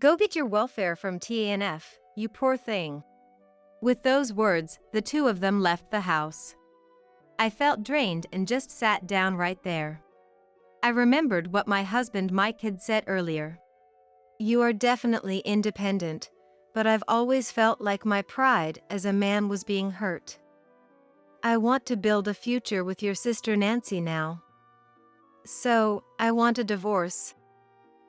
Go get your welfare from TANF, you poor thing. With those words, the two of them left the house. I felt drained and just sat down right there. I remembered what my husband Mike had said earlier. You are definitely independent, but I've always felt like my pride as a man was being hurt. I want to build a future with your sister Nancy now. So, I want a divorce.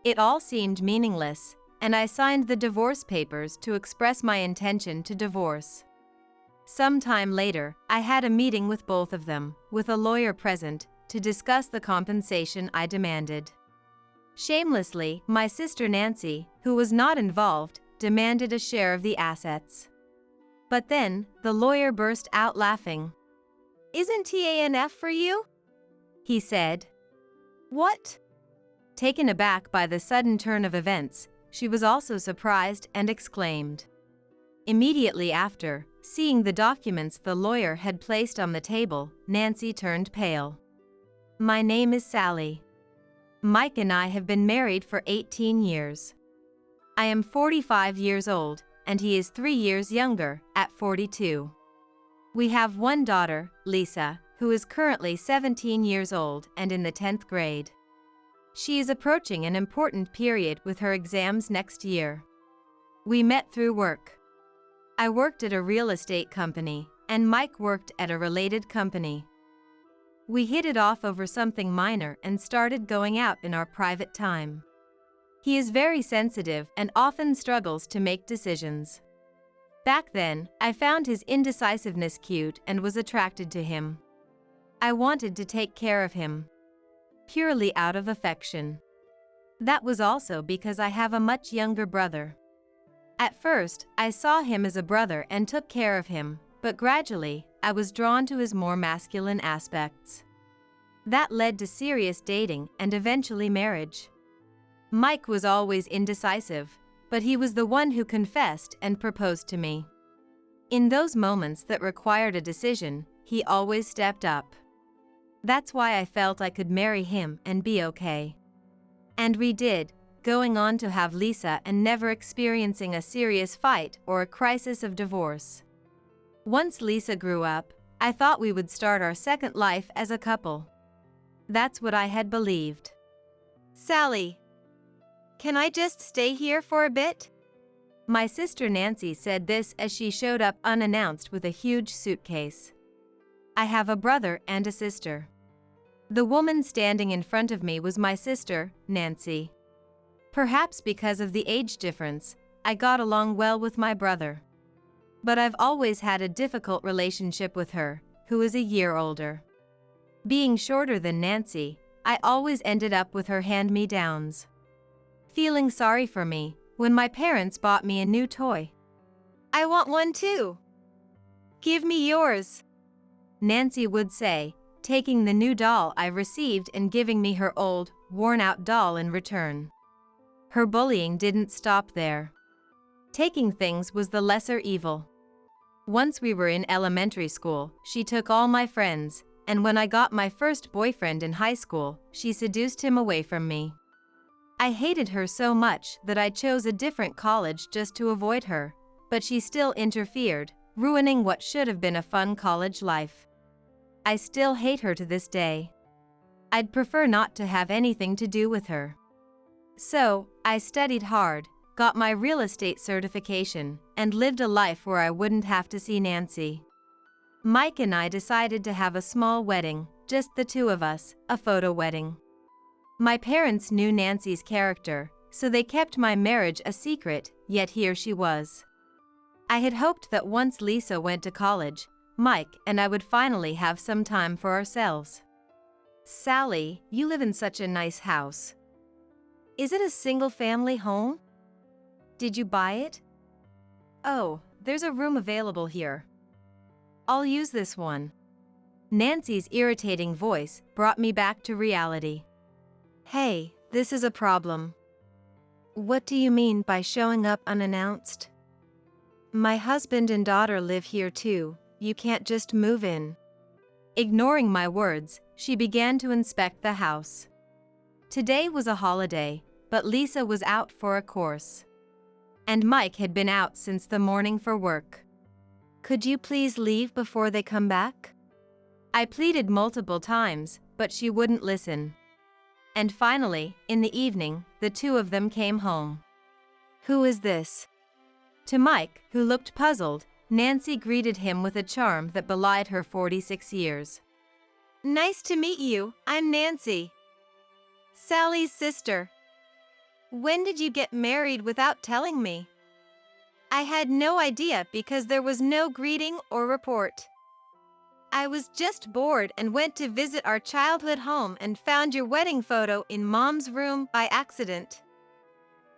It all seemed meaningless, and I signed the divorce papers to express my intention to divorce. Some time later, I had a meeting with both of them, with a lawyer present, to discuss the compensation I demanded. Shamelessly, my sister Nancy, who was not involved, demanded a share of the assets. But then, the lawyer burst out laughing. "Isn't TANF for you?" he said. "What?" Taken aback by the sudden turn of events, she was also surprised and exclaimed. Immediately after, seeing the documents the lawyer had placed on the table, Nancy turned pale. "My name is Sally. Mike and I have been married for 18 years. I am 45 years old, and he is 3 years younger, at 42. We have one daughter, Lisa, who is currently 17 years old and in the 10th grade. She is approaching an important period with her exams next year. We met through work. I worked at a real estate company, and Mike worked at a related company. We hit it off over something minor and started going out in our private time. He is very sensitive and often struggles to make decisions. Back then, I found his indecisiveness cute and was attracted to him. I wanted to take care of him. Purely out of affection. That was also because I have a much younger brother. At first, I saw him as a brother and took care of him, but gradually, I was drawn to his more masculine aspects. That led to serious dating and eventually marriage. Mike was always indecisive, but he was the one who confessed and proposed to me. In those moments that required a decision, he always stepped up. That's why I felt I could marry him and be okay. And we did, going on to have Lisa and never experiencing a serious fight or a crisis of divorce. Once Lisa grew up, I thought we would start our second life as a couple. That's what I had believed. "Sally, can I just stay here for a bit?" My sister Nancy said this as she showed up unannounced with a huge suitcase. I have a brother and a sister. The woman standing in front of me was my sister, Nancy. Perhaps because of the age difference, I got along well with my brother. But I've always had a difficult relationship with her, who is a year older. Being shorter than Nancy, I always ended up with her hand-me-downs. Feeling sorry for me, when my parents bought me a new toy. "I want one too. Give me yours," Nancy would say, taking the new doll I received and giving me her old, worn-out doll in return. Her bullying didn't stop there. Taking things was the lesser evil. Once we were in elementary school, she took all my friends, and when I got my first boyfriend in high school, she seduced him away from me. I hated her so much that I chose a different college just to avoid her, but she still interfered, ruining what should have been a fun college life. I still hate her to this day. I'd prefer not to have anything to do with her. So, I studied hard, got my real estate certification, and lived a life where I wouldn't have to see Nancy. Mike and I decided to have a small wedding, just the two of us, a photo wedding. My parents knew Nancy's character, so they kept my marriage a secret, yet here she was. I had hoped that once Lisa went to college, Mike and I would finally have some time for ourselves. "Sally, you live in such a nice house. Is it a single-family home? Did you buy it?" "Oh, there's a room available here. I'll use this one." Nancy's irritating voice brought me back to reality. "Hey, this is a problem." "What do you mean by showing up unannounced?" "My husband and daughter live here too, you can't just move in." Ignoring my words, she began to inspect the house. Today was a holiday, but Lisa was out for a course. and Mike had been out since the morning for work. "Could you please leave before they come back?" I pleaded multiple times, but she wouldn't listen. And finally, in the evening, the two of them came home. "Who is this?" To Mike, who looked puzzled, Nancy greeted him with a charm that belied her 46 years. "Nice to meet you, I'm Nancy. Sally's sister. When did you get married without telling me?" "I had no idea because there was no greeting or report. I was just bored and went to visit our childhood home and found your wedding photo in Mom's room by accident.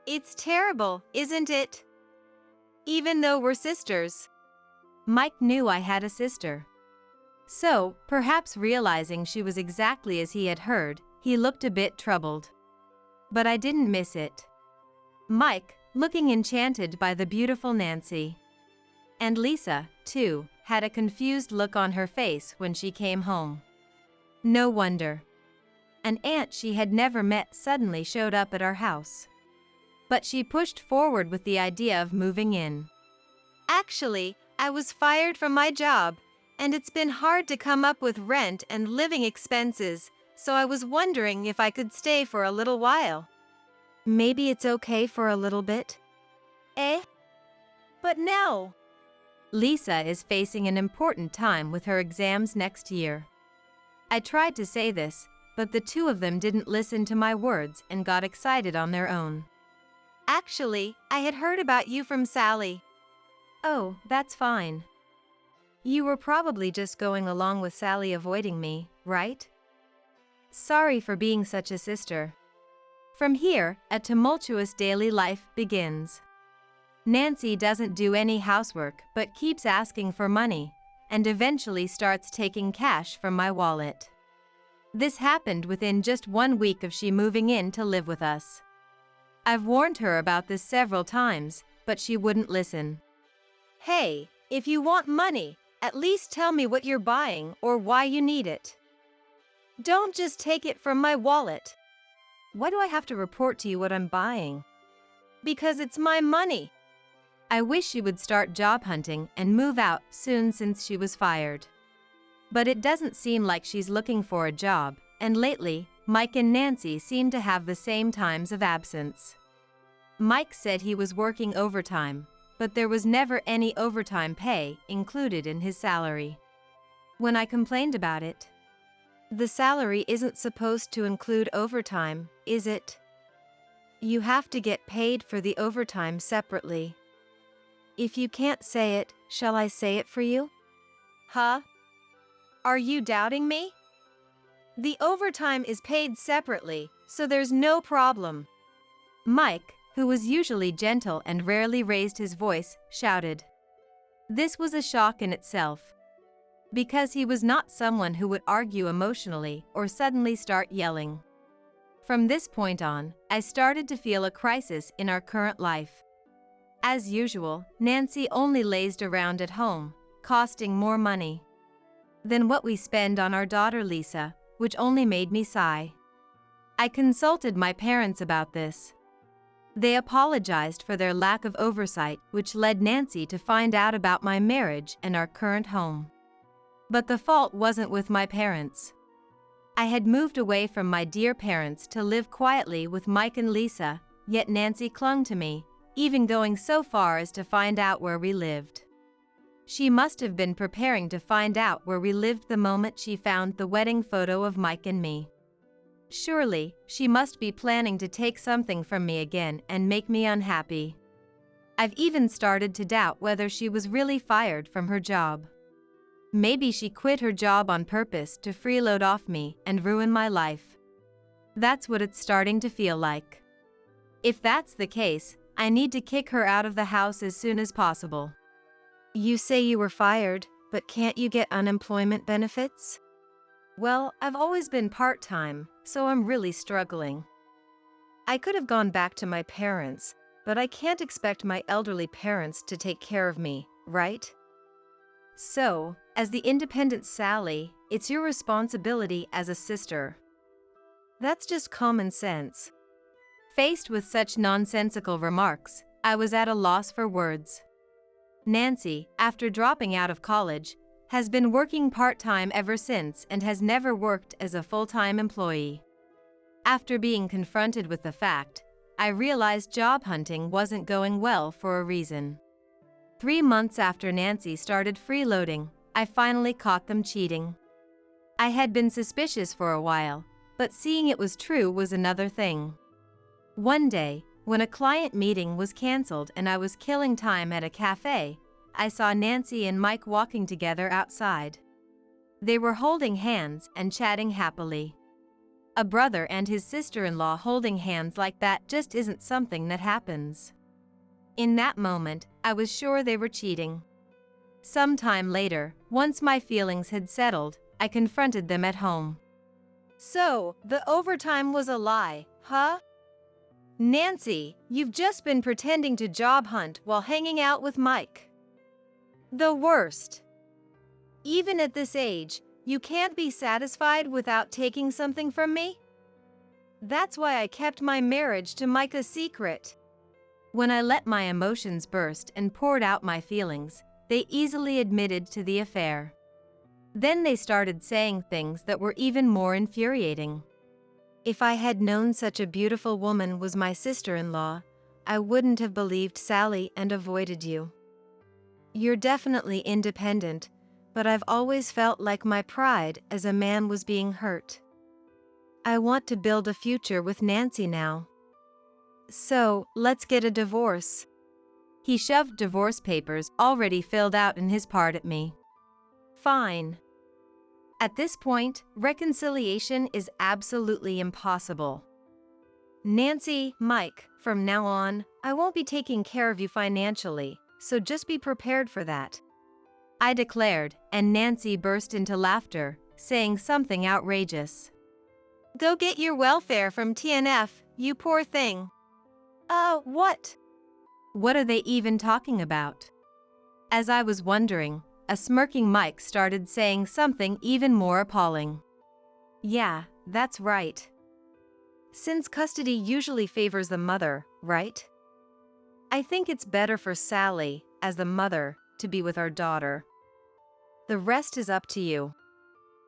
It's terrible, isn't it? Even though we're sisters." Mike knew I had a sister. So, perhaps realizing she was exactly as he had heard, he looked a bit troubled. But I didn't miss it. Mike, looking enchanted by the beautiful Nancy. And Lisa, too, had a confused look on her face when she came home. No wonder. An aunt she had never met suddenly showed up at our house. But she pushed forward with the idea of moving in. "Actually, I was fired from my job, and it's been hard to come up with rent and living expenses, so I was wondering if I could stay for a little while." "Maybe it's okay for a little bit?" "Eh? But no." Lisa is facing an important time with her exams next year. I tried to say this, but the two of them didn't listen to my words and got excited on their own. "Actually, I had heard about you from Sally." "Oh, that's fine. You were probably just going along with Sally avoiding me, right? Sorry for being such a sister." From here, a tumultuous daily life begins. Nancy doesn't do any housework but keeps asking for money, and eventually starts taking cash from my wallet. This happened within just 1 week of she moving in to live with us. I've warned her about this several times, but she wouldn't listen. "Hey, if you want money, at least tell me what you're buying or why you need it. Don't just take it from my wallet." "Why do I have to report to you what I'm buying?" "Because it's my money." I wish she would start job hunting and move out soon since she was fired. But it doesn't seem like she's looking for a job, and lately, Mike and Nancy seem to have the same times of absence. Mike said he was working overtime, but there was never any overtime pay included in his salary. When I complained about it, "The salary isn't supposed to include overtime, is it? You have to get paid for the overtime separately. If you can't say it, shall I say it for you?" "Huh? Are you doubting me? The overtime is paid separately, so there's no problem." Mike, who was usually gentle and rarely raised his voice, shouted. This was a shock in itself, because he was not someone who would argue emotionally or suddenly start yelling. From this point on, I started to feel a crisis in our current life. As usual, Nancy only lazed around at home, costing more money than what we spend on our daughter Lisa, which only made me sigh. I consulted my parents about this. They apologized for their lack of oversight, which led Nancy to find out about my marriage and our current home. But the fault wasn't with my parents. I had moved away from my dear parents to live quietly with Mike and Lisa, yet Nancy clung to me, even going so far as to find out where we lived. She must have been preparing to find out where we lived the moment she found the wedding photo of Mike and me. Surely, she must be planning to take something from me again and make me unhappy. I've even started to doubt whether she was really fired from her job. Maybe she quit her job on purpose to freeload off me and ruin my life. That's what it's starting to feel like. If that's the case, I need to kick her out of the house as soon as possible. You say you were fired, but can't you get unemployment benefits? Well, I've always been part-time, so I'm really struggling. I could have gone back to my parents, but I can't expect my elderly parents to take care of me, right? So, as the independent Sally, it's your responsibility as a sister. That's just common sense. Faced with such nonsensical remarks, I was at a loss for words. Nancy, after dropping out of college, has been working part-time ever since and has never worked as a full-time employee. After being confronted with the fact, I realized job hunting wasn't going well for a reason. 3 months after Nancy started freeloading, I finally caught them cheating. I had been suspicious for a while, but seeing it was true was another thing. One day, when a client meeting was canceled and I was killing time at a cafe, I saw Nancy and Mike walking together outside. They were holding hands and chatting happily. A brother and his sister-in-law holding hands like that just isn't something that happens. In that moment, I was sure they were cheating. Sometime later, once my feelings had settled, I confronted them at home. "So, the overtime was a lie, huh? Nancy, you've just been pretending to job hunt while hanging out with Mike. The worst. Even at this age, you can't be satisfied without taking something from me? That's why I kept my marriage to Mike a secret." When I let my emotions burst and poured out my feelings, they easily admitted to the affair. Then they started saying things that were even more infuriating. If I had known such a beautiful woman was my sister-in-law, I wouldn't have believed Sally and avoided you. You're definitely independent, but I've always felt like my pride as a man was being hurt. I want to build a future with Nancy now. So, let's get a divorce. He shoved divorce papers already filled out in his part at me. Fine. At this point, reconciliation is absolutely impossible. Nancy, Mike, from now on, I won't be taking care of you financially, so just be prepared for that, I declared, and Nancy burst into laughter, saying something outrageous. Go get your welfare from TNF, you poor thing. What? What are they even talking about? As I was wondering, a smirking Mike started saying something even more appalling. Yeah, that's right. Since custody usually favors the mother, right? I think it's better for Sally, as the mother, to be with our daughter. The rest is up to you.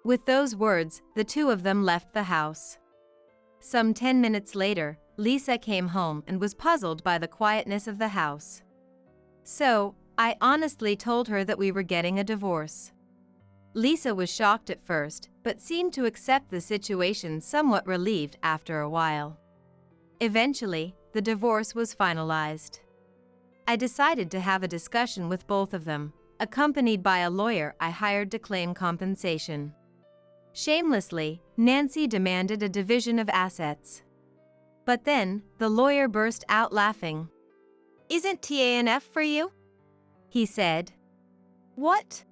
With those words, the two of them left the house. Some 10 minutes later, Lisa came home and was puzzled by the quietness of the house. So, I honestly told her that we were getting a divorce. Lisa was shocked at first, but seemed to accept the situation somewhat relieved after a while. Eventually, the divorce was finalized. I decided to have a discussion with both of them, accompanied by a lawyer I hired to claim compensation. Shamelessly, Nancy demanded a division of assets. But then, the lawyer burst out laughing. Isn't TANF for you? He said. What?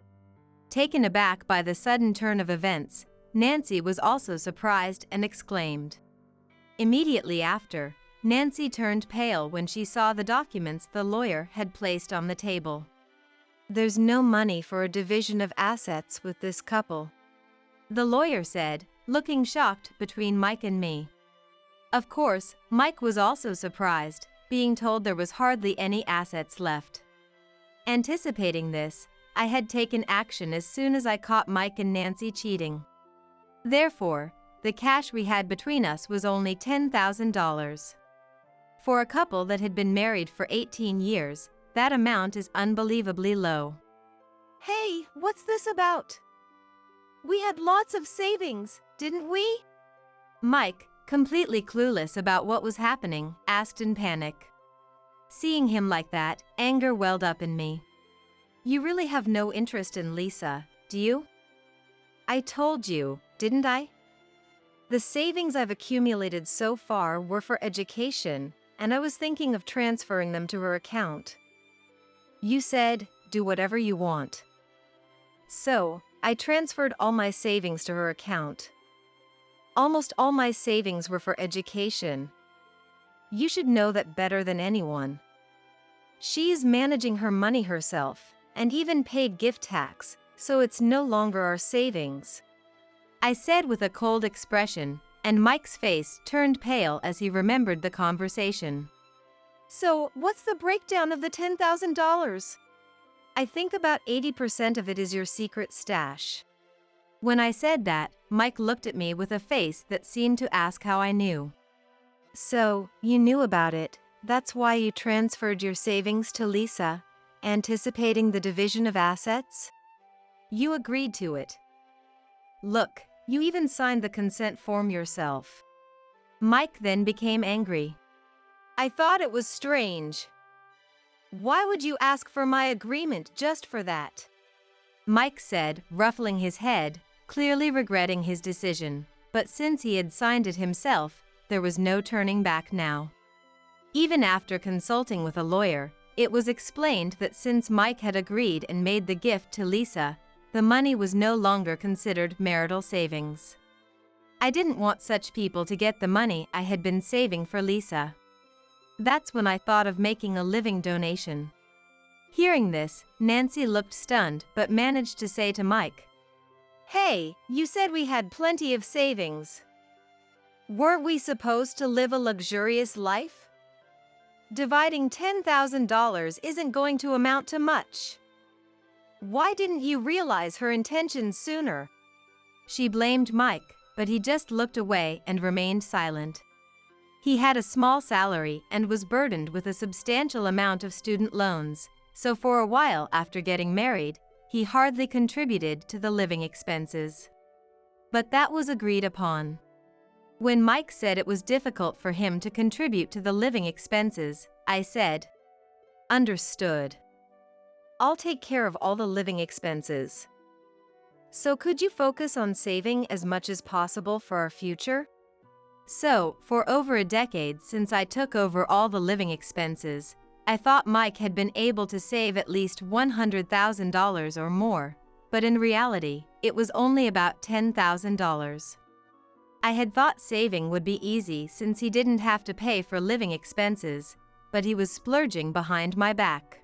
Taken aback by the sudden turn of events, Nancy was also surprised and exclaimed. Immediately after, Nancy turned pale when she saw the documents the lawyer had placed on the table. There's no money for a division of assets with this couple, the lawyer said, looking shocked between Mike and me. Of course, Mike was also surprised, being told there was hardly any assets left. Anticipating this, I had taken action as soon as I caught Mike and Nancy cheating. Therefore, the cash we had between us was only $10,000. For a couple that had been married for 18 years, that amount is unbelievably low. Hey, what's this about? We had lots of savings, didn't we? Mike, completely clueless about what was happening, asked in panic. Seeing him like that, anger welled up in me. You really have no interest in Lisa, do you? I told you, didn't I? The savings I've accumulated so far were for education, and I was thinking of transferring them to her account. You said, do whatever you want. So, I transferred all my savings to her account. Almost all my savings were for education. You should know that better than anyone. She's managing her money herself, and even paid gift tax, so it's no longer our savings, I said with a cold expression, and Mike's face turned pale as he remembered the conversation. So, what's the breakdown of the $10,000? I think about 80% of it is your secret stash. When I said that, Mike looked at me with a face that seemed to ask how I knew. So, you knew about it. That's why you transferred your savings to Lisa, anticipating the division of assets? You agreed to it. Look, you even signed the consent form yourself. Mike then became angry. I thought it was strange. Why would you ask for my agreement just for that? Mike said, ruffling his head, clearly regretting his decision, but since he had signed it himself, there was no turning back now. Even after consulting with a lawyer, it was explained that since Mike had agreed and made the gift to Lisa, the money was no longer considered marital savings. I didn't want such people to get the money I had been saving for Lisa. That's when I thought of making a living donation. Hearing this, Nancy looked stunned but managed to say to Mike, "Hey, you said we had plenty of savings. Weren't we supposed to live a luxurious life? Dividing $10,000 isn't going to amount to much. Why didn't you realize her intentions sooner?" She blamed Mike, but he just looked away and remained silent. He had a small salary and was burdened with a substantial amount of student loans, so for a while after getting married, he hardly contributed to the living expenses. But that was agreed upon. When Mike said it was difficult for him to contribute to the living expenses, I said, "Understood. I'll take care of all the living expenses. So could you focus on saving as much as possible for our future?" So, for over a decade since I took over all the living expenses, I thought Mike had been able to save at least $100,000 or more, but in reality, it was only about $10,000. I had thought saving would be easy since he didn't have to pay for living expenses, but he was splurging behind my back.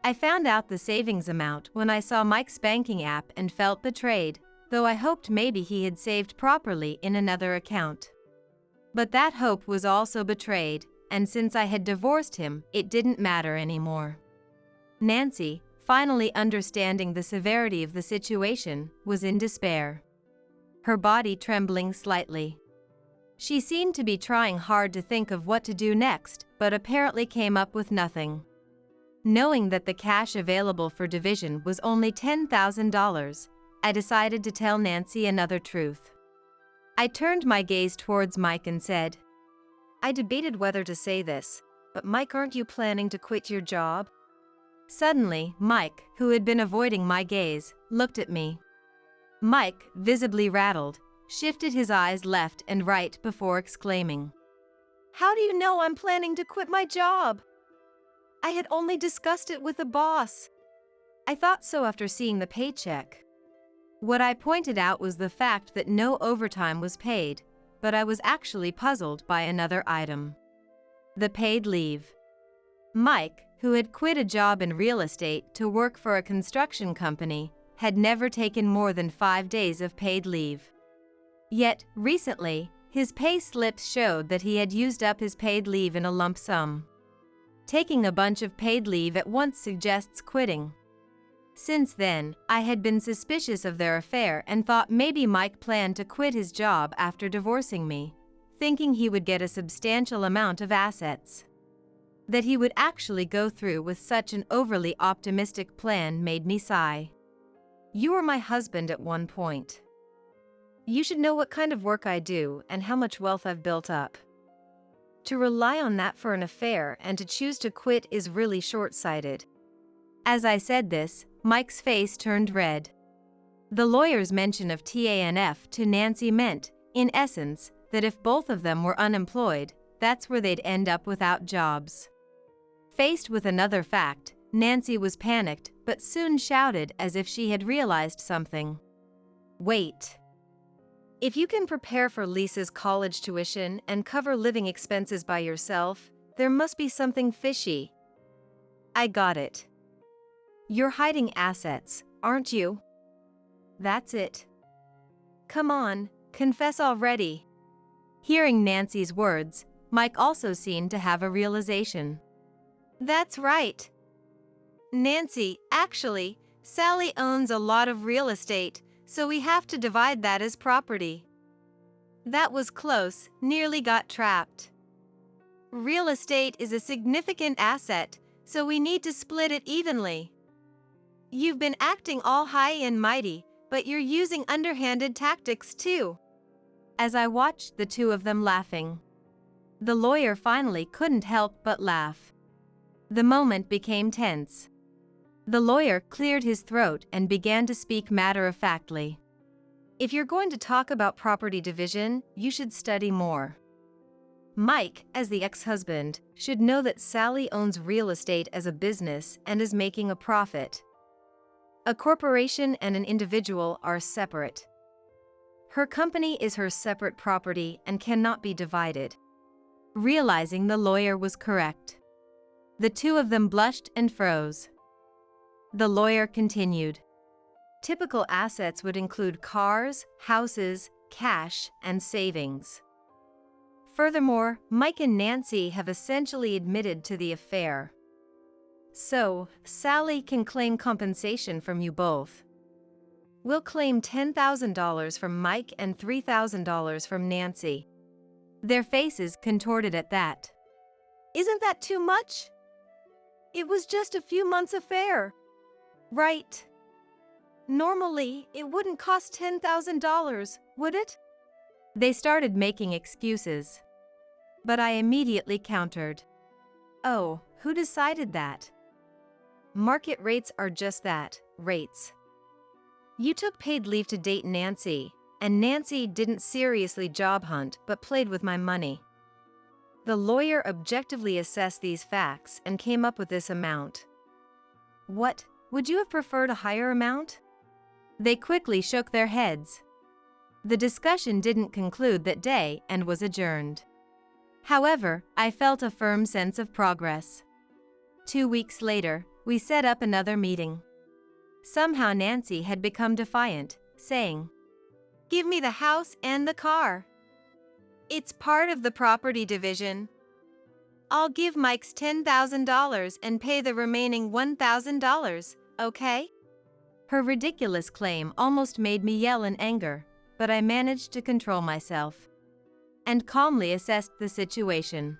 I found out the savings amount when I saw Mike's banking app and felt betrayed, though I hoped maybe he had saved properly in another account. But that hope was also betrayed, and since I had divorced him, it didn't matter anymore. Nancy, finally understanding the severity of the situation, was in despair, her body trembling slightly. She seemed to be trying hard to think of what to do next, but apparently came up with nothing. Knowing that the cash available for division was only $10,000, I decided to tell Nancy another truth. I turned my gaze towards Mike and said, "I debated whether to say this, but Mike, aren't you planning to quit your job?" Suddenly, Mike, who had been avoiding my gaze, looked at me. Mike, visibly rattled, shifted his eyes left and right before exclaiming, "How do you know I'm planning to quit my job? I had only discussed it with the boss. I thought so after seeing the paycheck." What I pointed out was the fact that no overtime was paid, but I was actually puzzled by another item: the paid leave. Mike, who had quit a job in real estate to work for a construction company, had never taken more than 5 days of paid leave. Yet, recently, his pay slips showed that he had used up his paid leave in a lump sum. Taking a bunch of paid leave at once suggests quitting. Since then, I had been suspicious of their affair and thought maybe Mike planned to quit his job after divorcing me, thinking he would get a substantial amount of assets. That he would actually go through with such an overly optimistic plan made me sigh. You were my husband at one point. You should know what kind of work I do and how much wealth I've built up. To rely on that for an affair and to choose to quit is really short-sighted." As I said this, Mike's face turned red. The lawyer's mention of TANF to Nancy meant, in essence, that if both of them were unemployed, that's where they'd end up without jobs. Faced with another fact, Nancy was panicked but soon shouted as if she had realized something. "Wait. If you can prepare for Lisa's college tuition and cover living expenses by yourself, there must be something fishy. I got it. You're hiding assets, aren't you? That's it. Come on, confess already." Hearing Nancy's words, Mike also seemed to have a realization. That's right. Nancy, actually, Sally owns a lot of real estate, so we have to divide that as property. That was close, nearly got trapped. Real estate is a significant asset, so we need to split it evenly. You've been acting all high and mighty, but you're using underhanded tactics too. As I watched the two of them laughing, the lawyer finally couldn't help but laugh. The moment became tense. The lawyer cleared his throat and began to speak matter-of-factly. If you're going to talk about property division, you should study more. Mike, as the ex-husband, should know that Sally owns real estate as a business and is making a profit. A corporation and an individual are separate. Her company is her separate property and cannot be divided. Realizing the lawyer was correct, the two of them blushed and froze. The lawyer continued. Typical assets would include cars, houses, cash, and savings. Furthermore, Mike and Nancy have essentially admitted to the affair. So, Sally can claim compensation from you both. We'll claim $10,000 from Mike and $3,000 from Nancy. Their faces contorted at that. Isn't that too much? It was just a few months' affair. Right. Normally, it wouldn't cost $10,000, would it? They started making excuses. But I immediately countered. Oh, who decided that? Market rates are just that, rates. You took paid leave to date Nancy, and Nancy didn't seriously job hunt but played with my money. The lawyer objectively assessed these facts and came up with this amount. What, would you have preferred a higher amount? They quickly shook their heads. The discussion didn't conclude that day and was adjourned. However, I felt a firm sense of progress. 2 weeks later, we set up another meeting. Somehow Nancy had become defiant, saying, "Give me the house and the car. It's part of the property division. I'll give Mike's $10,000 and pay the remaining $1,000, okay?" Her ridiculous claim almost made me yell in anger, but I managed to control myself and calmly assessed the situation.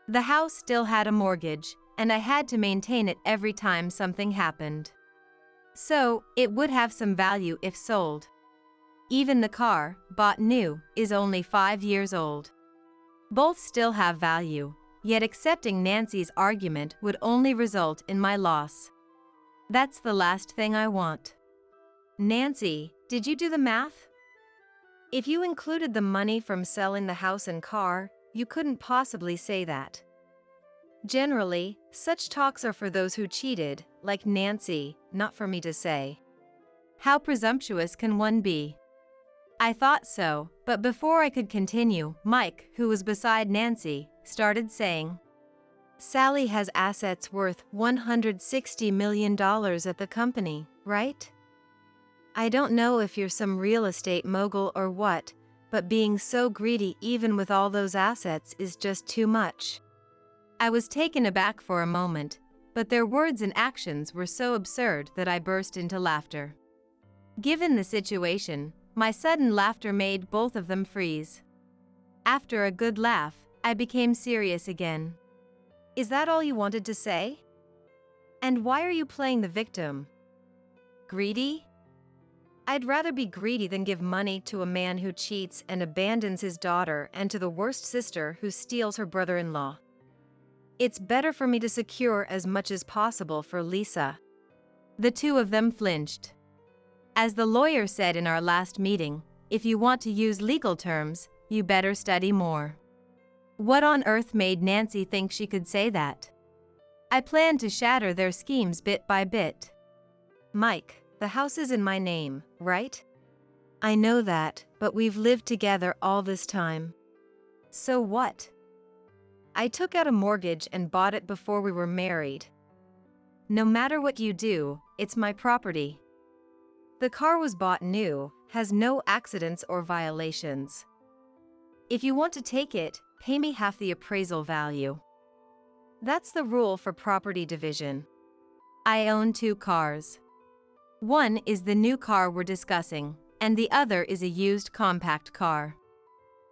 The house still had a mortgage, and I had to maintain it every time something happened. So, it would have some value if sold. Even the car, bought new, is only 5 years old. Both still have value, yet accepting Nancy's argument would only result in my loss. That's the last thing I want. Nancy, did you do the math? If you included the money from selling the house and car, you couldn't possibly say that. Generally, such talks are for those who cheated, like Nancy, not for me to say. How presumptuous can one be? I thought so, but before I could continue, Mike, who was beside Nancy, started saying, "Sally has assets worth $160 million at the company, right? I don't know if you're some real estate mogul or what, but being so greedy even with all those assets is just too much." I was taken aback for a moment, but their words and actions were so absurd that I burst into laughter. Given the situation, my sudden laughter made both of them freeze. After a good laugh, I became serious again. "Is that all you wanted to say? And why are you playing the victim? Greedy? I'd rather be greedy than give money to a man who cheats and abandons his daughter and to the worst sister who steals her brother-in-law. It's better for me to secure as much as possible for Lisa." The two of them flinched. As the lawyer said in our last meeting, if you want to use legal terms, you better study more. What on earth made Nancy think she could say that? I planned to shatter their schemes bit by bit. "Mike, the house is in my name, right? I know that, but we've lived together all this time. So what? I took out a mortgage and bought it before we were married. No matter what you do, it's my property. The car was bought new, has no accidents or violations. If you want to take it, pay me half the appraisal value. That's the rule for property division. I own 2 cars. One is the new car we're discussing, and the other is a used compact car.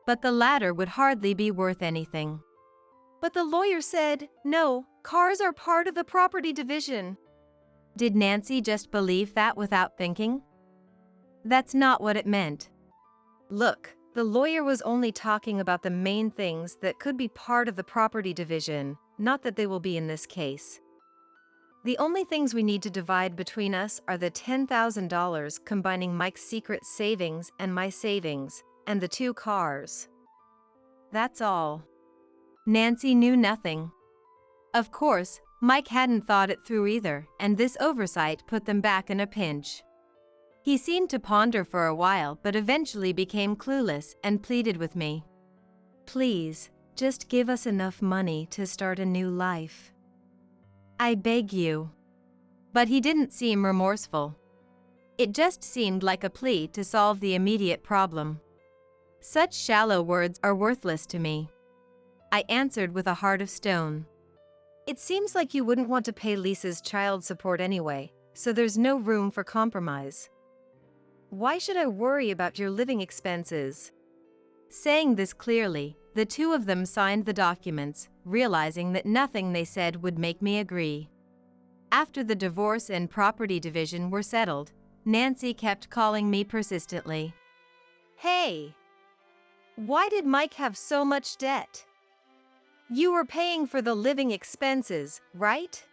But the latter would hardly be worth anything. But the lawyer said, no, cars are part of the property division. Did Nancy just believe that without thinking? That's not what it meant. Look, the lawyer was only talking about the main things that could be part of the property division, not that they will be in this case. The only things we need to divide between us are the $10,000 combining Mike's secret savings and my savings, and the 2 cars. That's all. Nancy knew nothing. Of course, Mike hadn't thought it through either, and this oversight put them back in a pinch. He seemed to ponder for a while but eventually became clueless and pleaded with me. Please, just give us enough money to start a new life. I beg you. But he didn't seem remorseful. It just seemed like a plea to solve the immediate problem. Such shallow words are worthless to me. I answered with a heart of stone. It seems like you wouldn't want to pay Lisa's child support anyway, so there's no room for compromise. Why should I worry about your living expenses? Saying this clearly, the 2 of them signed the documents, realizing that nothing they said would make me agree. After the divorce and property division were settled, Nancy kept calling me persistently. Hey! Why did Mike have so much debt? You were paying for the living expenses, right?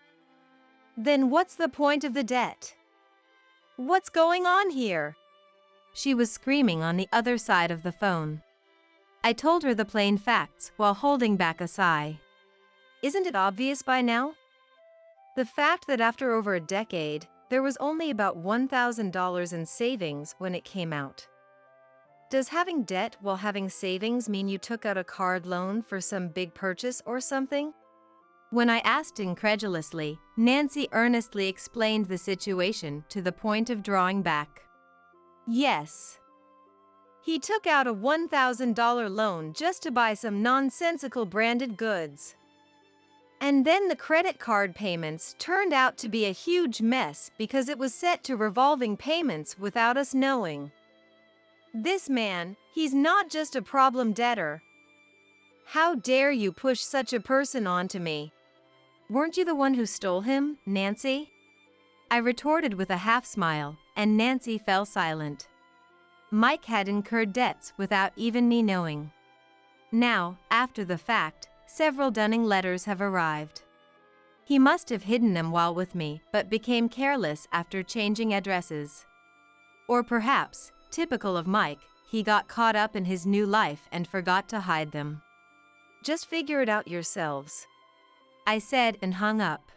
Then what's the point of the debt? What's going on here? She was screaming on the other side of the phone. I told her the plain facts while holding back a sigh. Isn't it obvious by now? The fact that after over a decade, there was only about $1,000 in savings when it came out. Does having debt while having savings mean you took out a card loan for some big purchase or something? When I asked incredulously, Nancy earnestly explained the situation to the point of drawing back. Yes. He took out a $1,000 loan just to buy some nonsensical branded goods. And then the credit card payments turned out to be a huge mess because it was set to revolving payments without us knowing. This man, he's not just a problem debtor. How dare you push such a person onto me? Weren't you the one who stole him, Nancy? I retorted with a half smile, and Nancy fell silent. Mike had incurred debts without even me knowing. Now, after the fact, several dunning letters have arrived. He must have hidden them while with me, but became careless after changing addresses. Or perhaps, typical of Mike, he got caught up in his new life and forgot to hide them. Just figure it out yourselves, I said and hung up.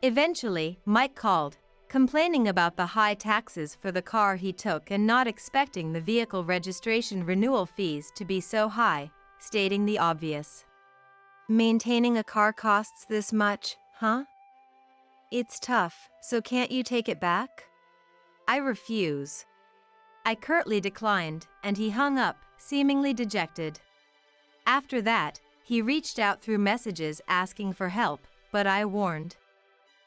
Eventually, Mike called, complaining about the high taxes for the car he took and not expecting the vehicle registration renewal fees to be so high, stating the obvious. Maintaining a car costs this much, huh? It's tough, so can't you take it back? I refuse. I curtly declined, and he hung up, seemingly dejected. After that, he reached out through messages asking for help, but I warned.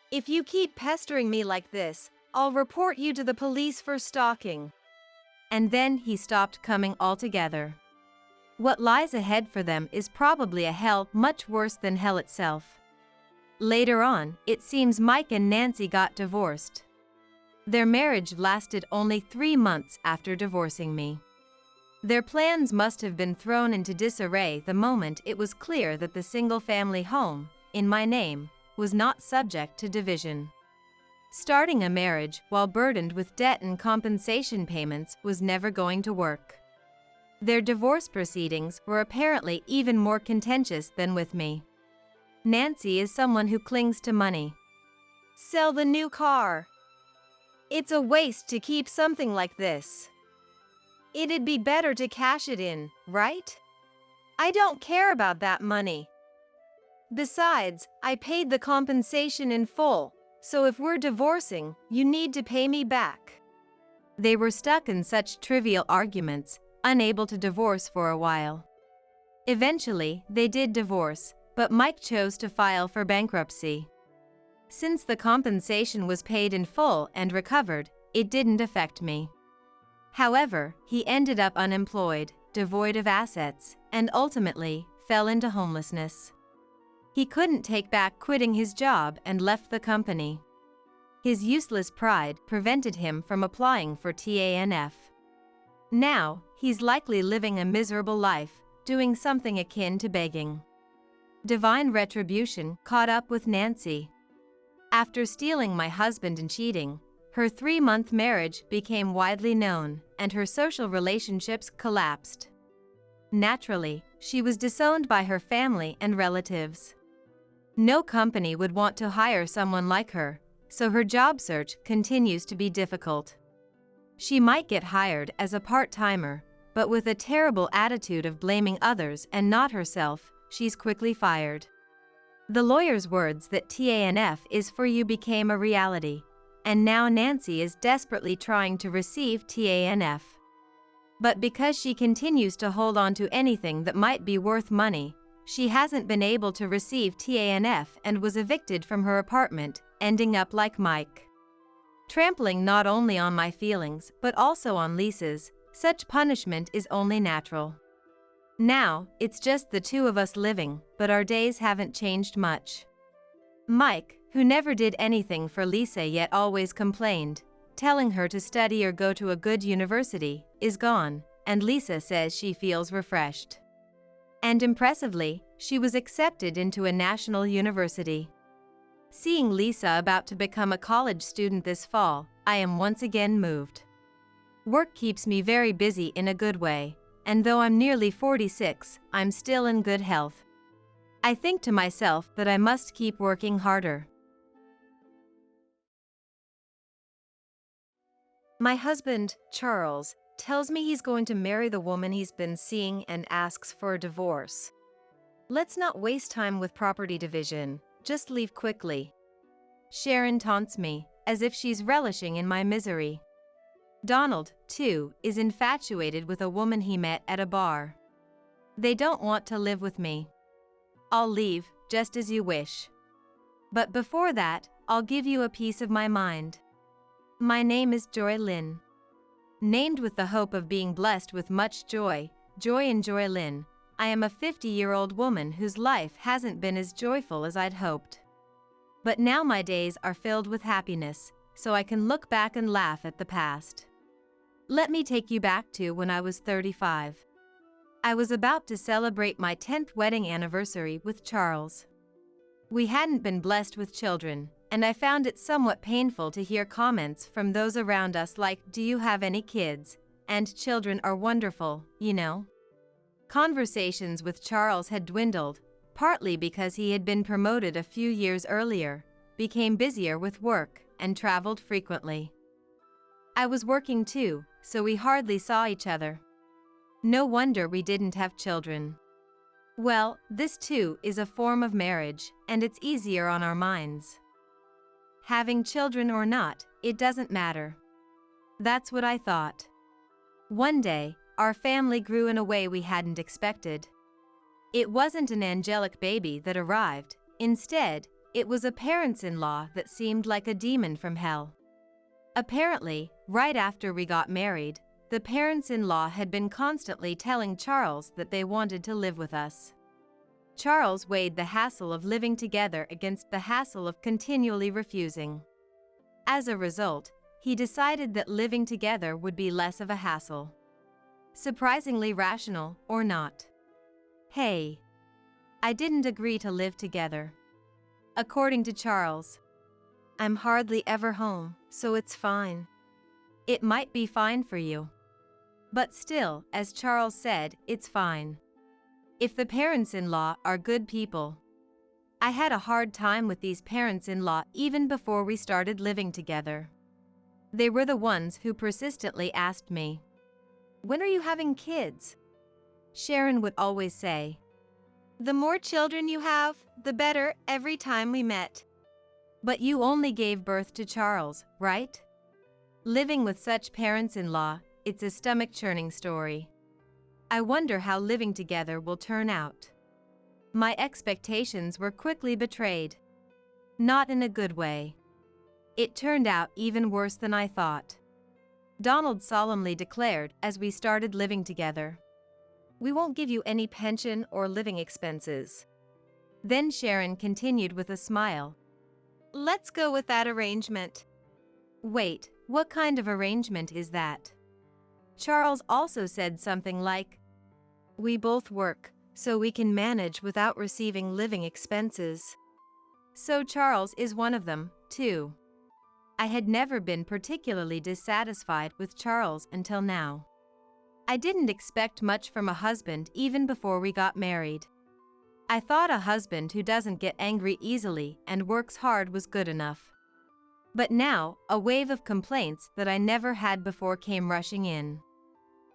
If you keep pestering me like this, I'll report you to the police for stalking. And then he stopped coming altogether. What lies ahead for them is probably a hell much worse than hell itself. Later on, it seems Mike and Nancy got divorced. Their marriage lasted only 3 months after divorcing me. Their plans must have been thrown into disarray the moment it was clear that the single-family home, in my name, was not subject to division. Starting a marriage while burdened with debt and compensation payments was never going to work. Their divorce proceedings were apparently even more contentious than with me. Nancy is someone who clings to money. Sell the new car. It's a waste to keep something like this. It'd be better to cash it in, right? I don't care about that money. Besides, I paid the compensation in full, so if we're divorcing, you need to pay me back. They were stuck in such trivial arguments, unable to divorce for a while. Eventually, they did divorce, but Mike chose to file for bankruptcy. Since the compensation was paid in full and recovered, it didn't affect me. However, he ended up unemployed, devoid of assets, and ultimately fell into homelessness. He couldn't take back quitting his job and left the company. His useless pride prevented him from applying for TANF. Now, he's likely living a miserable life, doing something akin to begging. Divine retribution caught up with Nancy. After stealing my husband and cheating, her 3-month marriage became widely known, and her social relationships collapsed. Naturally, she was disowned by her family and relatives. No company would want to hire someone like her, so her job search continues to be difficult. She might get hired as a part-timer, but with a terrible attitude of blaming others and not herself, she's quickly fired. The lawyer's words that TANF is for you became a reality, and now Nancy is desperately trying to receive TANF. But because she continues to hold on to anything that might be worth money, she hasn't been able to receive TANF and was evicted from her apartment, ending up like Mike. Trampling not only on my feelings but also on Lisa's, such punishment is only natural. Now, it's just the two of us living, but our days haven't changed much. Mike, who never did anything for Lisa yet always complained, telling her to study or go to a good university, is gone, and Lisa says she feels refreshed. And impressively, she was accepted into a national university. Seeing Lisa about to become a college student this fall, I am once again moved. Work keeps me very busy in a good way, and though I'm nearly 46, I'm still in good health. I think to myself that I must keep working harder. My husband, Charles, tells me he's going to marry the woman he's been seeing and asks for a divorce. Let's not waste time with property division, just leave quickly. Sharon taunts me, as if she's relishing in my misery. Donald, too, is infatuated with a woman he met at a bar. They don't want to live with me. I'll leave, just as you wish. But before that, I'll give you a piece of my mind. My name is Joy Lynn. Named with the hope of being blessed with much joy, Joy and Joy Lynn, I am a 50-year-old woman whose life hasn't been as joyful as I'd hoped. But now my days are filled with happiness, so I can look back and laugh at the past. Let me take you back to when I was 35. I was about to celebrate my 10th wedding anniversary with Charles. We hadn't been blessed with children, and I found it somewhat painful to hear comments from those around us like, "Do you have any kids?" and "Children are wonderful, you know." Conversations with Charles had dwindled, partly because he had been promoted a few years earlier, became busier with work, and traveled frequently. I was working too, so we hardly saw each other. No wonder we didn't have children. Well, this too is a form of marriage, and it's easier on our minds. Having children or not, it doesn't matter. That's what I thought. One day, our family grew in a way we hadn't expected. It wasn't an angelic baby that arrived. Instead, it was a parents-in-law that seemed like a demon from hell. Apparently, right after we got married, the parents-in-law had been constantly telling Charles that they wanted to live with us. Charles weighed the hassle of living together against the hassle of continually refusing. As a result, he decided that living together would be less of a hassle. Surprisingly rational, or not? Hey, I didn't agree to live together. According to Charles, I'm hardly ever home, so it's fine. It might be fine for you. But still, as Charles said, it's fine. If the parents-in-law are good people. I had a hard time with these parents-in-law even before we started living together. They were the ones who persistently asked me, "When are you having kids?" Sharon would always say, "The more children you have, the better," every time we met. But you only gave birth to Charles, right? Living with such parents-in-law, it's a stomach-churning story. I wonder how living together will turn out. My expectations were quickly betrayed. Not in a good way. It turned out even worse than I thought. Donald solemnly declared as we started living together. We won't give you any pension or living expenses. Then Sharon continued with a smile. Let's go with that arrangement. Wait, what kind of arrangement is that? Charles also said something like, we both work, so we can manage without receiving living expenses. So Charles is one of them, too. I had never been particularly dissatisfied with Charles until now. I didn't expect much from a husband even before we got married. I thought a husband who doesn't get angry easily and works hard was good enough. But now, a wave of complaints that I never had before came rushing in.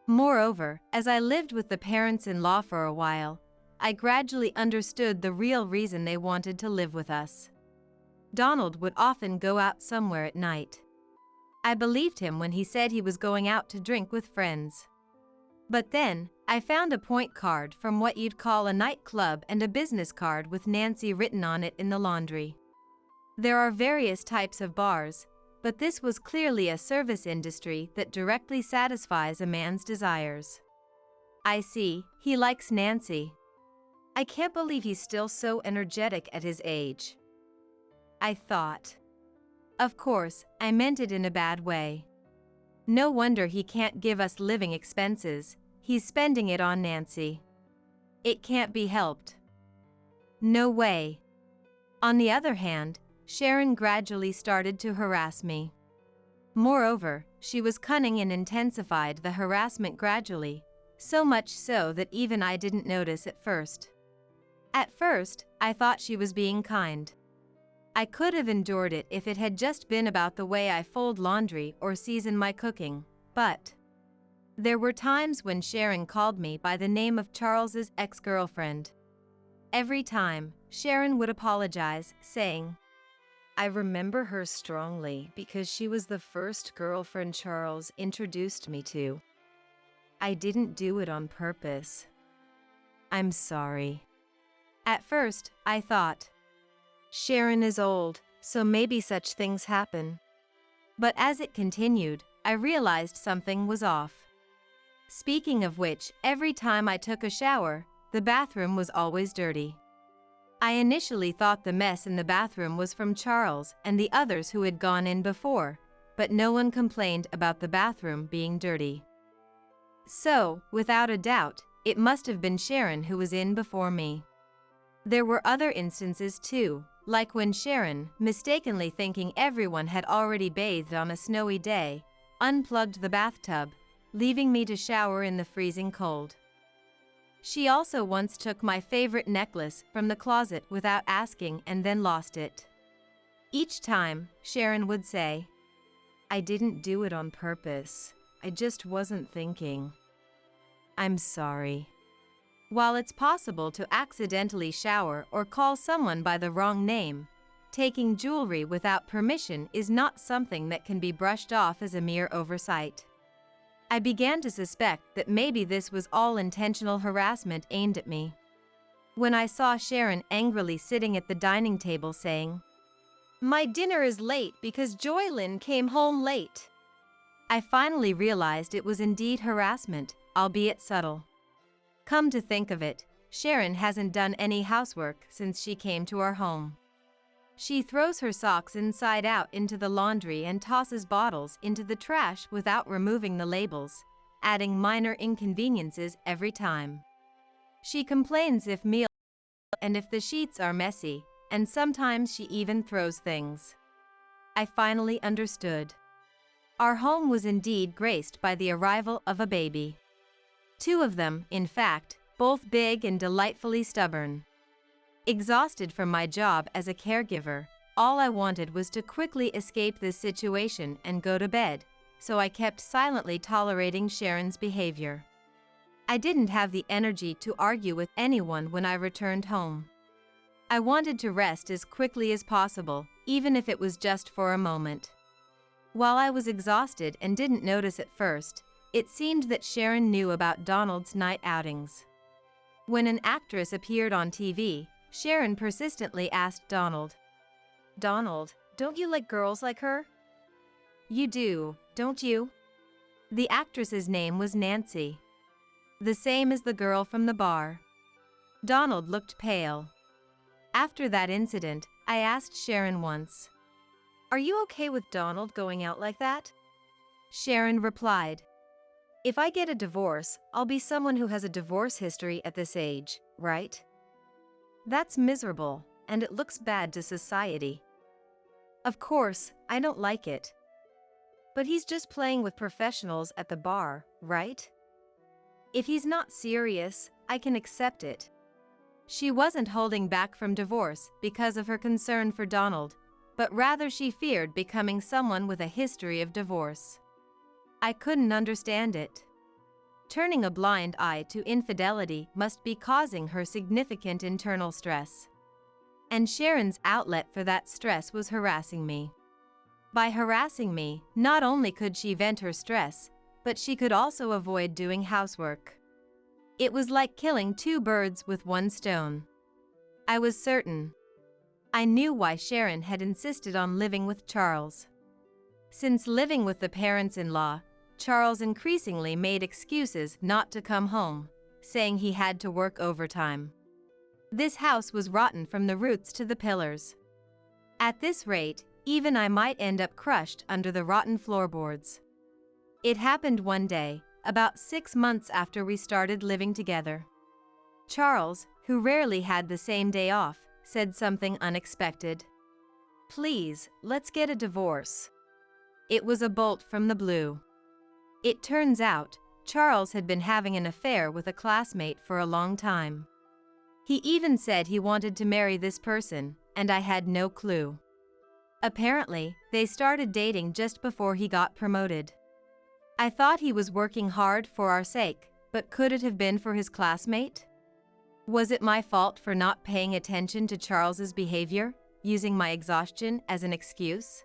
Moreover, as I lived with the parents-in-law for a while, I gradually understood the real reason they wanted to live with us. Donald would often go out somewhere at night. I believed him when he said he was going out to drink with friends. But then, I found a point card from what you'd call a nightclub and a business card with Nancy written on it in the laundry. There are various types of bars, but this was clearly a service industry that directly satisfies a man's desires. I see, he likes Nancy. I can't believe he's still so energetic at his age. I thought. Of course, I meant it in a bad way. No wonder he can't give us living expenses, he's spending it on Nancy. It can't be helped. No way. On the other hand, Sharon gradually started to harass me. Moreover, she was cunning and intensified the harassment gradually, so much so that even I didn't notice at first. At first, I thought she was being kind. I could have endured it if it had just been about the way I fold laundry or season my cooking, but there were times when Sharon called me by the name of Charles's ex-girlfriend. Every time, Sharon would apologize, saying, I remember her strongly because she was the first girlfriend Charles introduced me to. I didn't do it on purpose. I'm sorry. At first, I thought, Sharon is old, so maybe such things happen. But as it continued, I realized something was off. Speaking of which, every time I took a shower, the bathroom was always dirty. I initially thought the mess in the bathroom was from Charles and the others who had gone in before, but no one complained about the bathroom being dirty. So, without a doubt, it must have been Sharon who was in before me. There were other instances too, like when Sharon, mistakenly thinking everyone had already bathed on a snowy day, unplugged the bathtub, leaving me to shower in the freezing cold. She also once took my favorite necklace from the closet without asking and then lost it. Each time, Sharon would say, I didn't do it on purpose, I just wasn't thinking. I'm sorry. While it's possible to accidentally shower or call someone by the wrong name, taking jewelry without permission is not something that can be brushed off as a mere oversight. I began to suspect that maybe this was all intentional harassment aimed at me. When I saw Sharon angrily sitting at the dining table saying, My dinner is late because Joylyn came home late, I finally realized it was indeed harassment, albeit subtle. Come to think of it, Sharon hasn't done any housework since she came to our home. She throws her socks inside out into the laundry and tosses bottles into the trash without removing the labels, adding minor inconveniences every time. She complains if meal and if the sheets are messy, and sometimes she even throws things. I finally understood. Our home was indeed graced by the arrival of a baby. 2 of them, in fact, both big and delightfully stubborn. Exhausted from my job as a caregiver, all I wanted was to quickly escape this situation and go to bed, so I kept silently tolerating Sharon's behavior. I didn't have the energy to argue with anyone when I returned home. I wanted to rest as quickly as possible, even if it was just for a moment. While I was exhausted and didn't notice at first, It seemed that Sharon knew about Donald's night outings. When an actress appeared on TV, Sharon persistently asked Donald, "Donald, don't you like girls like her?" "You do, don't you?" The actress's name was Nancy. The same as the girl from the bar. Donald looked pale. After that incident, I asked Sharon once, "Are you okay with Donald going out like that?" Sharon replied, "If I get a divorce, I'll be someone who has a divorce history at this age, right? That's miserable, and it looks bad to society. Of course, I don't like it. But he's just playing with professionals at the bar, right? If he's not serious, I can accept it." She wasn't holding back from divorce because of her concern for Donald, but rather she feared becoming someone with a history of divorce. I couldn't understand it. Turning a blind eye to infidelity must be causing her significant internal stress. And Sharon's outlet for that stress was harassing me. By harassing me, not only could she vent her stress, but she could also avoid doing housework. It was like killing two birds with one stone. I was certain. I knew why Sharon had insisted on living with Charles. Since living with the parents-in-law, Charles increasingly made excuses not to come home, saying he had to work overtime. This house was rotten from the roots to the pillars. At this rate, even I might end up crushed under the rotten floorboards. It happened one day, about 6 months after we started living together. Charles, who rarely had the same day off, said something unexpected. "Please, let's get a divorce." It was a bolt from the blue. It turns out, Charles had been having an affair with a classmate for a long time. He even said he wanted to marry this person, and I had no clue. Apparently, they started dating just before he got promoted. I thought he was working hard for our sake, but could it have been for his classmate? Was it my fault for not paying attention to Charles's behavior, using my exhaustion as an excuse?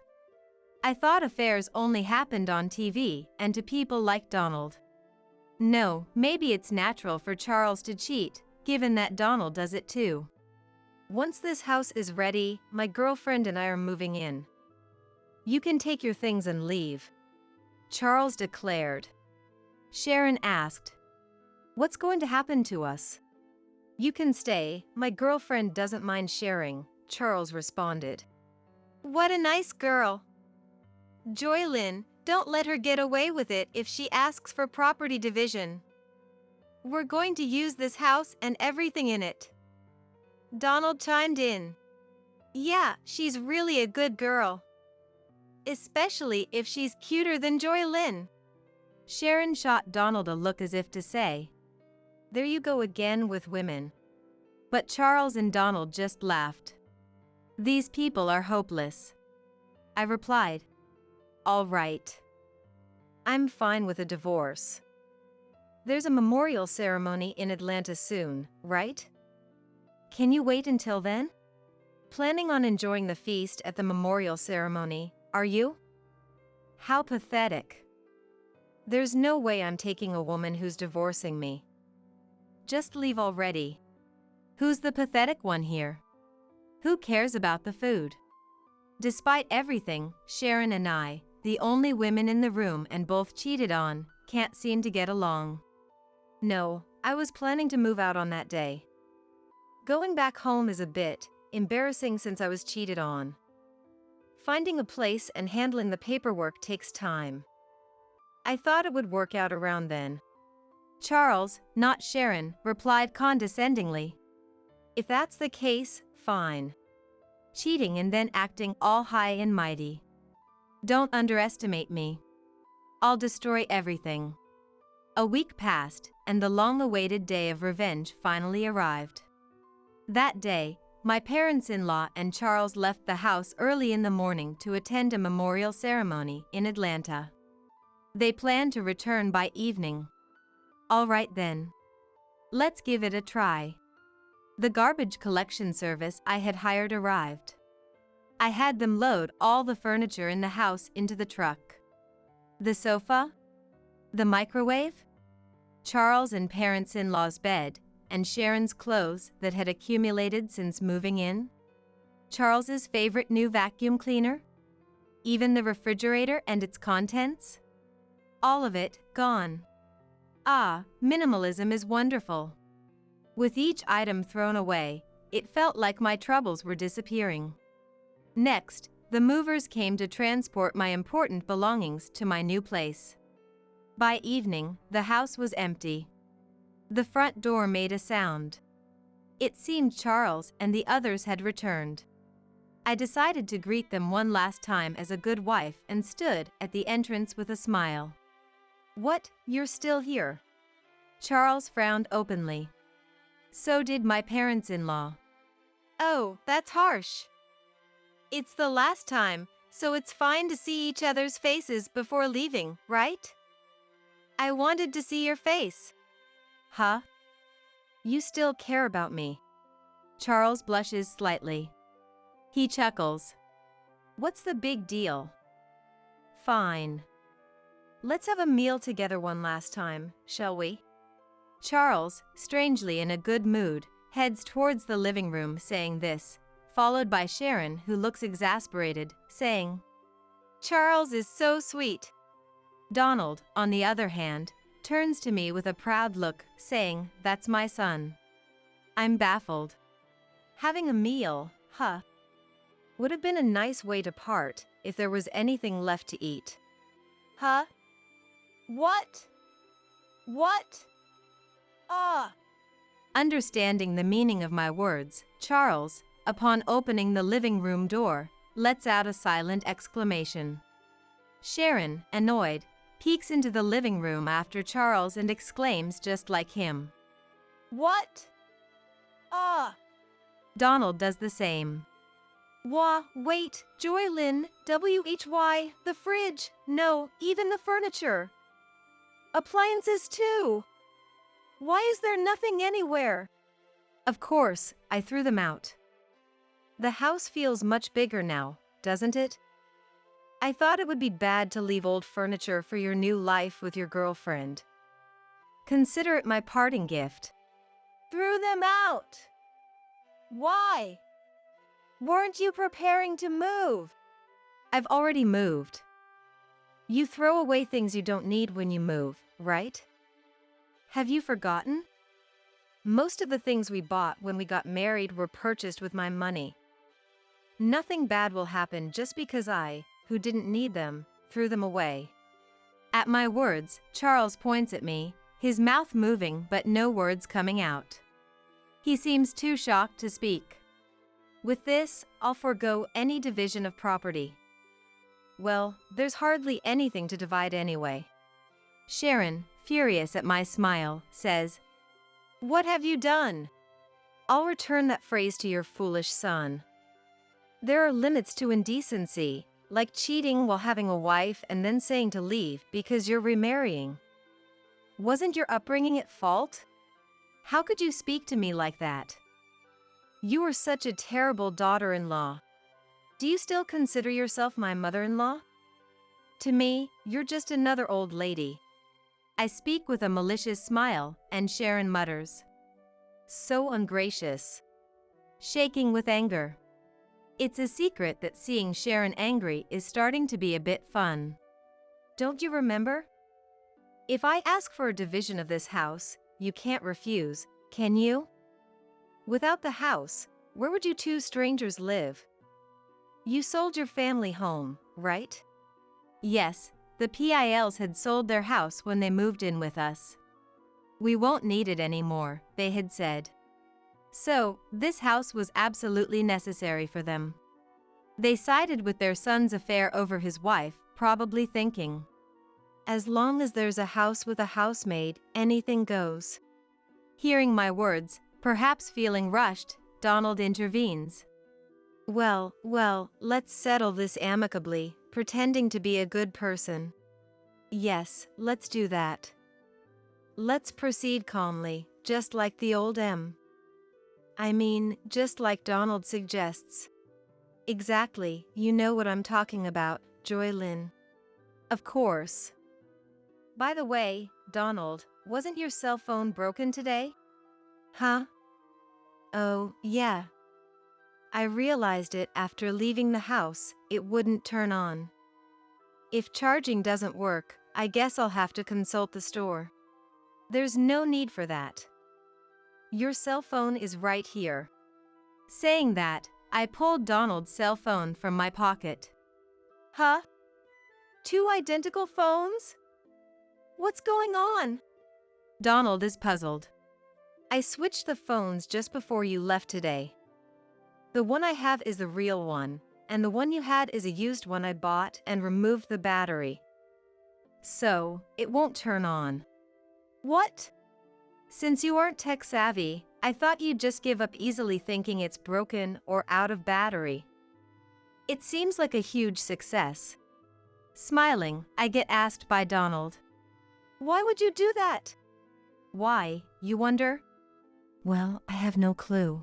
I thought affairs only happened on TV and to people like Donald. No, maybe it's natural for Charles to cheat, given that Donald does it too. "Once this house is ready, my girlfriend and I are moving in. You can take your things and leave," Charles declared. Sharon asked, "What's going to happen to us?" "You can stay, my girlfriend doesn't mind sharing," Charles responded. "What a nice girl. Joylyn, don't let her get away with it if she asks for property division. We're going to use this house and everything in it." Donald chimed in. "Yeah, she's really a good girl. Especially if she's cuter than Joylyn." Sharon shot Donald a look as if to say, "There you go again with women." But Charles and Donald just laughed. "These people are hopeless." I replied, "All right. I'm fine with a divorce. There's a memorial ceremony in Atlanta soon, right? Can you wait until then? Planning on enjoying the feast at the memorial ceremony, are you?" How pathetic. There's no way I'm taking a woman who's divorcing me. Just leave already. Who's the pathetic one here? Who cares about the food? Despite everything, Sharon and I, the only women in the room and both cheated on, can't seem to get along. No, I was planning to move out on that day. Going back home is a bit embarrassing since I was cheated on. Finding a place and handling the paperwork takes time. I thought it would work out around then. Charles, not Sharon, replied condescendingly. "If that's the case, fine. Cheating and then acting all high and mighty. Don't underestimate me. I'll destroy everything." A week passed, and the long-awaited day of revenge finally arrived. That day, my parents-in-law and Charles left the house early in the morning to attend a memorial ceremony in Atlanta. They planned to return by evening. All right then. Let's give it a try. The garbage collection service I had hired arrived. I had them load all the furniture in the house into the truck. The sofa, The microwave? Charles and parents-in-law's bed, and Sharon's clothes that had accumulated since moving in? Charles's favorite new vacuum cleaner? Even the refrigerator and its contents? All of it gone. Ah, minimalism is wonderful. With each item thrown away, it felt like my troubles were disappearing. Next, the movers came to transport my important belongings to my new place. By evening, the house was empty. The front door made a sound. It seemed Charles and the others had returned. I decided to greet them one last time as a good wife and stood at the entrance with a smile. "What, you're still here?" Charles frowned openly. So did my parents-in-law. "Oh, that's harsh. It's the last time, so it's fine to see each other's faces before leaving, right?" "I wanted to see your face." "Huh? You still care about me?" Charles blushes slightly. He chuckles. "What's the big deal?" "Fine. Let's have a meal together one last time, shall we?" Charles, strangely in a good mood, heads towards the living room saying this, followed by Sharon, who looks exasperated, saying, "Charles is so sweet." Donald, on the other hand, turns to me with a proud look, saying, "That's my son." I'm baffled. Having a meal, huh? Would have been a nice way to part if there was anything left to eat. Huh? What? What? Ah! Understanding the meaning of my words, Charles, upon opening the living room door, lets out a silent exclamation. Sharon, annoyed, peeks into the living room after Charles and exclaims just like him. "What? Ah!" Donald does the same. Wait, Joylyn, WHY, the fridge, no, even the furniture. Appliances too. Why is there nothing anywhere? Of course, I threw them out. The house feels much bigger now, doesn't it? I thought it would be bad to leave old furniture for your new life with your girlfriend. Consider it my parting gift. Threw them out. Why? Weren't you preparing to move? I've already moved. You throw away things you don't need when you move, right? Have you forgotten? Most of the things we bought when we got married were purchased with my money. Nothing bad will happen just because I, who didn't need them, threw them away. At my words, Charles points at me, his mouth moving but no words coming out. He seems too shocked to speak. With this, I'll forego any division of property. Well, there's hardly anything to divide anyway. Sharon, furious at my smile, says, "What have you done?" I'll return that phrase to your foolish son. There are limits to indecency, like cheating while having a wife and then saying to leave because you're remarrying. Wasn't your upbringing at fault? How could you speak to me like that? You are such a terrible daughter-in-law. Do you still consider yourself my mother-in-law? To me, you're just another old lady. I speak with a malicious smile, and Sharon mutters, "So ungracious." Shaking with anger. It's a secret that seeing Sharon angry is starting to be a bit fun. Don't you remember? If I ask for a division of this house, you can't refuse, can you? Without the house, where would you two strangers live? You sold your family home, right? Yes, the PILs had sold their house when they moved in with us. We won't need it anymore, they had said. So, this house was absolutely necessary for them. They sided with their son's affair over his wife, probably thinking, as long as there's a house with a housemaid, anything goes. Hearing my words, perhaps feeling rushed, Donald intervenes. Well, let's settle this amicably, pretending to be a good person. Yes, let's do that. Let's proceed calmly, just like the old just like Donald suggests. Exactly, you know what I'm talking about, Joylyn. Of course. by the way, Donald, wasn't your cell phone broken today? Huh? Oh, yeah. I realized it after leaving the house, it wouldn't turn on. If charging doesn't work, I guess I'll have to consult the store. There's no need for that. Your cell phone is right here. Saying that, I pulled Donald's cell phone from my pocket. Huh? Two identical phones? What's going on? Donald is puzzled. I switched the phones just before you left today. The one I have is the real one, and the one you had is a used one I bought and removed the battery. So, it won't turn on. What? Since you aren't tech savvy, I thought you'd just give up easily thinking it's broken or out of battery. It seems like a huge success. Smiling, I get asked by Donald. Why would you do that? Why, you wonder? Well, I have no clue.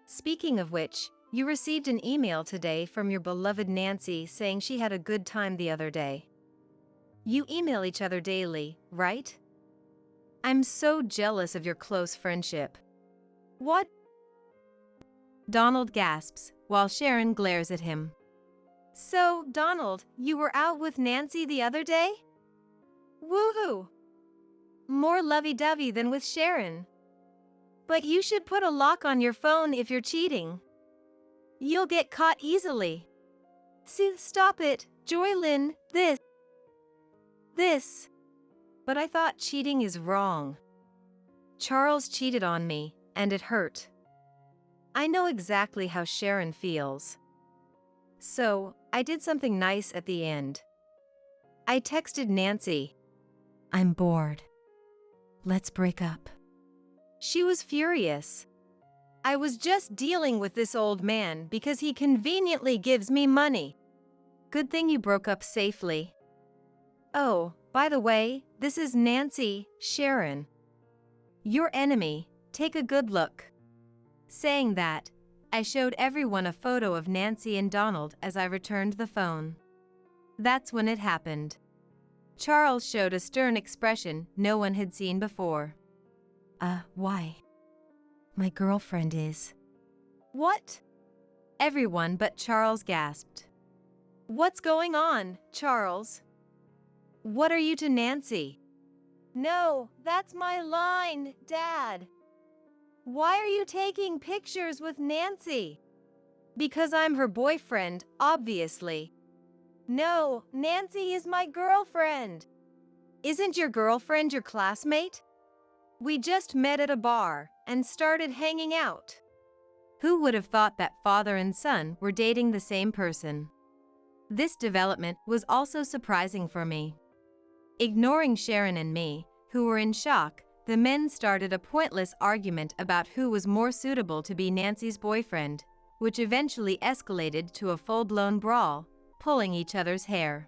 Speaking of which, you received an email today from your beloved Nancy saying she had a good time the other day. You email each other daily, right? I'm so jealous of your close friendship. What? Donald gasps, while Sharon glares at him. So, Donald, you were out with Nancy the other day? Woohoo! More lovey-dovey than with Sharon. But you should put a lock on your phone if you're cheating. You'll get caught easily. See, stop it, Joylyn, this. But I thought cheating is wrong. Charles cheated on me, and it hurt. I know exactly how Sharon feels. So, I did something nice at the end. I texted Nancy. I'm bored. Let's break up. She was furious. I was just dealing with this old man because he conveniently gives me money. Good thing you broke up safely. Oh, by the way, this is Nancy, Sharon. Your enemy, take a good look. Saying that, I showed everyone a photo of Nancy and Donald as I returned the phone. That's when it happened. Charles showed a stern expression no one had seen before. Why? My girlfriend is. What? Everyone but Charles gasped. What's going on, Charles? What are you to Nancy? No, that's my line, Dad. Why are you taking pictures with Nancy? Because I'm her boyfriend, obviously. No, Nancy is my girlfriend. Isn't your girlfriend your classmate? We just met at a bar and started hanging out. Who would have thought that father and son were dating the same person? This development was also surprising for me. Ignoring Sharon and me, who were in shock, the men started a pointless argument about who was more suitable to be Nancy's boyfriend, which eventually escalated to a full-blown brawl, pulling each other's hair.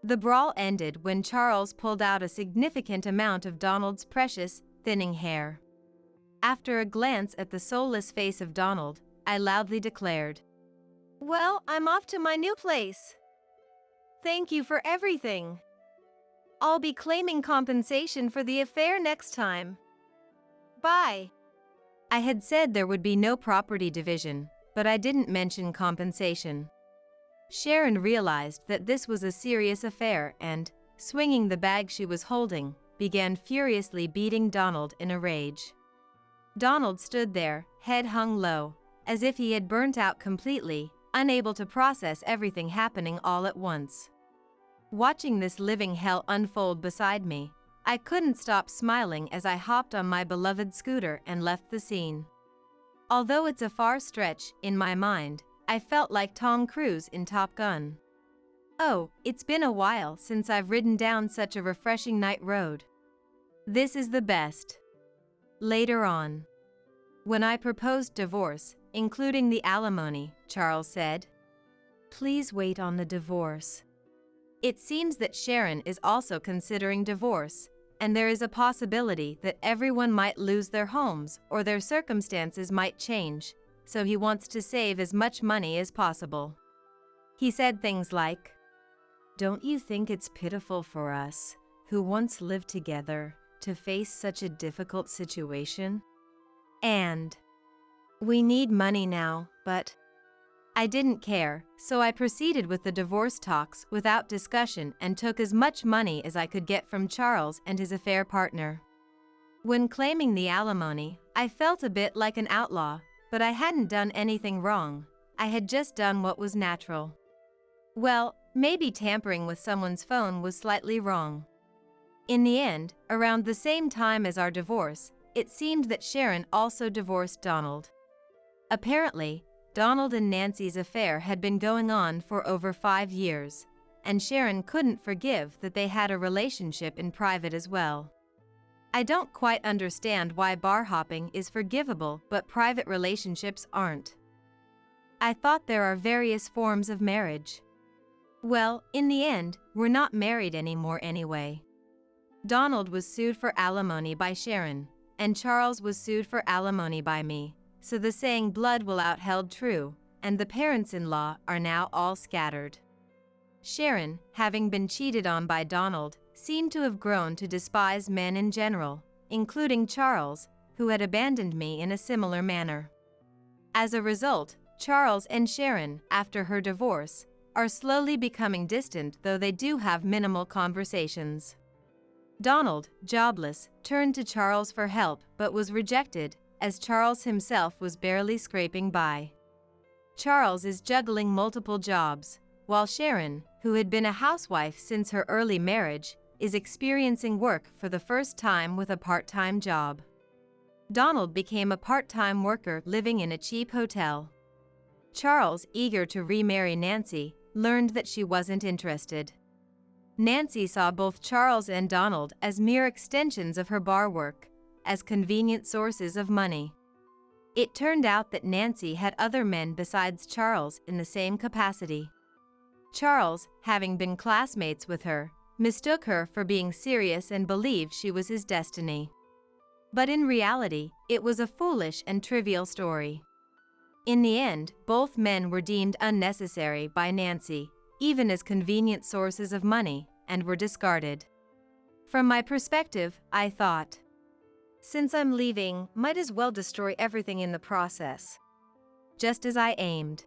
The brawl ended when Charles pulled out a significant amount of Donald's precious, thinning hair. After a glance at the soulless face of Donald, I loudly declared, "Well, I'm off to my new place. Thank you for everything. I'll be claiming compensation for the affair next time. Bye." I had said there would be no property division, but I didn't mention compensation. Sharon realized that this was a serious affair and, swinging the bag she was holding, began furiously beating Donald in a rage. Donald stood there, head hung low, as if he had burnt out completely, unable to process everything happening all at once. Watching this living hell unfold beside me, I couldn't stop smiling as I hopped on my beloved scooter and left the scene. Although it's a far stretch, in my mind, I felt like Tom Cruise in Top Gun. Oh, it's been a while since I've ridden down such a refreshing night road. This is the best. Later on, when I proposed divorce, including the alimony, Charles said, "Please wait on the divorce." It seems that Sharon is also considering divorce, and there is a possibility that everyone might lose their homes or their circumstances might change, so he wants to save as much money as possible. He said things like, "Don't you think it's pitiful for us, who once lived together to face such a difficult situation? And we need money now, but I didn't care, so I proceeded with the divorce talks without discussion and took as much money as I could get from Charles and his affair partner. When claiming the alimony, I felt a bit like an outlaw, but I hadn't done anything wrong. I had just done what was natural. Well, maybe tampering with someone's phone was slightly wrong. In the end, around the same time as our divorce, it seemed that Sharon also divorced Donald. Apparently, Donald and Nancy's affair had been going on for over 5 years, and Sharon couldn't forgive that they had a relationship in private as well. I don't quite understand why bar hopping is forgivable but private relationships aren't. I thought there are various forms of marriage. Well, in the end, we're not married anymore anyway. Donald was sued for alimony by Sharon, and Charles was sued for alimony by me, so the saying blood will out held true, and the parents-in-law are now all scattered. Sharon, having been cheated on by Donald, seemed to have grown to despise men in general, including Charles, who had abandoned me in a similar manner. As a result, Charles and Sharon, after her divorce, are slowly becoming distant, though they do have minimal conversations. Donald, jobless, turned to Charles for help but was rejected, as Charles himself was barely scraping by. Charles is juggling multiple jobs, while Sharon, who had been a housewife since her early marriage, is experiencing work for the first time with a part-time job. Donald became a part-time worker living in a cheap hotel. Charles, eager to remarry Nancy, learned that she wasn't interested. Nancy saw both Charles and Donald as mere extensions of her bar work, as convenient sources of money. It turned out that Nancy had other men besides Charles in the same capacity. Charles, having been classmates with her, mistook her for being serious and believed she was his destiny. But in reality, it was a foolish and trivial story. In the end, both men were deemed unnecessary by Nancy, even as convenient sources of money, and were discarded. From my perspective, I thought, since I'm leaving, might as well destroy everything in the process. Just as I aimed.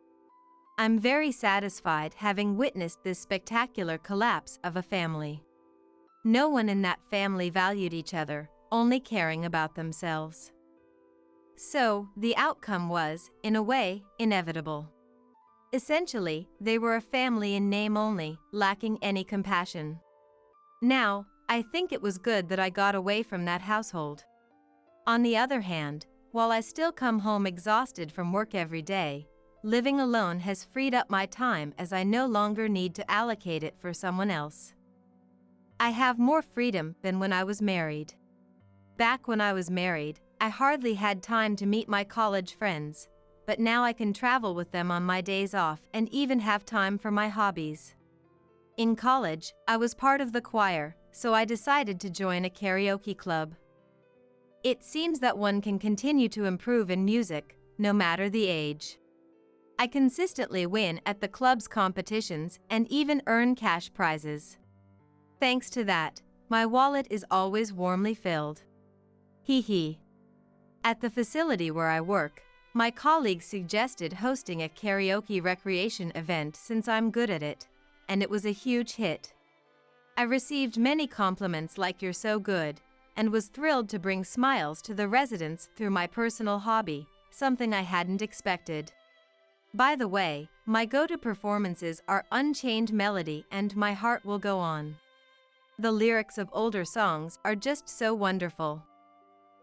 I'm very satisfied having witnessed this spectacular collapse of a family. No one in that family valued each other, only caring about themselves. So, the outcome was, in a way, inevitable. Essentially, they were a family in name only, lacking any compassion. Now, I think it was good that I got away from that household. On the other hand, while I still come home exhausted from work every day, living alone has freed up my time as I no longer need to allocate it for someone else. I have more freedom than when I was married. Back when I was married, I hardly had time to meet my college friends, but now I can travel with them on my days off and even have time for my hobbies. In college, I was part of the choir, so I decided to join a karaoke club. It seems that one can continue to improve in music, no matter the age. I consistently win at the club's competitions and even earn cash prizes. Thanks to that, my wallet is always warmly filled. Hee hee. At the facility where I work, my colleagues suggested hosting a karaoke recreation event since I'm good at it, and it was a huge hit. I received many compliments like "you're so good," and was thrilled to bring smiles to the residents through my personal hobby, something I hadn't expected. By the way, my go-to performances are Unchained Melody and My Heart Will Go On. The lyrics of older songs are just so wonderful.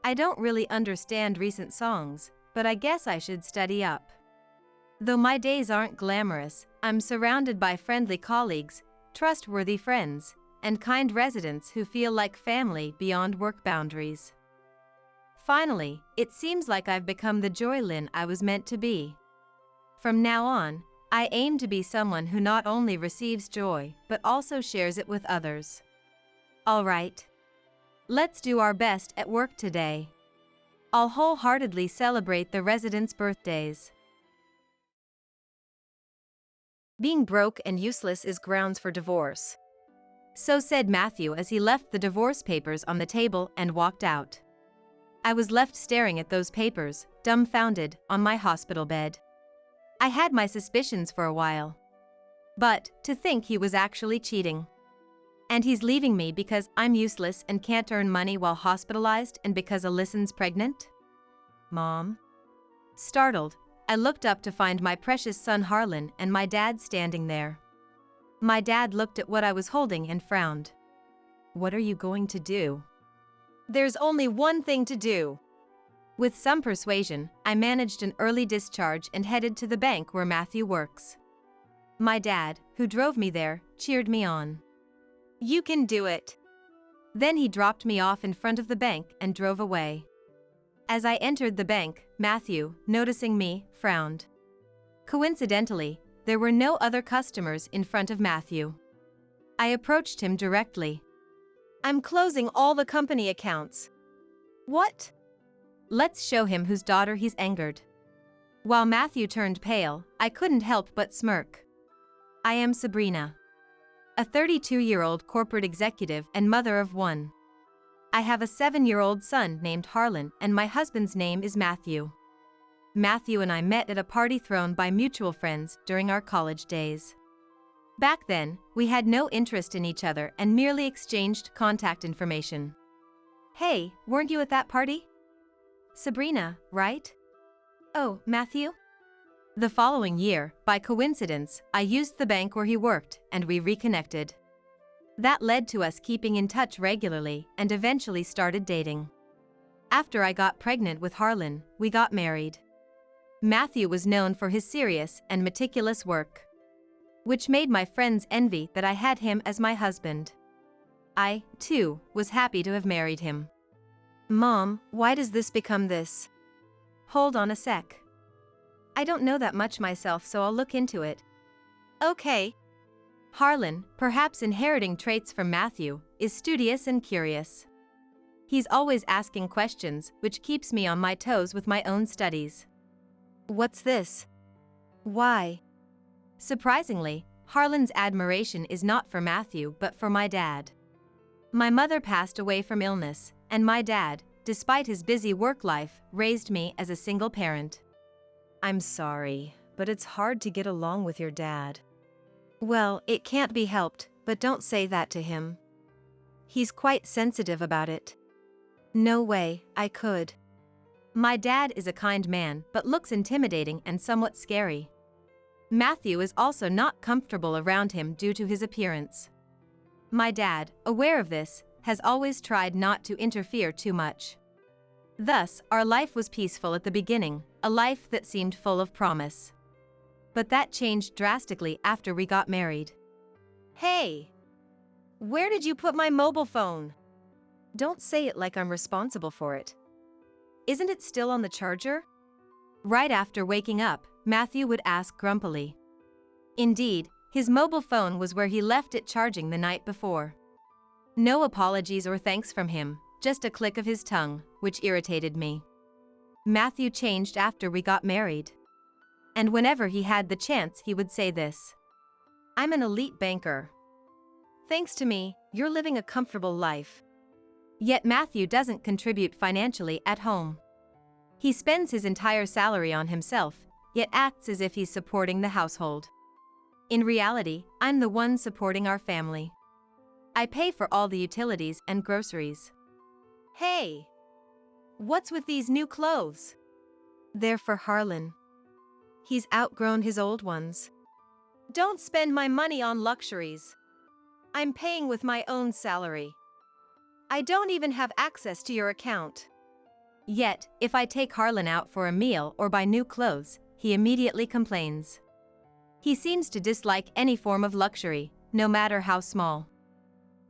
I don't really understand recent songs, but I guess I should study up. Though my days aren't glamorous, I'm surrounded by friendly colleagues, trustworthy friends, and kind residents who feel like family beyond work boundaries. Finally, it seems like I've become the Joylyn I was meant to be. From now on, I aim to be someone who not only receives joy, but also shares it with others. All right. Let's do our best at work today. I'll wholeheartedly celebrate the residents' birthdays. Being broke and useless is grounds for divorce. So said Matthew as he left the divorce papers on the table and walked out. I was left staring at those papers, dumbfounded, on my hospital bed. I had my suspicions for a while. But, to think he was actually cheating. And he's leaving me because I'm useless and can't earn money while hospitalized and because Alyson's pregnant? Mom? Startled, I looked up to find my precious son Harlan and my dad standing there. My dad looked at what I was holding and frowned. What are you going to do? There's only one thing to do. With some persuasion, I managed an early discharge and headed to the bank where Matthew works. My dad, who drove me there, cheered me on. You can do it. Then he dropped me off in front of the bank and drove away. As I entered the bank, Matthew, noticing me, frowned. Coincidentally, there were no other customers in front of Matthew. I approached him directly. I'm closing all the company accounts. What? Let's show him whose daughter he's angered. While Matthew turned pale, I couldn't help but smirk. I am Sabrina, a 32-year-old corporate executive and mother of one. I have a 7-year-old son named Harlan and my husband's name is Matthew. Matthew and I met at a party thrown by mutual friends during our college days. Back then, we had no interest in each other and merely exchanged contact information. Hey, weren't you at that party? Sabrina, right? Oh, Matthew? The following year, by coincidence, I used the bank where he worked and we reconnected. That led to us keeping in touch regularly and eventually started dating. After I got pregnant with Harlan, we got married. Matthew was known for his serious and meticulous work, which made my friends envy that I had him as my husband. I, too, was happy to have married him. Mom, why does this become this? Hold on a sec. I don't know that much myself, so I'll look into it. Okay. Harlan, perhaps inheriting traits from Matthew, is studious and curious. He's always asking questions, which keeps me on my toes with my own studies. What's this? Why? Surprisingly, Harlan's admiration is not for Matthew but for my dad. My mother passed away from illness, and my dad, despite his busy work life, raised me as a single parent. I'm sorry, but it's hard to get along with your dad. Well, it can't be helped, but don't say that to him. He's quite sensitive about it. No way, I could. My dad is a kind man but looks intimidating and somewhat scary. Matthew is also not comfortable around him due to his appearance. My dad, aware of this, has always tried not to interfere too much. Thus, our life was peaceful at the beginning, a life that seemed full of promise. But that changed drastically after we got married. Hey! Where did you put my mobile phone? Don't say it like I'm responsible for it. Isn't it still on the charger? Right after waking up, Matthew would ask grumpily. Indeed, his mobile phone was where he left it charging the night before. No apologies or thanks from him, just a click of his tongue, which irritated me. Matthew changed after we got married. And whenever he had the chance, he would say this. I'm an elite banker. Thanks to me, you're living a comfortable life. Yet Matthew doesn't contribute financially at home. He spends his entire salary on himself, yet acts as if he's supporting the household. In reality, I'm the one supporting our family. I pay for all the utilities and groceries. Hey! What's with these new clothes? They're for Harlan. He's outgrown his old ones. Don't spend my money on luxuries. I'm paying with my own salary. I don't even have access to your account. Yet, if I take Harlan out for a meal or buy new clothes, he immediately complains. He seems to dislike any form of luxury, no matter how small.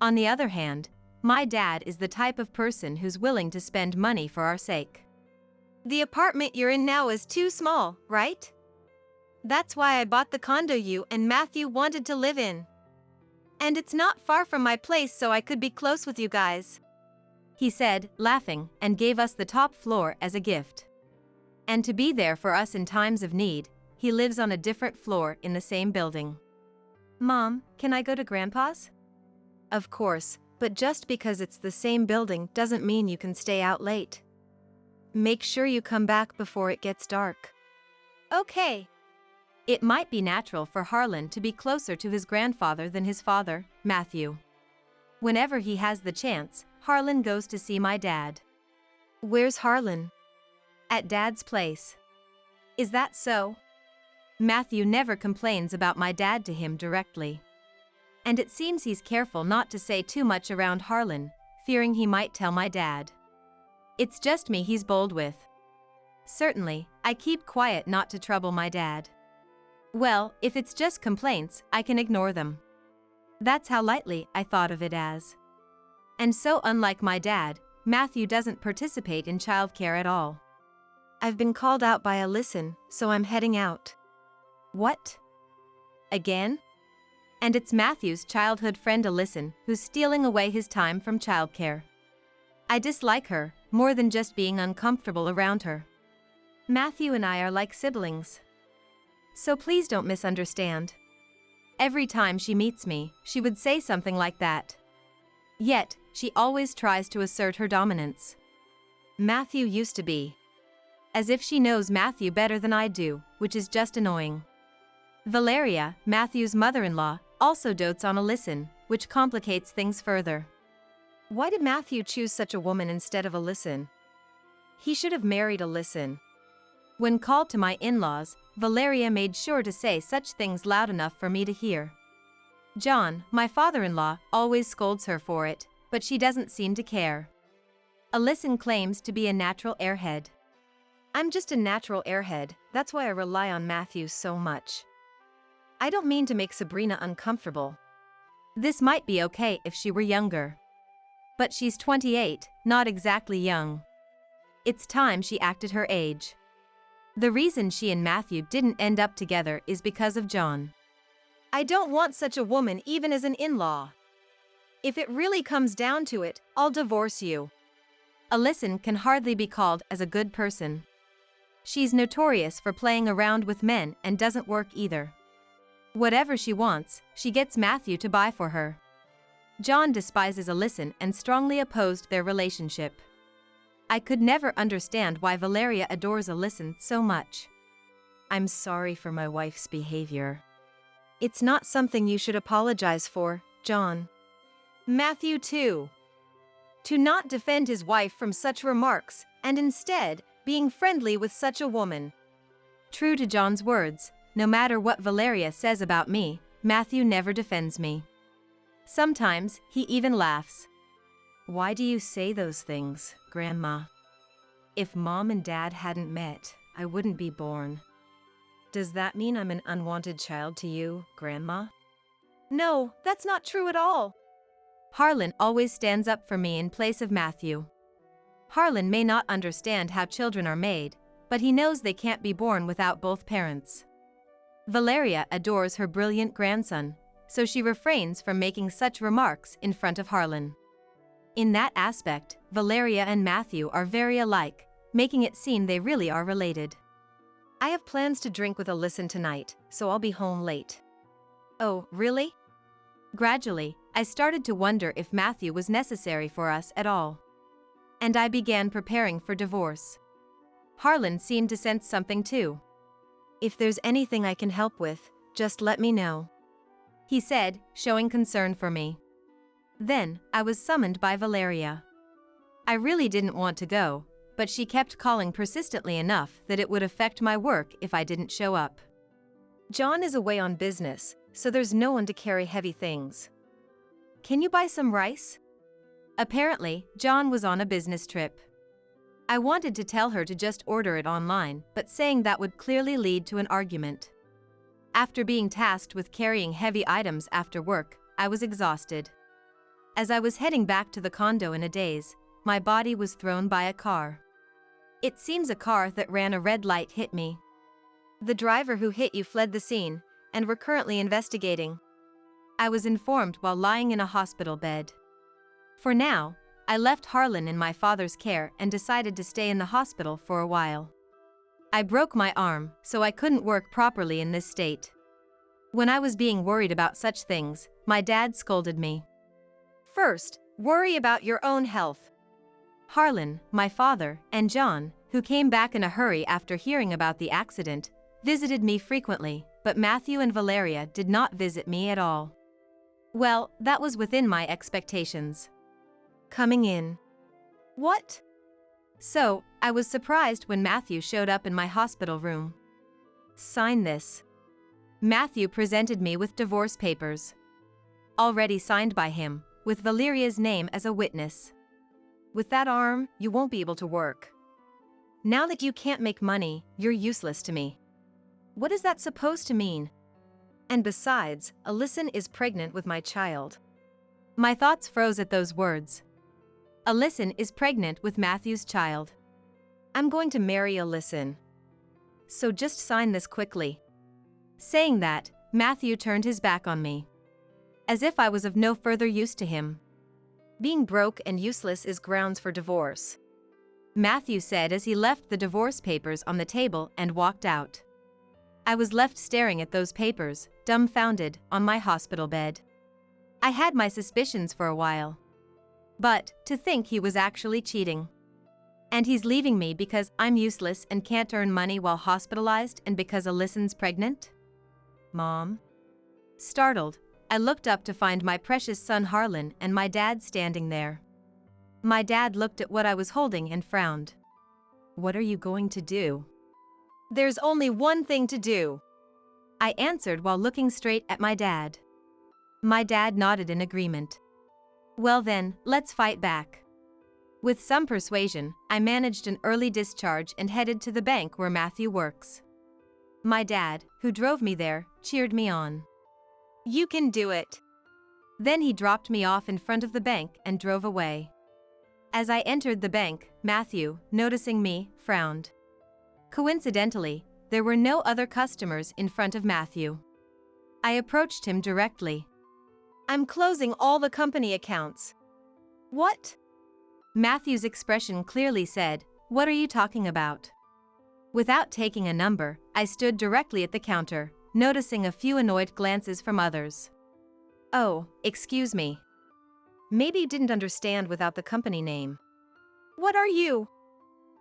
On the other hand, my dad is the type of person who's willing to spend money for our sake. The apartment you're in now is too small, right? That's why I bought the condo you and Matthew wanted to live in. And it's not far from my place, so I could be close with you guys. He said, laughing, and gave us the top floor as a gift. And to be there for us in times of need, he lives on a different floor in the same building. Mom, can I go to Grandpa's? Of course, but just because it's the same building doesn't mean you can stay out late. Make sure you come back before it gets dark. Okay. It might be natural for Harlan to be closer to his grandfather than his father, Matthew. Whenever he has the chance, Harlan goes to see my dad. Where's Harlan? At Dad's place. Is that so? Matthew never complains about my dad to him directly. And it seems he's careful not to say too much around Harlan, fearing he might tell my dad. It's just me he's bold with. Certainly, I keep quiet not to trouble my dad. Well, if it's just complaints, I can ignore them. That's how lightly I thought of it as. And so unlike my dad, Matthew doesn't participate in childcare at all. I've been called out by Alyson, so I'm heading out. What? Again? And it's Matthew's childhood friend Alyson who's stealing away his time from childcare. I dislike her, more than just being uncomfortable around her. Matthew and I are like siblings. So please don't misunderstand. Every time she meets me, she would say something like that. Yet, she always tries to assert her dominance. Matthew used to be. As if she knows Matthew better than I do, which is just annoying. Valeria, Matthew's mother-in-law, also dotes on Alyson, which complicates things further. Why did Matthew choose such a woman instead of Alyson? He should have married Alyson. When called to my in-laws, Valeria made sure to say such things loud enough for me to hear. John, my father-in-law, always scolds her for it, but she doesn't seem to care. Alyson claims to be a natural airhead. I'm just a natural airhead, that's why I rely on Matthew so much. I don't mean to make Sabrina uncomfortable. This might be okay if she were younger. But she's 28, not exactly young. It's time she acted her age. The reason she and Matthew didn't end up together is because of John. I don't want such a woman even as an in-law. If it really comes down to it, I'll divorce you. Alyson can hardly be called as a good person. She's notorious for playing around with men and doesn't work either. Whatever she wants, she gets Matthew to buy for her. John despises Alyson and strongly opposed their relationship. I could never understand why Valeria adores Alyson so much. I'm sorry for my wife's behavior. It's not something you should apologize for, John. Matthew too. To not defend his wife from such remarks, and instead, being friendly with such a woman. True to John's words, no matter what Valeria says about me, Matthew never defends me. Sometimes, he even laughs. Why do you say those things, Grandma? If Mom and Dad hadn't met, I wouldn't be born. Does that mean I'm an unwanted child to you, Grandma? No, that's not true at all. Harlan always stands up for me in place of Matthew. Harlan may not understand how children are made, but he knows they can't be born without both parents. Valeria adores her brilliant grandson, so she refrains from making such remarks in front of Harlan. In that aspect, Valeria and Matthew are very alike, making it seem they really are related. I have plans to drink with Alyson tonight, so I'll be home late. Oh, really? Gradually, I started to wonder if Matthew was necessary for us at all. And I began preparing for divorce. Harlan seemed to sense something too. If there's anything I can help with, just let me know, he said, showing concern for me. Then, I was summoned by Valeria. I really didn't want to go, but she kept calling persistently enough that it would affect my work if I didn't show up. John is away on business, so there's no one to carry heavy things. Can you buy some rice? Apparently, John was on a business trip. I wanted to tell her to just order it online, but saying that would clearly lead to an argument. After being tasked with carrying heavy items after work, I was exhausted. As I was heading back to the condo in a daze, my body was thrown by a car. It seems a car that ran a red light hit me. The driver who hit you fled the scene, and we're currently investigating. I was informed while lying in a hospital bed. For now, I left Harlan in my father's care and decided to stay in the hospital for a while. I broke my arm, so I couldn't work properly in this state. When I was being worried about such things, my dad scolded me. First, worry about your own health. Harlan, my father, and John, who came back in a hurry after hearing about the accident, visited me frequently, but Matthew and Valeria did not visit me at all. Well, that was within my expectations. Coming in. What? So, I was surprised when Matthew showed up in my hospital room. Sign this. Matthew presented me with divorce papers. Already signed by him, with Valeria's name as a witness. With that arm, you won't be able to work. Now that you can't make money, you're useless to me. What is that supposed to mean? And besides, Alyson is pregnant with my child. My thoughts froze at those words. Alyson is pregnant with Matthew's child. I'm going to marry Alyson. So just sign this quickly. Saying that, Matthew turned his back on me. As if I was of no further use to him. Being broke and useless is grounds for divorce. Matthew said as he left the divorce papers on the table and walked out. I was left staring at those papers, dumbfounded, on my hospital bed. I had my suspicions for a while. But, to think he was actually cheating. And he's leaving me because I'm useless and can't earn money while hospitalized and because Alyson's pregnant? Mom? Startled, I looked up to find my precious son Harlan and my dad standing there. My dad looked at what I was holding and frowned. What are you going to do? There's only one thing to do, I answered while looking straight at my dad. My dad nodded in agreement. Well then, let's fight back. With some persuasion, I managed an early discharge and headed to the bank where Matthew works. My dad, who drove me there, cheered me on. You can do it. Then he dropped me off in front of the bank and drove away. As I entered the bank, Matthew, noticing me, frowned. Coincidentally, there were no other customers in front of Matthew. I approached him directly. I'm closing all the company accounts. What? Matthew's expression clearly said, what are you talking about? Without taking a number, I stood directly at the counter, noticing a few annoyed glances from others. Oh, excuse me. Maybe you didn't understand without the company name. What are you?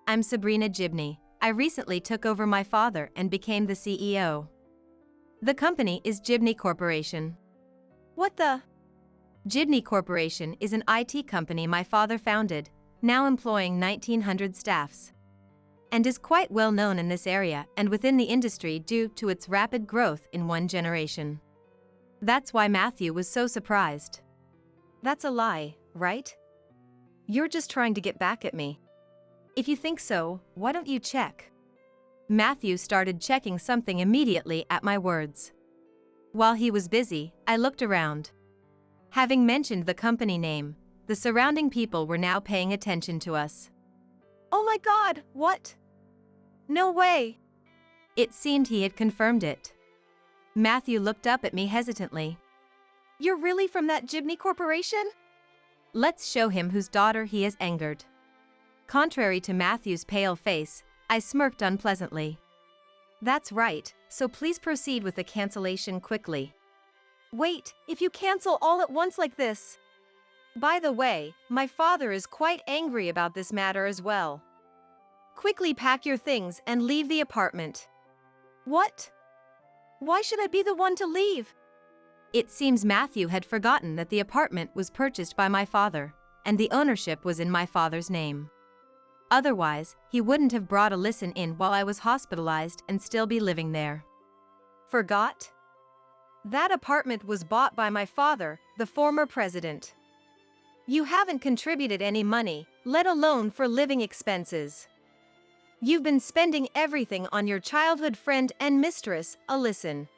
I'm Sabrina Gibney. I recently took over my father and became the CEO. The company is Gibney Corporation. What the? Gibney Corporation is an IT company my father founded, now employing 1,900 staffs. And is quite well known in this area and within the industry due to its rapid growth in one generation. That's why Matthew was so surprised. That's a lie, right? You're just trying to get back at me. If you think so, why don't you check? Matthew started checking something immediately at my words. While he was busy, I looked around. Having mentioned the company name, the surrounding people were now paying attention to us. Oh my God, what? No way. It seemed he had confirmed it. Matthew looked up at me hesitantly. You're really from that Gibney Corporation? Let's show him whose daughter he has angered. Contrary to Matthew's pale face, I smirked unpleasantly. That's right, so please proceed with the cancellation quickly. Wait, if you cancel all at once like this. By the way, my father is quite angry about this matter as well. Quickly pack your things and leave the apartment. What? Why should I be the one to leave? It seems Matthew had forgotten that the apartment was purchased by my father, and the ownership was in my father's name. Otherwise, he wouldn't have brought Alyson in while I was hospitalized and still be living there. Forgot? That apartment was bought by my father, the former president. You haven't contributed any money, let alone for living expenses. You've been spending everything on your childhood friend and mistress, Alyson.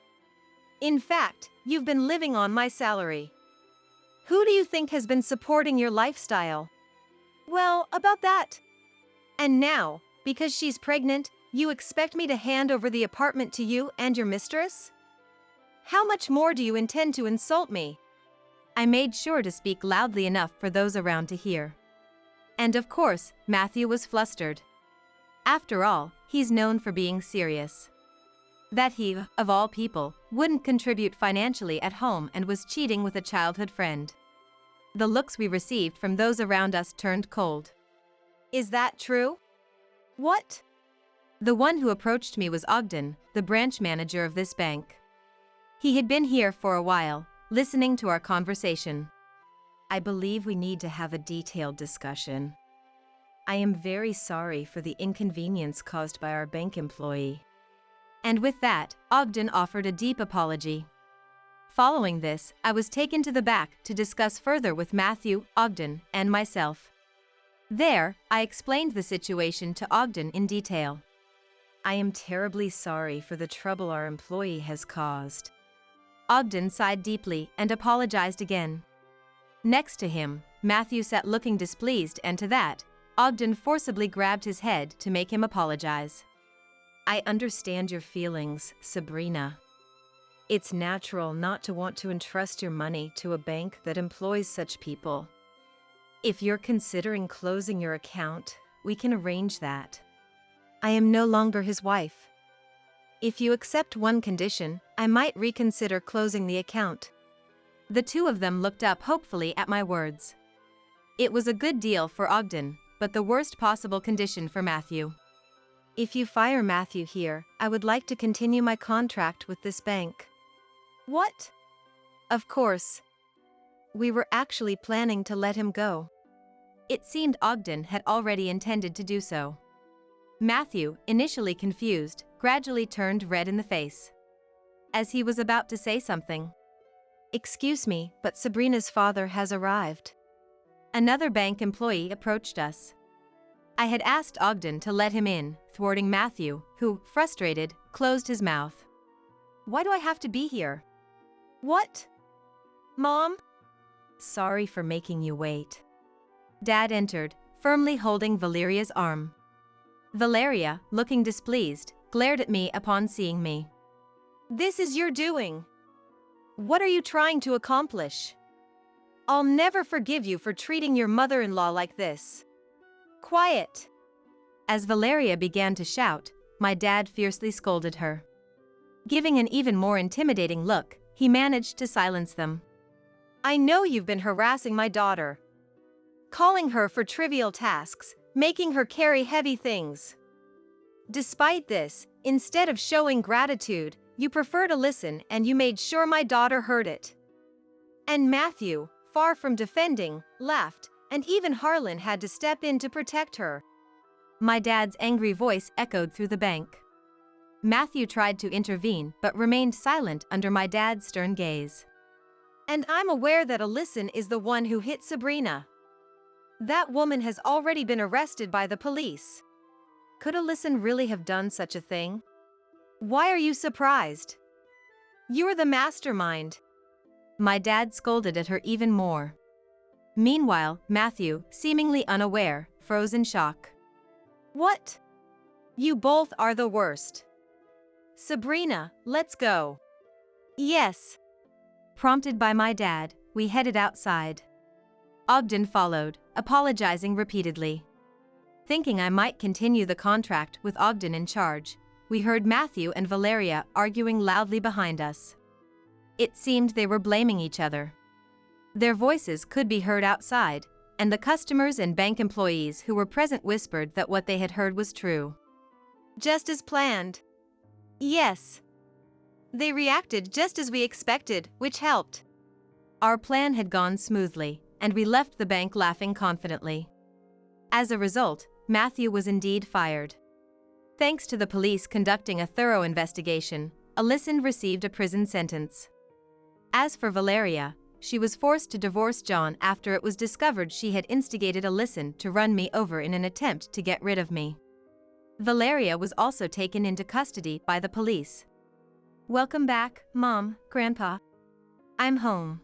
In fact, you've been living on my salary. Who do you think has been supporting your lifestyle? Well, about that. And now, because she's pregnant, you expect me to hand over the apartment to you and your mistress? How much more do you intend to insult me? I made sure to speak loudly enough for those around to hear. And of course, Matthew was flustered. After all, he's known for being serious. That he, of all people, wouldn't contribute financially at home and was cheating with a childhood friend. The looks we received from those around us turned cold. Is that true? What? The one who approached me was Ogden, the branch manager of this bank. He had been here for a while, listening to our conversation. I believe we need to have a detailed discussion. I am very sorry for the inconvenience caused by our bank employee. And with that, Ogden offered a deep apology. Following this, I was taken to the back to discuss further with Matthew, Ogden, and myself. There, I explained the situation to Ogden in detail. I am terribly sorry for the trouble our employee has caused. Ogden sighed deeply and apologized again. Next to him, Matthew sat looking displeased, and to that, Ogden forcibly grabbed his head to make him apologize. I understand your feelings, Sabrina. It's natural not to want to entrust your money to a bank that employs such people. If you're considering closing your account, we can arrange that. I am no longer his wife. If you accept one condition, I might reconsider closing the account. The two of them looked up hopefully at my words. It was a good deal for Ogden, but the worst possible condition for Matthew. If you fire Matthew here, I would like to continue my contract with this bank. What? Of course. We were actually planning to let him go. It seemed Ogden had already intended to do so. Matthew, initially confused, gradually turned red in the face. As he was about to say something. Excuse me, but Sabrina's father has arrived. Another bank employee approached us. I had asked Ogden to let him in, thwarting Matthew, who, frustrated, closed his mouth. Why do I have to be here? What? Mom? Sorry for making you wait. Dad entered, firmly holding Valeria's arm. Valeria, looking displeased, glared at me upon seeing me. This is your doing. What are you trying to accomplish? I'll never forgive you for treating your mother-in-law like this. Quiet. As Valeria began to shout, my dad fiercely scolded her. Giving an even more intimidating look, he managed to silence them. I know you've been harassing my daughter. Calling her for trivial tasks, making her carry heavy things. Despite this, instead of showing gratitude, you prefer to listen, and you made sure my daughter heard it. And Matthew, far from defending, laughed, and even Harlan had to step in to protect her. My dad's angry voice echoed through the bank. Matthew tried to intervene but remained silent under my dad's stern gaze. And I'm aware that Alyson is the one who hit Sabrina. That woman has already been arrested by the police. Could Alyson really have done such a thing? Why are you surprised? You're the mastermind. My dad scolded at her even more. Meanwhile, Matthew, seemingly unaware, froze in shock. What? You both are the worst. Sabrina, let's go. Yes. Prompted by my dad, we headed outside. Ogden followed, apologizing repeatedly. Thinking I might continue the contract with Ogden in charge, we heard Matthew and Valeria arguing loudly behind us. It seemed they were blaming each other. Their voices could be heard outside, and the customers and bank employees who were present whispered that what they had heard was true. Just as planned. Yes. They reacted just as we expected, which helped. Our plan had gone smoothly, and we left the bank laughing confidently. As a result, Matthew was indeed fired. Thanks to the police conducting a thorough investigation, Alyson received a prison sentence. As for Valeria, she was forced to divorce John after it was discovered she had instigated Alyson to run me over in an attempt to get rid of me. Valeria was also taken into custody by the police. Welcome back, Mom, Grandpa. I'm home.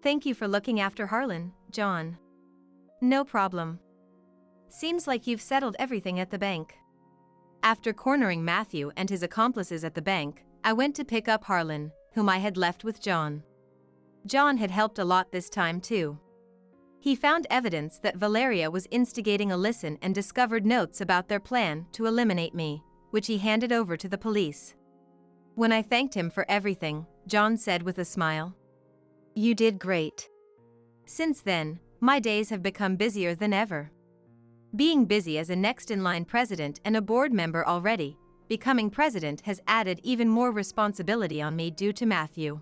Thank you for looking after Harlan, John. No problem. Seems like you've settled everything at the bank. After cornering Matthew and his accomplices at the bank, I went to pick up Harlan, whom I had left with John. John had helped a lot this time too. He found evidence that Valeria was instigating Alyson and discovered notes about their plan to eliminate me, which he handed over to the police. When I thanked him for everything, John said with a smile, "You did great. Since then, my days have become busier than ever. Being busy as a next-in-line president and a board member already, becoming president has added even more responsibility on me due to Matthew.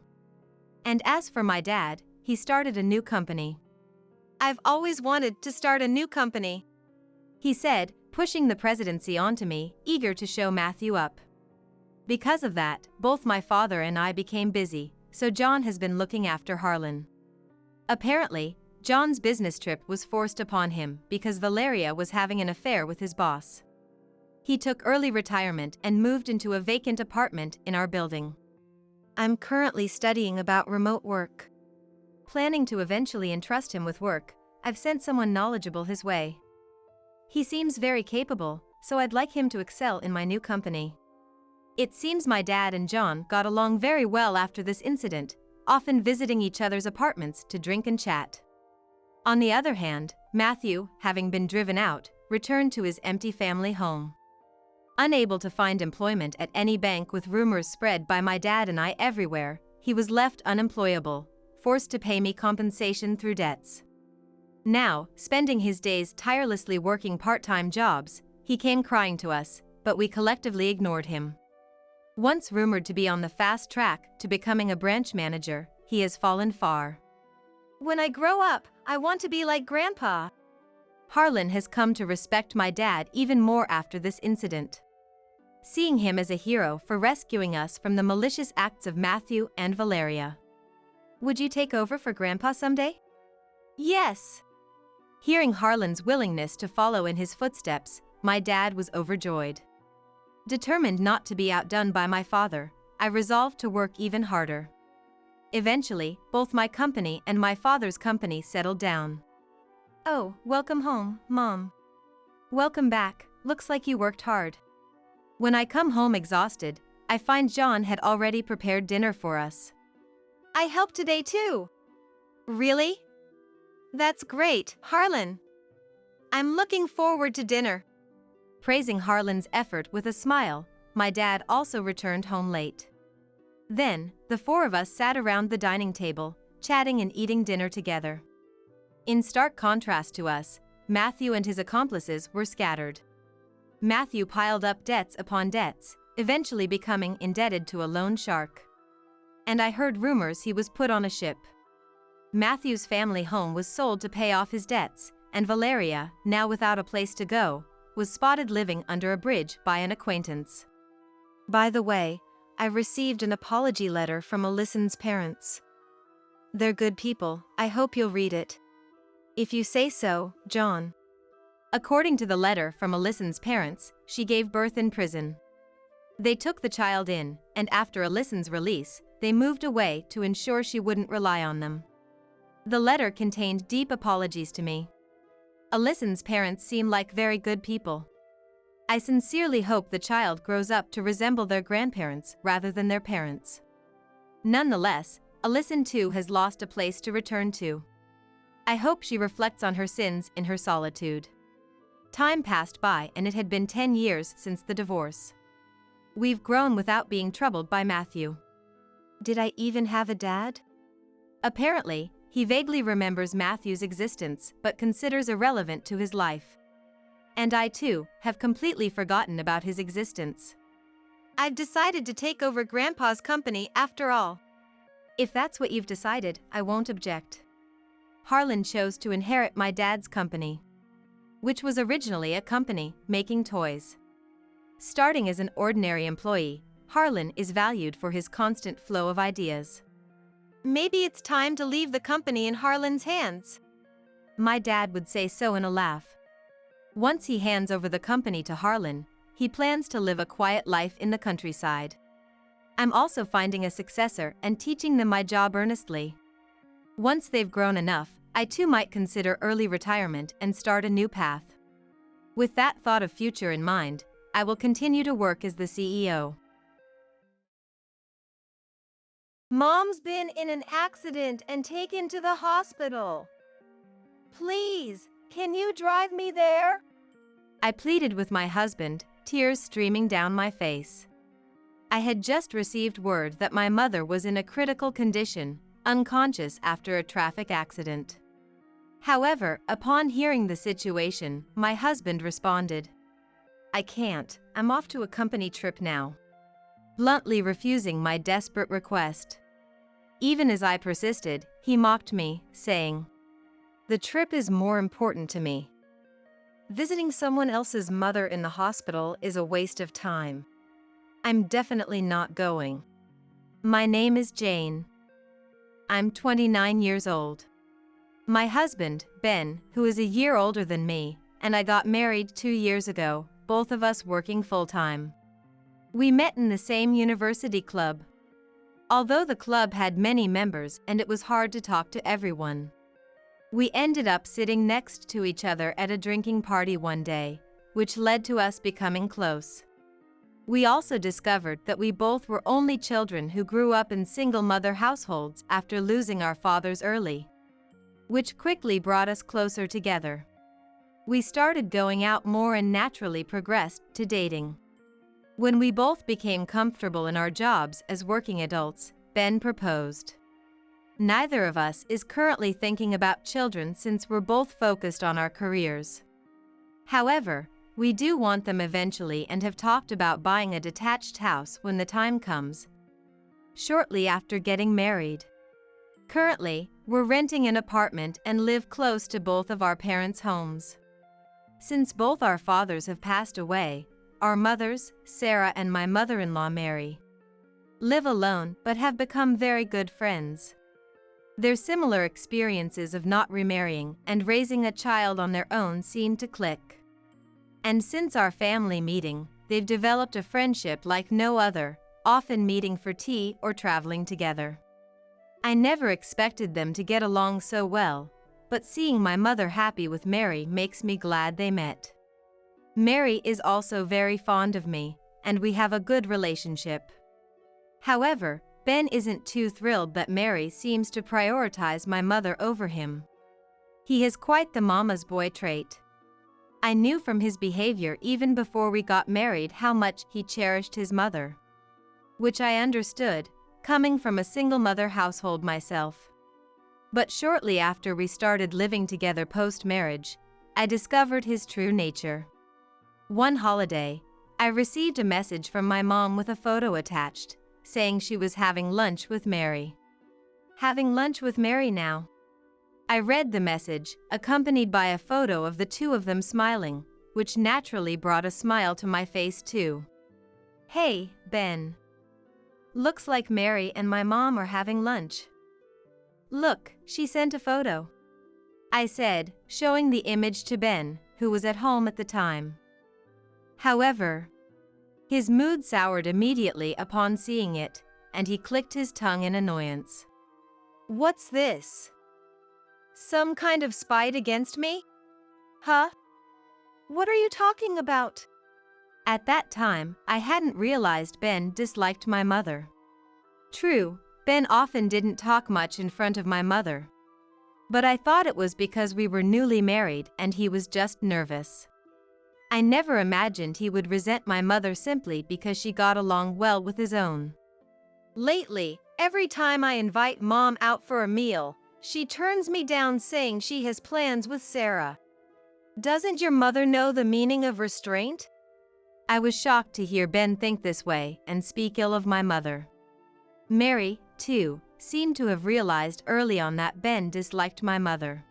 And as for my dad, he started a new company. I've always wanted to start a new company, he said, pushing the presidency onto me, eager to show Matthew up. Because of that, both my father and I became busy, so John has been looking after Harlan. Apparently, John's business trip was forced upon him because Valeria was having an affair with his boss. He took early retirement and moved into a vacant apartment in our building. I'm currently studying about remote work. Planning to eventually entrust him with work, I've sent someone knowledgeable his way. He seems very capable, so I'd like him to excel in my new company. It seems my dad and John got along very well after this incident, often visiting each other's apartments to drink and chat. On the other hand, Matthew, having been driven out, returned to his empty family home. Unable to find employment at any bank with rumors spread by my dad and I everywhere, he was left unemployable, forced to pay me compensation through debts. Now, spending his days tirelessly working part-time jobs, he came crying to us, but we collectively ignored him. Once rumored to be on the fast track to becoming a branch manager, he has fallen far. When I grow up, I want to be like Grandpa. Harlan has come to respect my dad even more after this incident. Seeing him as a hero for rescuing us from the malicious acts of Matthew and Valeria. Would you take over for Grandpa someday? Yes. Hearing Harlan's willingness to follow in his footsteps, my dad was overjoyed. Determined not to be outdone by my father, I resolved to work even harder. Eventually, both my company and my father's company settled down. Oh, welcome home, Mom. Welcome back, looks like you worked hard. When I come home exhausted, I find John had already prepared dinner for us. I helped today too. Really? That's great, Harlan. I'm looking forward to dinner. Praising Harlan's effort with a smile, my dad also returned home late. Then, the four of us sat around the dining table, chatting and eating dinner together. In stark contrast to us, Matthew and his accomplices were scattered. Matthew piled up debts upon debts, eventually becoming indebted to a loan shark. And I heard rumors he was put on a ship. Matthew's family home was sold to pay off his debts, and Valeria, now without a place to go, was spotted living under a bridge by an acquaintance. By the way, I received an apology letter from Alyson's parents. They're good people, I hope you'll read it. If you say so, John. According to the letter from Alyson's parents, she gave birth in prison. They took the child in, and after Alyson's release, they moved away to ensure she wouldn't rely on them. The letter contained deep apologies to me. Alyson's parents seem like very good people. I sincerely hope the child grows up to resemble their grandparents rather than their parents. Nonetheless, Alyson too has lost a place to return to. I hope she reflects on her sins in her solitude. Time passed by and it had been 10 years since the divorce. We've grown without being troubled by Matthew. Did I even have a dad? Apparently, he vaguely remembers Matthew's existence but considers irrelevant to his life. And I too have completely forgotten about his existence. I've decided to take over Grandpa's company after all. If that's what you've decided, I won't object. Harlan chose to inherit my dad's company, which was originally a company making toys. Starting as an ordinary employee, Harlan is valued for his constant flow of ideas. Maybe it's time to leave the company in Harlan's hands. My dad would say so in a laugh. Once he hands over the company to Harlan, he plans to live a quiet life in the countryside. I'm also finding a successor and teaching them my job earnestly. Once they've grown enough, I too might consider early retirement and start a new path. With that thought of future in mind, I will continue to work as the CEO. Mom's been in an accident and taken to the hospital. Please, can you drive me there? I pleaded with my husband, tears streaming down my face. I had just received word that my mother was in a critical condition, unconscious after a traffic accident. However, upon hearing the situation, my husband responded, "I can't, I'm off to a company trip now," bluntly refusing my desperate request. Even as I persisted, he mocked me, saying, "The trip is more important to me. Visiting someone else's mother in the hospital is a waste of time. I'm definitely not going. My name is Jane. I'm 29 years old. My husband, Ben, who is a year older than me, and I got married 2 years ago, both of us working full-time. We met in the same university club. Although the club had many members and it was hard to talk to everyone, we ended up sitting next to each other at a drinking party one day, which led to us becoming close. We also discovered that we both were only children who grew up in single-mother households after losing our fathers early, which quickly brought us closer together. We started going out more and naturally progressed to dating. When we both became comfortable in our jobs as working adults, Ben proposed. Neither of us is currently thinking about children since we're both focused on our careers. However, we do want them eventually and have talked about buying a detached house when the time comes, shortly after getting married. Currently, we're renting an apartment and live close to both of our parents' homes. Since both our fathers have passed away, our mothers, Sarah and my mother-in-law Mary, live alone but have become very good friends. Their similar experiences of not remarrying and raising a child on their own seem to click. And since our family meeting, they've developed a friendship like no other, often meeting for tea or traveling together. I never expected them to get along so well, but seeing my mother happy with Mary makes me glad they met. Mary is also very fond of me, and we have a good relationship. However, Ben isn't too thrilled that Mary seems to prioritize my mother over him. He has quite the mama's boy trait. I knew from his behavior even before we got married how much he cherished his mother, which I understood, coming from a single-mother household myself. But shortly after we started living together post-marriage, I discovered his true nature. One holiday, I received a message from my mom with a photo attached, saying she was having lunch with Mary. Having lunch with Mary now? I read the message, accompanied by a photo of the two of them smiling, which naturally brought a smile to my face too. "Hey, Ben. Looks like Mary and my mom are having lunch. Look, she sent a photo," I said, showing the image to Ben, who was at home at the time. However, his mood soured immediately upon seeing it, and he clicked his tongue in annoyance. "What's this? Some kind of spite against me? Huh? What are you talking about?" At that time, I hadn't realized Ben disliked my mother. True, Ben often didn't talk much in front of my mother, but I thought it was because we were newly married and he was just nervous. I never imagined he would resent my mother simply because she got along well with his own. Lately, every time I invite Mom out for a meal, she turns me down saying she has plans with Sarah. Doesn't your mother know the meaning of restraint? I was shocked to hear Ben think this way and speak ill of my mother. Mary, too, seemed to have realized early on that Ben disliked my mother.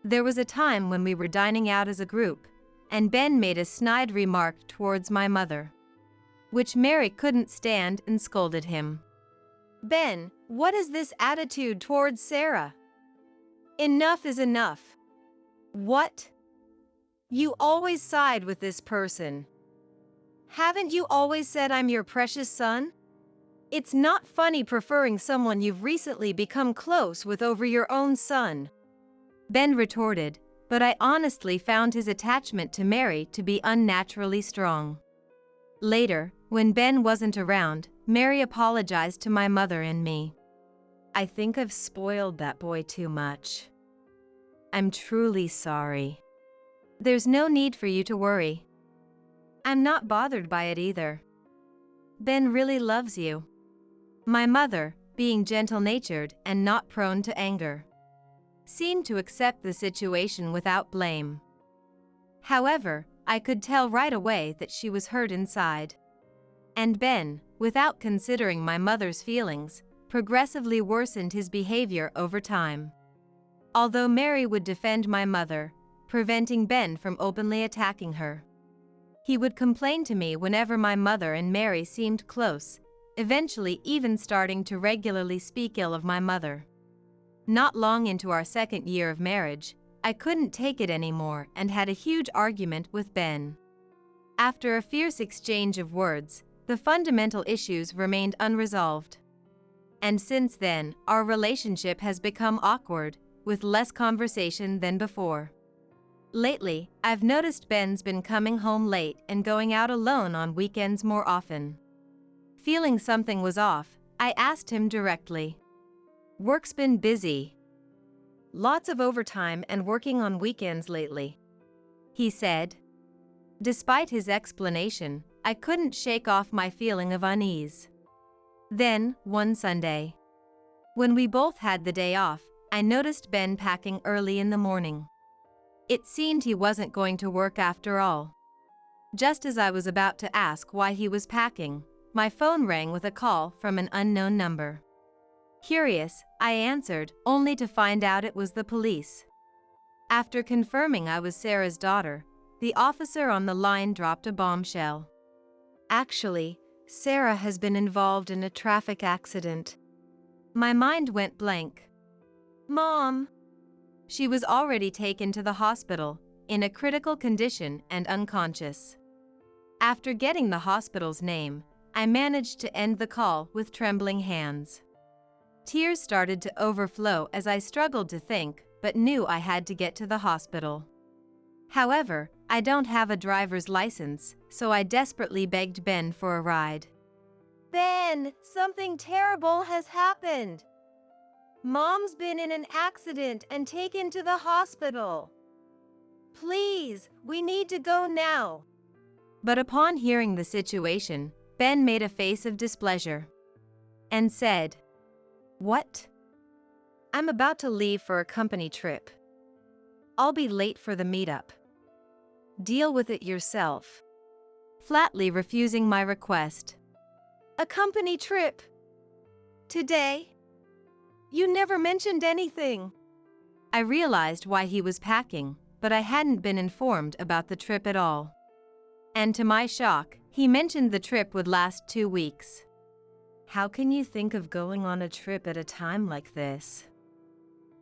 There was a time when we were dining out as a group, and Ben made a snide remark towards my mother, which Mary couldn't stand and scolded him. "Ben, what is this attitude towards Sarah? Enough is enough. What? You always side with this person. Haven't you always said I'm your precious son? It's not funny preferring someone you've recently become close with over your own son," Ben retorted, but I honestly found his attachment to Mary to be unnaturally strong. Later, when Ben wasn't around, Mary apologized to my mother and me. "I think I've spoiled that boy too much. I'm truly sorry. There's no need for you to worry. I'm not bothered by it either. Ben really loves you." My mother, being gentle-natured and not prone to anger, seemed to accept the situation without blame. However, I could tell right away that she was hurt inside. And Ben, without considering my mother's feelings, progressively worsened his behavior over time. Although Mary would defend my mother, preventing Ben from openly attacking her. He would complain to me whenever my mother and Mary seemed close, eventually even starting to regularly speak ill of my mother. Not long into our second year of marriage, I couldn't take it anymore and had a huge argument with Ben. After a fierce exchange of words, the fundamental issues remained unresolved. And since then, our relationship has become awkward, with less conversation than before. Lately, I've noticed Ben's been coming home late and going out alone on weekends more often. Feeling something was off, I asked him directly. "Work's been busy. Lots of overtime and working on weekends lately," he said. Despite his explanation, I couldn't shake off my feeling of unease. Then, one Sunday, when we both had the day off, I noticed Ben packing early in the morning. It seemed he wasn't going to work after all. Just as I was about to ask why he was packing, my phone rang with a call from an unknown number. Curious, I answered, only to find out it was the police. After confirming I was Sarah's daughter, the officer on the line dropped a bombshell. "Actually, Sarah has been involved in a traffic accident." My mind went blank. "Mom!" She was already taken to the hospital, in a critical condition and unconscious. After getting the hospital's name, I managed to end the call with trembling hands. Tears started to overflow as I struggled to think, but knew I had to get to the hospital. However, I don't have a driver's license, so I desperately begged Ben for a ride. Ben, something terrible has happened. Mom's been in an accident and taken to the hospital. Please, we need to go now." But upon hearing the situation, Ben made a face of displeasure and said, "What? I'm about to leave for a company trip. I'll be late for the meetup. Deal with it yourself," flatly refusing my request. "A company trip? Today? You never mentioned anything." I realized why he was packing, but I hadn't been informed about the trip at all. And to my shock, he mentioned the trip would last 2 weeks. "How can you think of going on a trip at a time like this?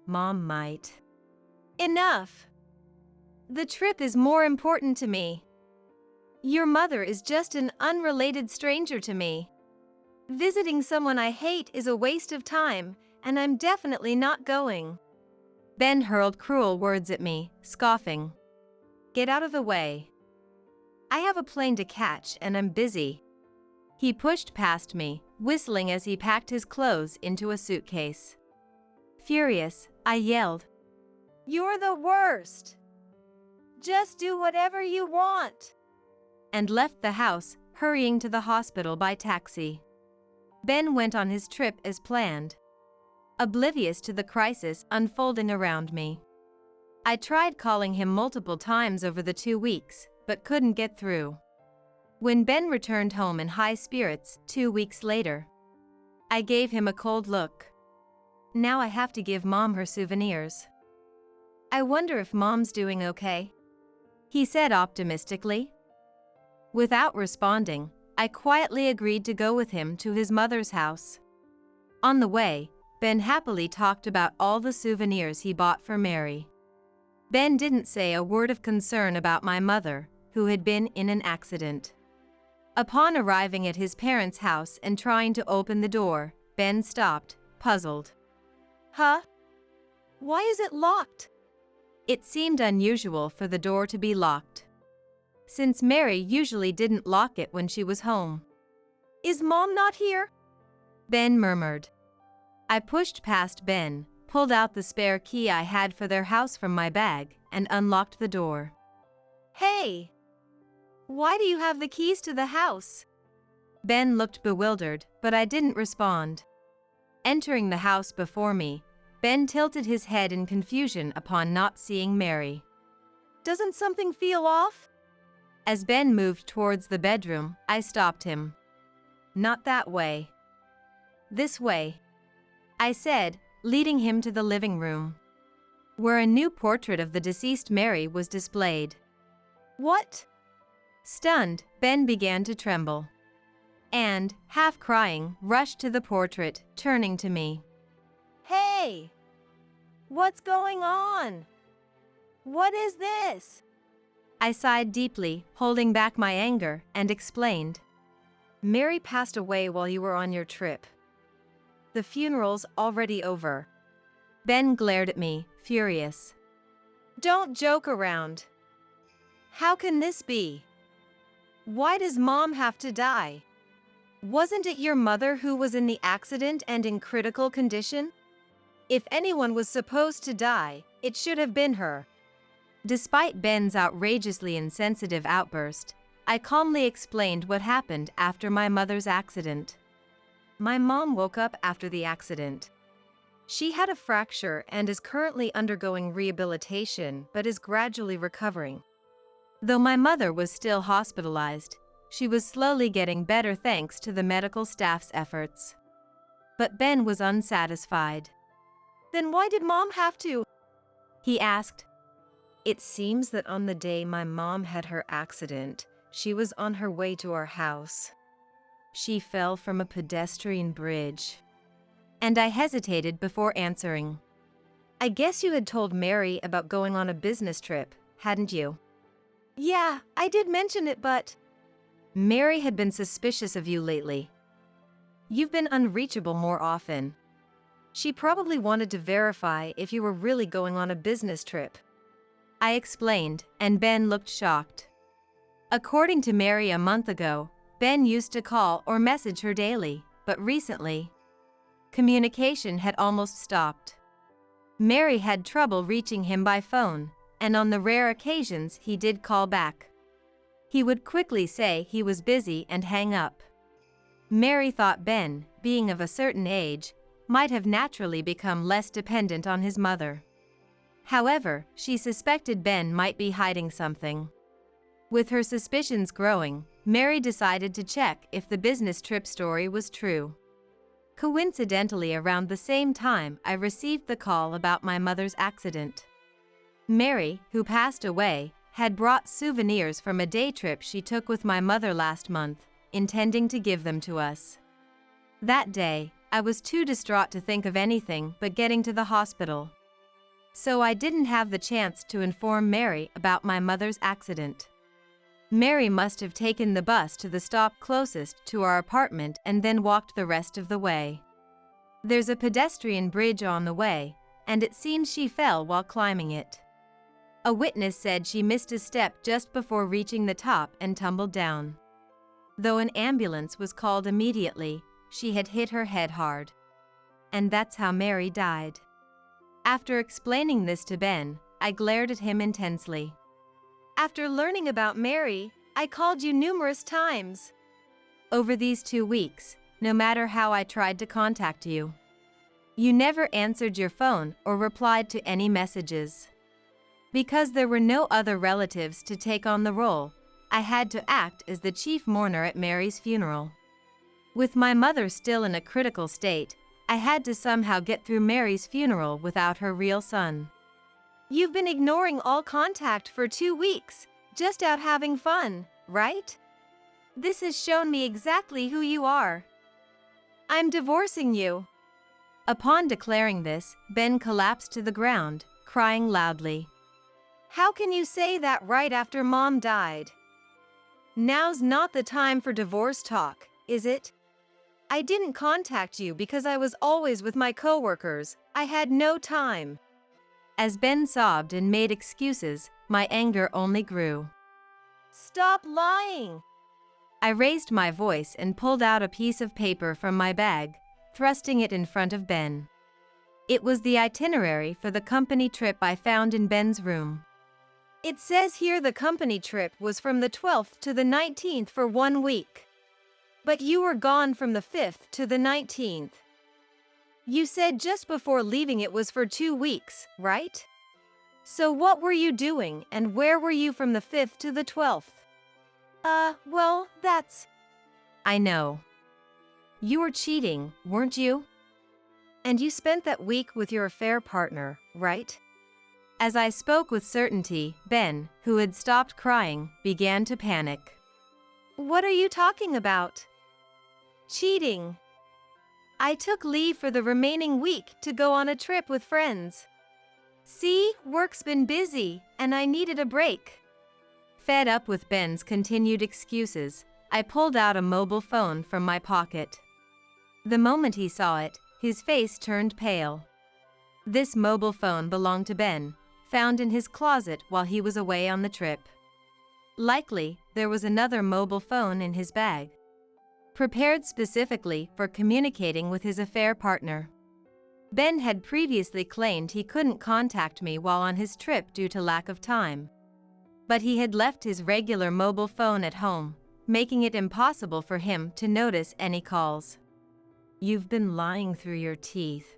Mom might." Enough. The trip is more important to me. Your mother is just an unrelated stranger to me. Visiting someone I hate is a waste of time, and I'm definitely not going." Ben hurled cruel words at me, scoffing. "Get out of the way. I have a plane to catch and I'm busy." He pushed past me, whistling as he packed his clothes into a suitcase. Furious, I yelled, "You're the worst. Just do whatever you want," and left the house, hurrying to the hospital by taxi. Ben went on his trip as planned, oblivious to the crisis unfolding around me. I tried calling him multiple times over the 2 weeks, but couldn't get through. When Ben returned home in high spirits 2 weeks later, I gave him a cold look. Now I have to give Mom her souvenirs. "I wonder if Mom's doing okay," he said optimistically. Without responding, I quietly agreed to go with him to his mother's house. On the way, Ben happily talked about all the souvenirs he bought for Mary. Ben didn't say a word of concern about my mother, who had been in an accident. Upon arriving at his parents' house and trying to open the door, Ben stopped, puzzled. "Huh? Why is it locked?" It seemed unusual for the door to be locked, since Mary usually didn't lock it when she was home. "Is Mom not here?" Ben murmured. I pushed past Ben, pulled out the spare key I had for their house from my bag, and unlocked the door. "Hey! Why do you have the keys to the house?" Ben looked bewildered, but I didn't respond. Entering the house before me, Ben tilted his head in confusion upon not seeing Mary. Doesn't something feel off? As Ben moved towards the bedroom, I stopped him. Not that way. This way, I said, leading him to the living room, where a new portrait of the deceased Mary was displayed. What? Stunned, Ben began to tremble, and, half crying, rushed to the portrait, turning to me. Hey! What's going on? What is this? I sighed deeply, holding back my anger, and explained. Mary passed away while you were on your trip. The funeral's already over. Ben glared at me, furious. Don't joke around. How can this be? Why does Mom have to die? Wasn't it your mother who was in the accident and in critical condition? If anyone was supposed to die, it should have been her. Despite Ben's outrageously insensitive outburst, I calmly explained what happened after my mother's accident. My mom woke up after the accident. She had a fracture and is currently undergoing rehabilitation but is gradually recovering. Though my mother was still hospitalized, she was slowly getting better thanks to the medical staff's efforts. But Ben was unsatisfied. Then why did Mom have to? He asked. It seems that on the day my mom had her accident, she was on her way to our house. She fell from a pedestrian bridge. And I hesitated before answering. I guess you had told Mary about going on a business trip, hadn't you? Yeah, I did mention it, but... Mary had been suspicious of you lately. You've been unreachable more often. She probably wanted to verify if you were really going on a business trip. I explained, and Ben looked shocked. According to Mary a month ago, Ben used to call or message her daily, but recently, communication had almost stopped. Mary had trouble reaching him by phone, and on the rare occasions he did call back, he would quickly say he was busy and hang up. Mary thought Ben, being of a certain age, might have naturally become less dependent on his mother. However, she suspected Ben might be hiding something. With her suspicions growing, Mary decided to check if the business trip story was true. Coincidentally, around the same time, I received the call about my mother's accident. Mary, who passed away, had brought souvenirs from a day trip she took with my mother last month, intending to give them to us. That day, I was too distraught to think of anything but getting to the hospital. So I didn't have the chance to inform Mary about my mother's accident. Mary must have taken the bus to the stop closest to our apartment and then walked the rest of the way. There's a pedestrian bridge on the way, and it seems she fell while climbing it. A witness said she missed a step just before reaching the top and tumbled down. Though an ambulance was called immediately, she had hit her head hard. And that's how Mary died. After explaining this to Ben, I glared at him intensely. After learning about Mary, I called you numerous times. Over these 2 weeks, no matter how I tried to contact you, you never answered your phone or replied to any messages. Because there were no other relatives to take on the role, I had to act as the chief mourner at Mary's funeral. With my mother still in a critical state, I had to somehow get through Mary's funeral without her real son. You've been ignoring all contact for 2 weeks, just out having fun, right? This has shown me exactly who you are. I'm divorcing you. Upon declaring this, Ben collapsed to the ground, crying loudly. How can you say that right after Mom died? Now's not the time for divorce talk, is it? I didn't contact you because I was always with my coworkers. I had no time. As Ben sobbed and made excuses, my anger only grew. Stop lying! I raised my voice and pulled out a piece of paper from my bag, thrusting it in front of Ben. It was the itinerary for the company trip I found in Ben's room. It says here the company trip was from the 12th to the 19th for 1 week. But you were gone from the 5th to the 19th. You said just before leaving it was for 2 weeks, right? So what were you doing and where were you from the 5th to the 12th? Well, that's... I know. You were cheating, weren't you? And you spent that week with your affair partner, right? As I spoke with certainty, Ben, who had stopped crying, began to panic. What are you talking about? Cheating. I took leave for the remaining week to go on a trip with friends. See, work's been busy, and I needed a break. Fed up with Ben's continued excuses, I pulled out a mobile phone from my pocket. The moment he saw it, his face turned pale. This mobile phone belonged to Ben, found in his closet while he was away on the trip. Likely, there was another mobile phone in his bag, prepared specifically for communicating with his affair partner. Ben had previously claimed he couldn't contact me while on his trip due to lack of time. But he had left his regular mobile phone at home, making it impossible for him to notice any calls. You've been lying through your teeth.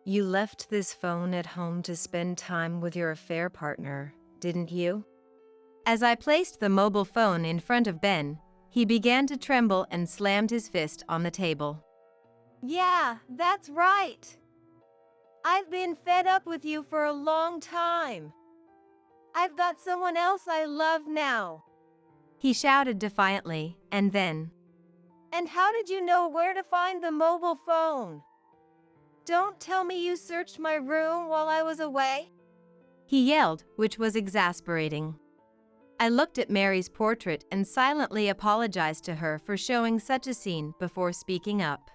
You left this phone at home to spend time with your affair partner, didn't you? As I placed the mobile phone in front of Ben, he began to tremble and slammed his fist on the table. Yeah, that's right. I've been fed up with you for a long time. I've got someone else I love now. He shouted defiantly, and then, And how did you know where to find the mobile phone? Don't tell me you searched my room while I was away. He yelled, which was exasperating. I looked at Mary's portrait and silently apologized to her for showing such a scene before speaking up.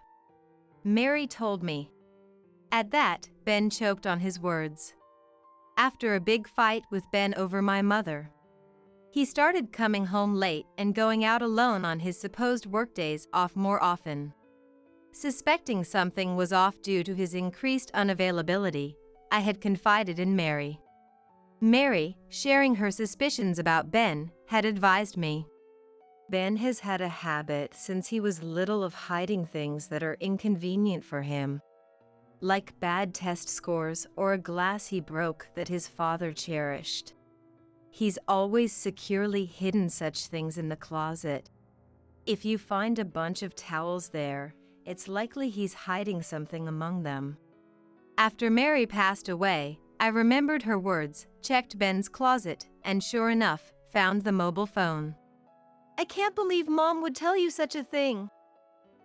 Mary told me. At that, Ben choked on his words. After a big fight with Ben over my mother, he started coming home late and going out alone on his supposed workdays off more often. Suspecting something was off due to his increased unavailability, I had confided in Mary. Mary, sharing her suspicions about Ben, had advised me. Ben has had a habit since he was little of hiding things that are inconvenient for him, like bad test scores or a glass he broke that his father cherished. He's always securely hidden such things in the closet. If you find a bunch of towels there, it's likely he's hiding something among them. After Mary passed away, I remembered her words, checked Ben's closet, and sure enough, found the mobile phone. I can't believe Mom would tell you such a thing.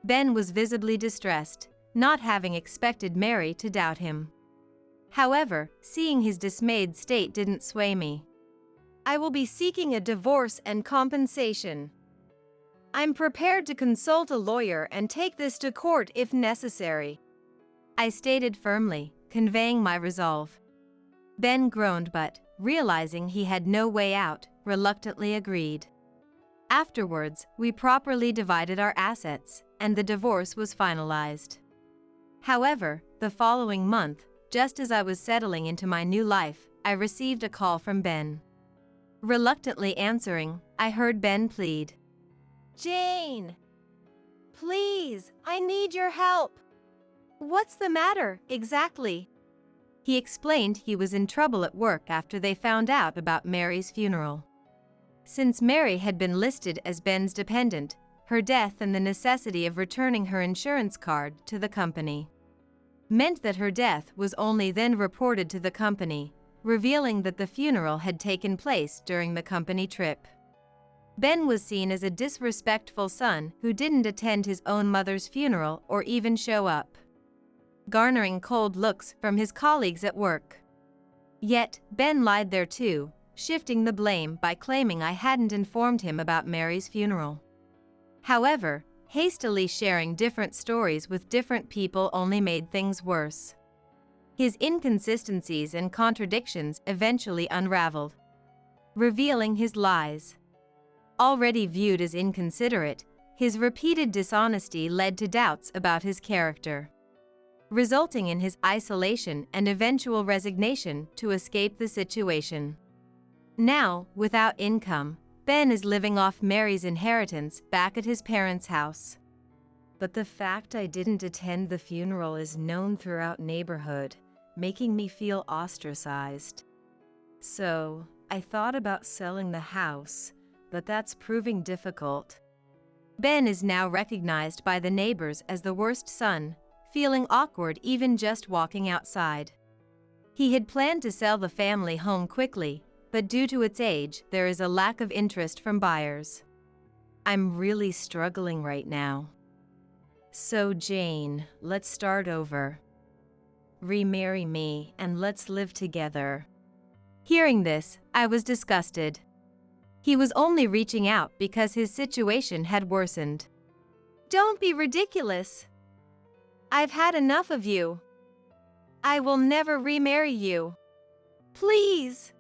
Ben was visibly distressed, not having expected Mary to doubt him. However, seeing his dismayed state didn't sway me. I will be seeking a divorce and compensation. I'm prepared to consult a lawyer and take this to court if necessary, I stated firmly, conveying my resolve. Ben groaned but, realizing he had no way out, reluctantly agreed. Afterwards, we properly divided our assets, and the divorce was finalized. However, the following month, just as I was settling into my new life, I received a call from Ben. Reluctantly answering, I heard Ben plead. Jane, please, I need your help. What's the matter, exactly? He explained he was in trouble at work after they found out about Mary's funeral. Since Mary had been listed as Ben's dependent, her death and the necessity of returning her insurance card to the company meant that her death was only then reported to the company, revealing that the funeral had taken place during the company trip. Ben was seen as a disrespectful son who didn't attend his own mother's funeral or even show up, garnering cold looks from his colleagues at work. Yet, Ben lied there too, shifting the blame by claiming I hadn't informed him about Mary's funeral. However, hastily sharing different stories with different people only made things worse. His inconsistencies and contradictions eventually unraveled, revealing his lies. Already viewed as inconsiderate, his repeated dishonesty led to doubts about his character, resulting in his isolation and eventual resignation to escape the situation. Now, without income, Ben is living off Mary's inheritance back at his parents' house. But the fact I didn't attend the funeral is known throughout neighborhood, making me feel ostracized. So, I thought about selling the house, but that's proving difficult. Ben is now recognized by the neighbors as the worst son, feeling awkward even just walking outside. He had planned to sell the family home quickly, but due to its age, there is a lack of interest from buyers. I'm really struggling right now. So Jane, let's start over. Remarry me and let's live together. Hearing this, I was disgusted. He was only reaching out because his situation had worsened. Don't be ridiculous. I've had enough of you. I will never remarry you. Please.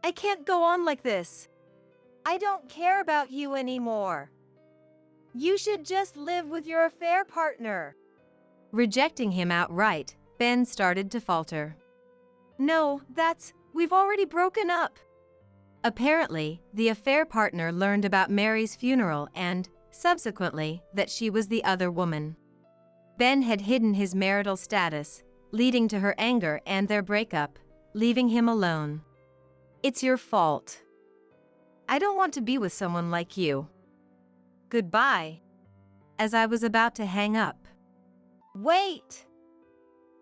I can't go on like this. I don't care about you anymore. You should just live with your affair partner. Rejecting him outright, Ben started to falter. No, we've already broken up. Apparently, the affair partner learned about Mary's funeral and, subsequently, that she was the other woman. Ben had hidden his marital status, leading to her anger and their breakup, leaving him alone. It's your fault. I don't want to be with someone like you. Goodbye. As I was about to hang up. Wait!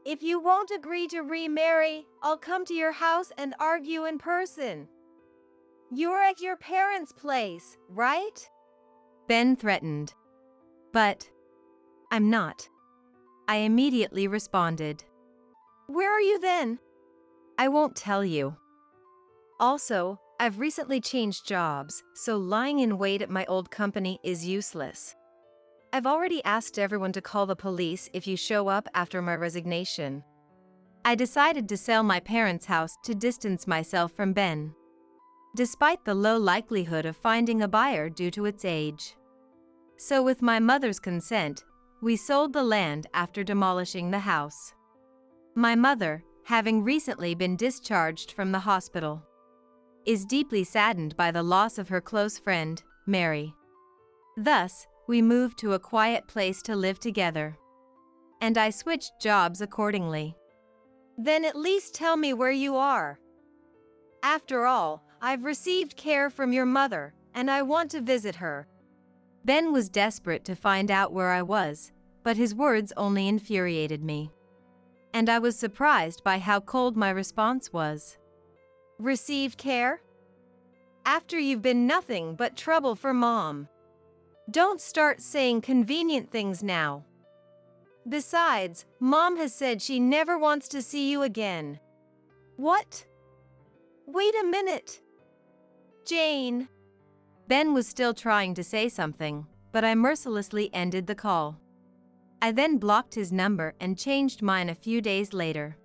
If you won't agree to remarry, I'll come to your house and argue in person. You're at your parents' place, right? Ben threatened. But I'm not. I immediately responded. Where are you then? I won't tell you. Also, I've recently changed jobs, so lying in wait at my old company is useless. I've already asked everyone to call the police if you show up after my resignation. I decided to sell my parents' house to distance myself from Ben, despite the low likelihood of finding a buyer due to its age. So with my mother's consent, we sold the land after demolishing the house. My mother, having recently been discharged from the hospital, is deeply saddened by the loss of her close friend, Mary. Thus, we moved to a quiet place to live together. And I switched jobs accordingly. Then at least tell me where you are. After all, I've received care from your mother, and I want to visit her. Ben was desperate to find out where I was, but his words only infuriated me. And I was surprised by how cold my response was. Received care? After you've been nothing but trouble for Mom. Don't start saying convenient things now. Besides, Mom has said she never wants to see you again. What? Wait a minute. Jane. Ben was still trying to say something, but I mercilessly ended the call. I then blocked his number and changed mine a few days later.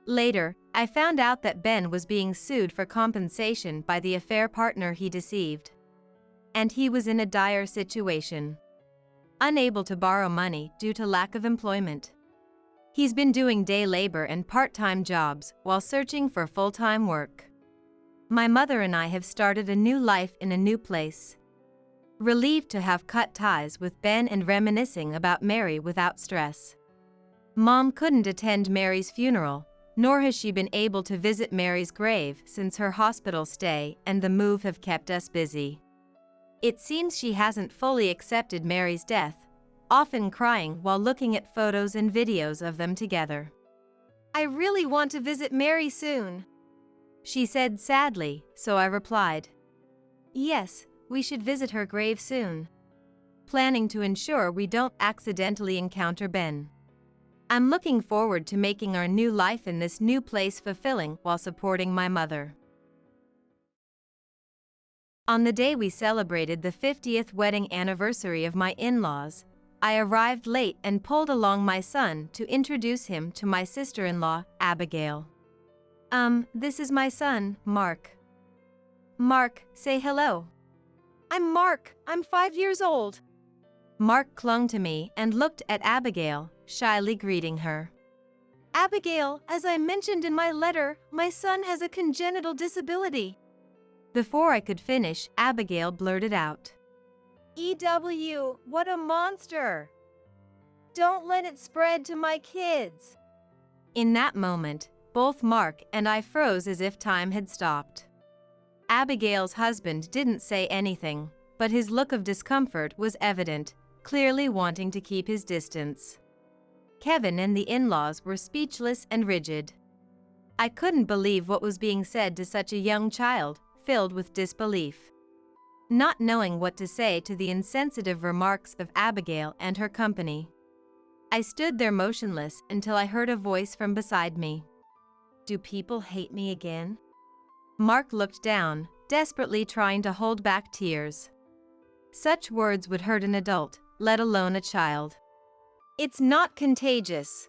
Later, I found out that Ben was being sued for compensation by the affair partner he deceived. And he was in a dire situation. Unable to borrow money due to lack of employment. He's been doing day labor and part-time jobs while searching for full-time work. My mother and I have started a new life in a new place. Relieved to have cut ties with Ben and reminiscing about Mary without stress. Mom couldn't attend Mary's funeral, nor has she been able to visit Mary's grave since her hospital stay and the move have kept us busy. It seems she hasn't fully accepted Mary's death, often crying while looking at photos and videos of them together. I really want to visit Mary soon, she said sadly, so I replied. Yes, we should visit her grave soon. Planning to ensure we don't accidentally encounter Ben. I'm looking forward to making our new life in this new place fulfilling while supporting my mother. On the day we celebrated the 50th wedding anniversary of my in-laws, I arrived late and pulled along my son to introduce him to my sister-in-law, Abigail. This is my son, Mark. Mark, say hello. I'm Mark. I'm 5 years old. Mark clung to me and looked at Abigail, shyly greeting her. Abigail, as I mentioned in my letter, my son has a congenital disability. Before I could finish, Abigail blurted out. What a monster! Don't let it spread to my kids. In that moment, both Mark and I froze as if time had stopped. Abigail's husband didn't say anything, but his look of discomfort was evident, clearly wanting to keep his distance. Kevin and the in-laws were speechless and rigid. I couldn't believe what was being said to such a young child, filled with disbelief. Not knowing what to say to the insensitive remarks of Abigail and her company, I stood there motionless until I heard a voice from beside me. "Do people hate me again?" Mark looked down, desperately trying to hold back tears. Such words would hurt an adult, let alone a child. It's not contagious.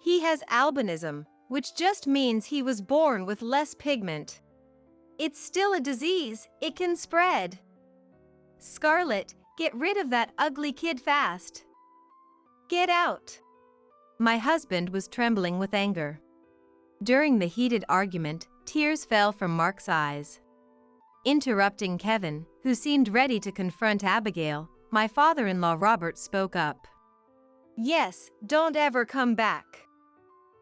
He has albinism, which just means he was born with less pigment. It's still a disease, it can spread. Scarlett, get rid of that ugly kid fast. Get out. My husband was trembling with anger. During the heated argument, tears fell from Mark's eyes. Interrupting Kevin, who seemed ready to confront Abigail, my father-in-law Robert spoke up. Yes, don't ever come back.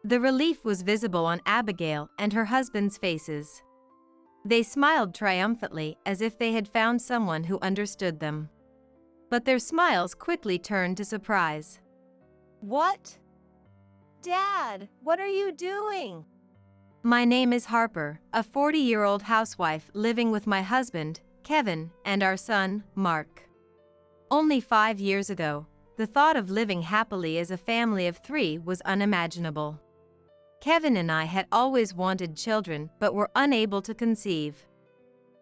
The relief was visible on Abigail and her husband's faces. They smiled triumphantly as if they had found someone who understood them. But their smiles quickly turned to surprise. What? Dad, what are you doing? My name is Harper, a 40-year-old housewife living with my husband, Kevin, and our son, Mark. Only 5 years ago, the thought of living happily as a family of 3 was unimaginable. Kevin and I had always wanted children but were unable to conceive.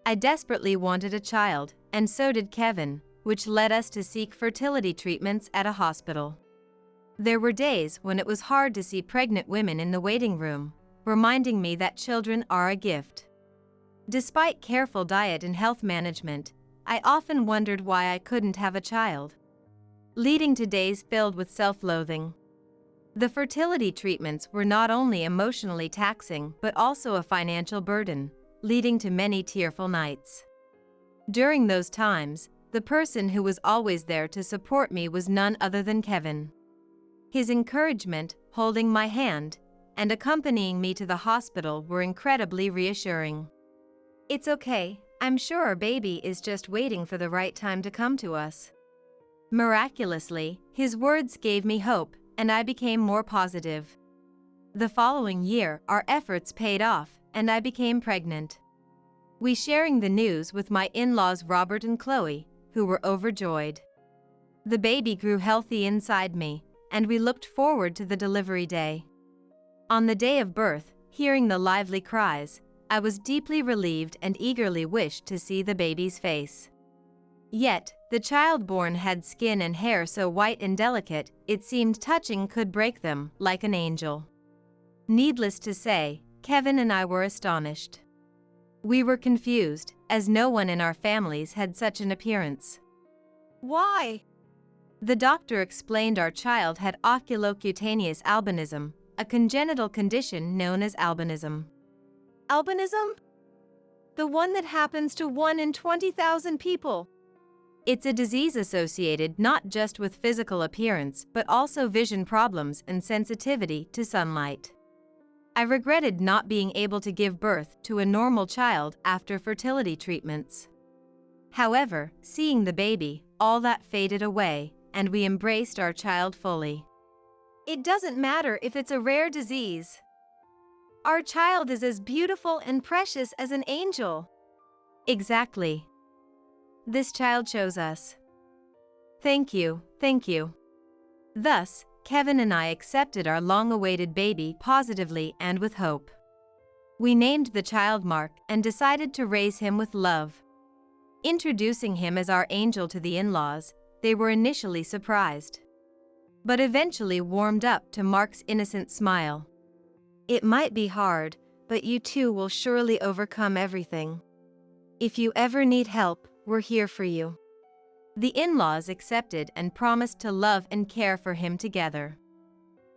I desperately wanted a child, and so did Kevin, which led us to seek fertility treatments at a hospital. There were days when it was hard to see pregnant women in the waiting room, reminding me that children are a gift. Despite careful diet and health management, I often wondered why I couldn't have a child, leading to days filled with self-loathing. The fertility treatments were not only emotionally taxing but also a financial burden, leading to many tearful nights. During those times, the person who was always there to support me was none other than Kevin. His encouragement, holding my hand, and accompanying me to the hospital were incredibly reassuring. "It's okay, I'm sure our baby is just waiting for the right time to come to us." Miraculously, his words gave me hope, and I became more positive. The following year, our efforts paid off, and I became pregnant. We sharing the news with my in-laws Robert and Chloe, who were overjoyed. The baby grew healthy inside me, and we looked forward to the delivery day. On the day of birth, hearing the lively cries, I was deeply relieved and eagerly wished to see the baby's face. Yet, the child born had skin and hair so white and delicate, it seemed touching could break them, like an angel. Needless to say, Kevin and I were astonished. We were confused, as no one in our families had such an appearance. Why? The doctor explained our child had oculocutaneous albinism, a congenital condition known as albinism. Albinism? The one that happens to 1 in 20,000 people. It's a disease associated not just with physical appearance but also vision problems and sensitivity to sunlight. I regretted not being able to give birth to a normal child after fertility treatments. However, seeing the baby, all that faded away, and we embraced our child fully. It doesn't matter if it's a rare disease. Our child is as beautiful and precious as an angel. Exactly. This child chose us. Thank you, thank you. Thus, Kevin and I accepted our long-awaited baby positively and with hope. We named the child Mark and decided to raise him with love. Introducing him as our angel to the in-laws, they were initially surprised, but eventually warmed up to Mark's innocent smile. "It might be hard, but you two will surely overcome everything. If you ever need help, we're here for you." The in-laws accepted and promised to love and care for him together.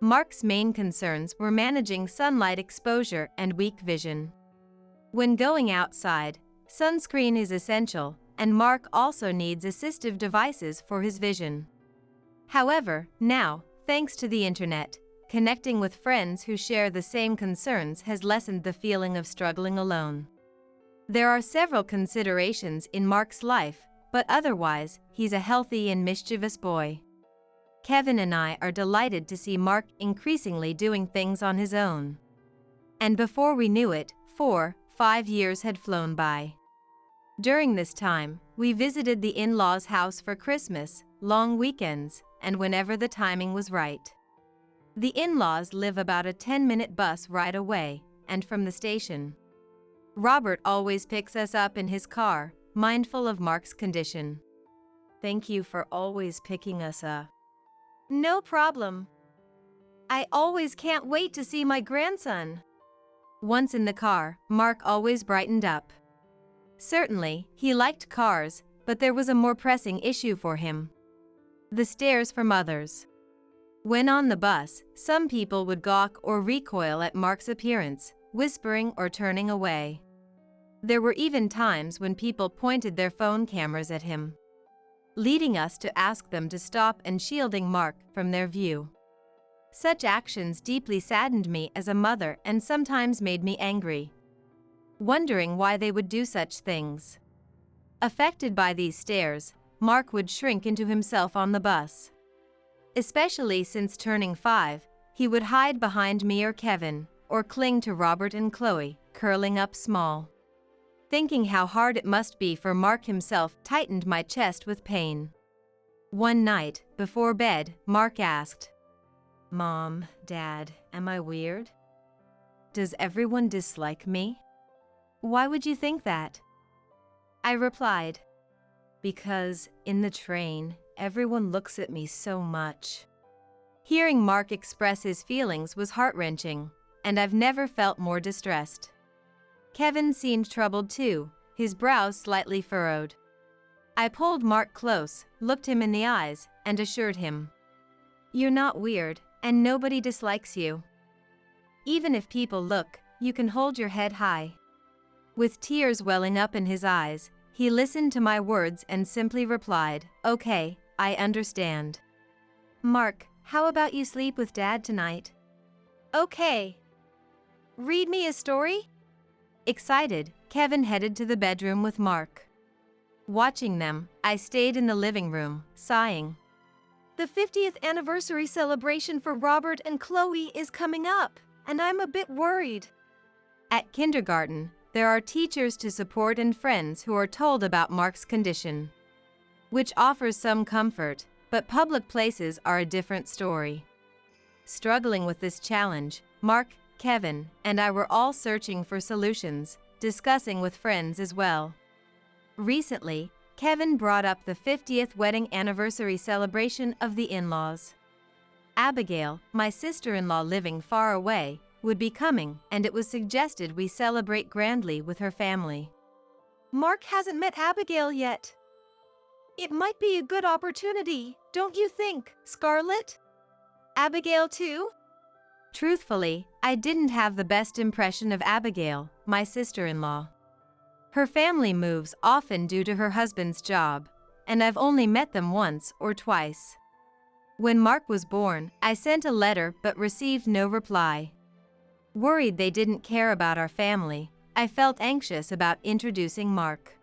Mark's main concerns were managing sunlight exposure and weak vision. When going outside, sunscreen is essential, and Mark also needs assistive devices for his vision. However, now, thanks to the internet, connecting with friends who share the same concerns has lessened the feeling of struggling alone. There are several considerations in Mark's life, but otherwise, he's a healthy and mischievous boy. Kevin and I are delighted to see Mark increasingly doing things on his own. And before we knew it, 4-5 years had flown by. During this time, we visited the in-laws' house for Christmas, long weekends, and whenever the timing was right. The in-laws live about a 10-minute bus ride away, and from the station. Robert always picks us up in his car, mindful of Mark's condition. Thank you for always picking us up. No problem. I always can't wait to see my grandson. Once in the car, Mark always brightened up. Certainly, he liked cars, but there was a more pressing issue for him. The stares from others. When on the bus, some people would gawk or recoil at Mark's appearance, whispering or turning away. There were even times when people pointed their phone cameras at him, leading us to ask them to stop and shielding Mark from their view. Such actions deeply saddened me as a mother and sometimes made me angry, wondering why they would do such things. Affected by these stares, Mark would shrink into himself on the bus. Especially since turning 5, he would hide behind me or Kevin, or cling to Robert and Chloe, curling up small. Thinking how hard it must be for Mark himself tightened my chest with pain. One night, before bed, Mark asked, "Mom, Dad, am I weird? Does everyone dislike me? Why would you think that?" I replied, "Because, in the train, everyone looks at me so much." Hearing Mark express his feelings was heart-wrenching, and I've never felt more distressed. Kevin seemed troubled too, his brows slightly furrowed. I pulled Mark close, looked him in the eyes, and assured him, "You're not weird, and nobody dislikes you. Even if people look, you can hold your head high." With tears welling up in his eyes, he listened to my words and simply replied, "Okay, I understand. Mark, how about you sleep with Dad tonight?" Okay. Read me a story? Excited, Kevin headed to the bedroom with Mark. Watching them, I stayed in the living room, sighing. The 50th anniversary celebration for Robert and Chloe is coming up, and I'm a bit worried. At kindergarten, there are teachers to support and friends who are told about Mark's condition, which offers some comfort, but public places are a different story. Struggling with this challenge, Mark, Kevin, and I were all searching for solutions, discussing with friends as well. Recently, Kevin brought up the 50th wedding anniversary celebration of the in-laws. Abigail, my sister-in-law living far away, would be coming, and it was suggested we celebrate grandly with her family. Mark hasn't met Abigail yet. It might be a good opportunity, don't you think, Scarlett? Abigail too? Truthfully, I didn't have the best impression of Abigail, my sister-in-law. Her family moves often due to her husband's job, and I've only met them once or twice. When Mark was born, I sent a letter but received no reply. Worried they didn't care about our family, I felt anxious about introducing Mark.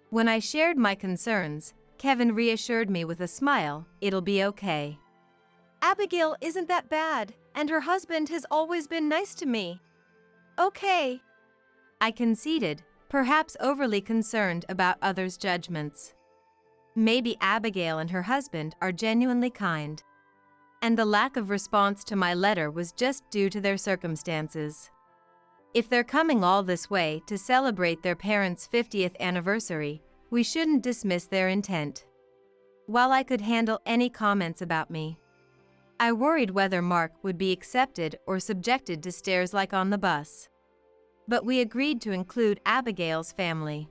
When I shared my concerns, Kevin reassured me with a smile, "It'll be okay. Abigail isn't that bad, and her husband has always been nice to me." Okay. I conceded, perhaps overly concerned about others' judgments. Maybe Abigail and her husband are genuinely kind, and the lack of response to my letter was just due to their circumstances. If they're coming all this way to celebrate their parents' 50th anniversary, we shouldn't dismiss their intent. While I could handle any comments about me, I worried whether Mark would be accepted or subjected to stares like on the bus. But we agreed to include Abigail's family.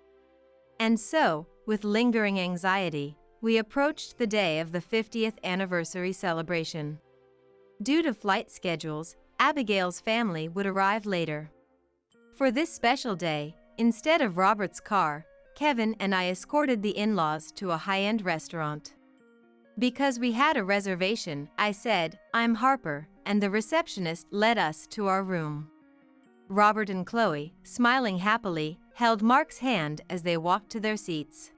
And so, with lingering anxiety, we approached the day of the 50th anniversary celebration. Due to flight schedules, Abigail's family would arrive later. For this special day, instead of Robert's car, Kevin and I escorted the in-laws to a high-end restaurant. Because we had a reservation, I said, "I'm Harper," and the receptionist led us to our room. Robert and Chloe, smiling happily, held Mark's hand as they walked to their seats.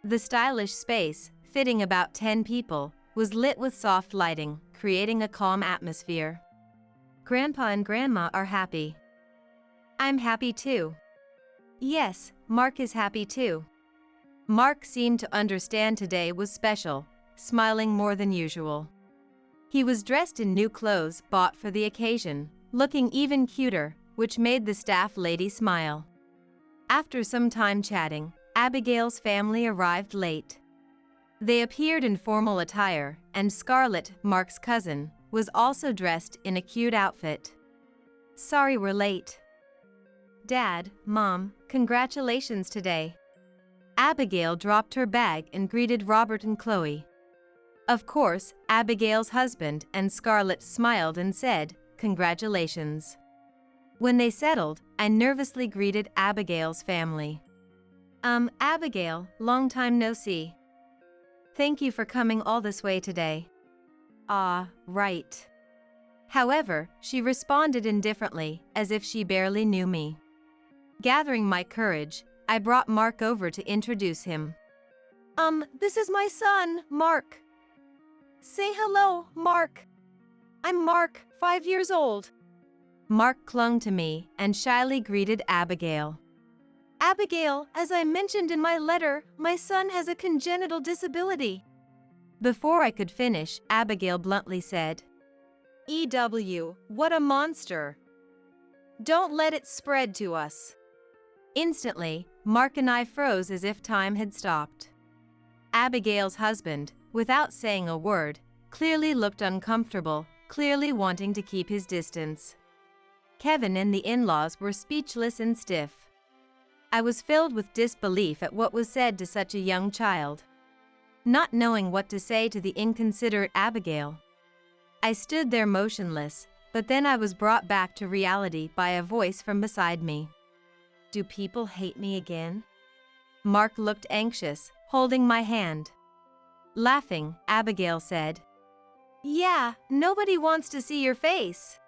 The stylish space, fitting about 10 people, was lit with soft lighting, creating a calm atmosphere. "Grandpa and Grandma are happy." "I'm happy too." "Yes, Mark is happy too." Mark seemed to understand today was special, smiling more than usual. He was dressed in new clothes bought for the occasion, looking even cuter, which made the staff lady smile. After some time chatting, Abigail's family arrived late. They appeared in formal attire, and Scarlett, Mark's cousin, was also dressed in a cute outfit. "Sorry we're late." "Dad, Mom, congratulations today." Abigail dropped her bag and greeted Robert and Chloe. Of course, Abigail's husband and Scarlett smiled and said, "Congratulations." When they settled, I nervously greeted Abigail's family. Abigail, long time no see." "Thank you for coming all this way today." "Ah, right." However, she responded indifferently, as if she barely knew me. Gathering my courage, I brought Mark over to introduce him. This is my son, Mark." "Say hello, Mark." "I'm Mark, 5 years old." Mark clung to me and shyly greeted Abigail. "Abigail, as I mentioned in my letter, my son has a congenital disability." Before I could finish, Abigail bluntly said, "EW, what a monster. Don't let it spread to us." Instantly, Mark and I froze as if time had stopped. Abigail's husband, without saying a word, clearly looked uncomfortable, clearly wanting to keep his distance. Kevin and the in-laws were speechless and stiff. I was filled with disbelief at what was said to such a young child. Not knowing what to say to the inconsiderate Abigail, I stood there motionless, but then I was brought back to reality by a voice from beside me. "Do people hate me again?" Mark looked anxious, holding my hand. Laughing, Abigail said, "Yeah, nobody wants to see your face."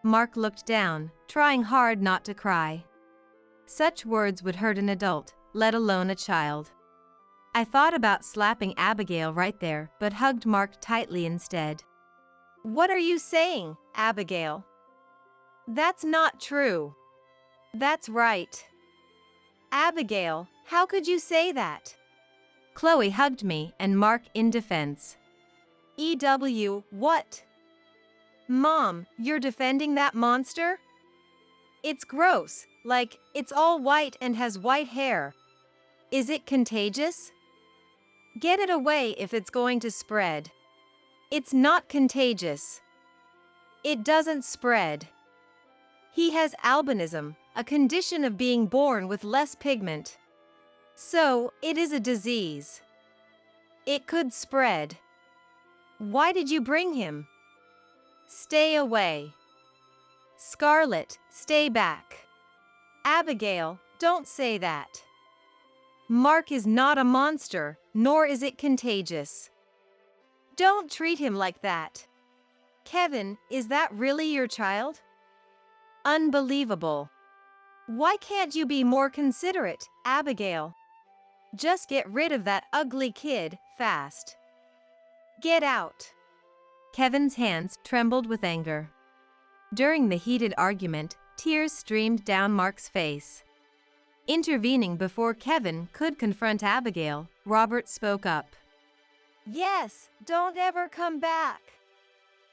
Mark looked down, trying hard not to cry. Such words would hurt an adult, let alone a child. I thought about slapping Abigail right there, but hugged Mark tightly instead. "What are you saying, Abigail? That's not true." "That's right." "Abigail, how could you say that?" Chloe hugged me and Mark in defense. "EW, what? Mom, you're defending that monster? It's gross, like, it's all white and has white hair. Is it contagious? Get it away if it's going to spread." "It's not contagious. It doesn't spread. He has albinism, a condition of being born with less pigment. So, it is a disease. It could spread. Why did you bring him?" "Stay away." "Scarlett, stay back." "Abigail, don't say that. Mark is not a monster, nor is it contagious. Don't treat him like that." "Kevin, is that really your child?" "Unbelievable. Why can't you be more considerate, Abigail? Just get rid of that ugly kid, fast. Get out." Kevin's hands trembled with anger. During the heated argument, tears streamed down Mark's face. Intervening before Kevin could confront Abigail, Robert spoke up. "Yes, don't ever come back."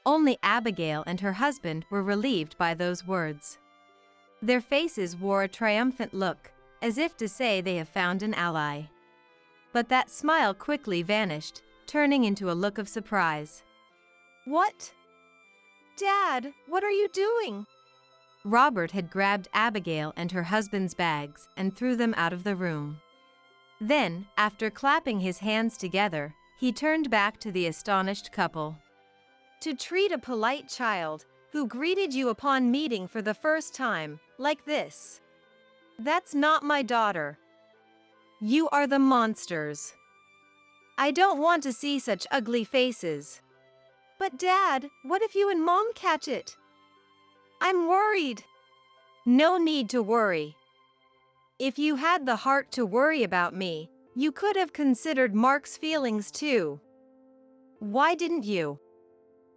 Only Abigail and her husband were relieved by those words. Their faces wore a triumphant look, as if to say they have found an ally. But that smile quickly vanished, turning into a look of surprise. "What? Dad, what are you doing?" Robert had grabbed Abigail and her husband's bags and threw them out of the room. Then, after clapping his hands together, he turned back to the astonished couple. "To treat a polite child who greeted you upon meeting for the first time, like this. That's not my daughter. You are the monsters. I don't want to see such ugly faces. But Dad, what if you and Mom catch it? I'm worried. No need to worry. If you had the heart to worry about me, you could have considered Mark's feelings too. Why didn't you?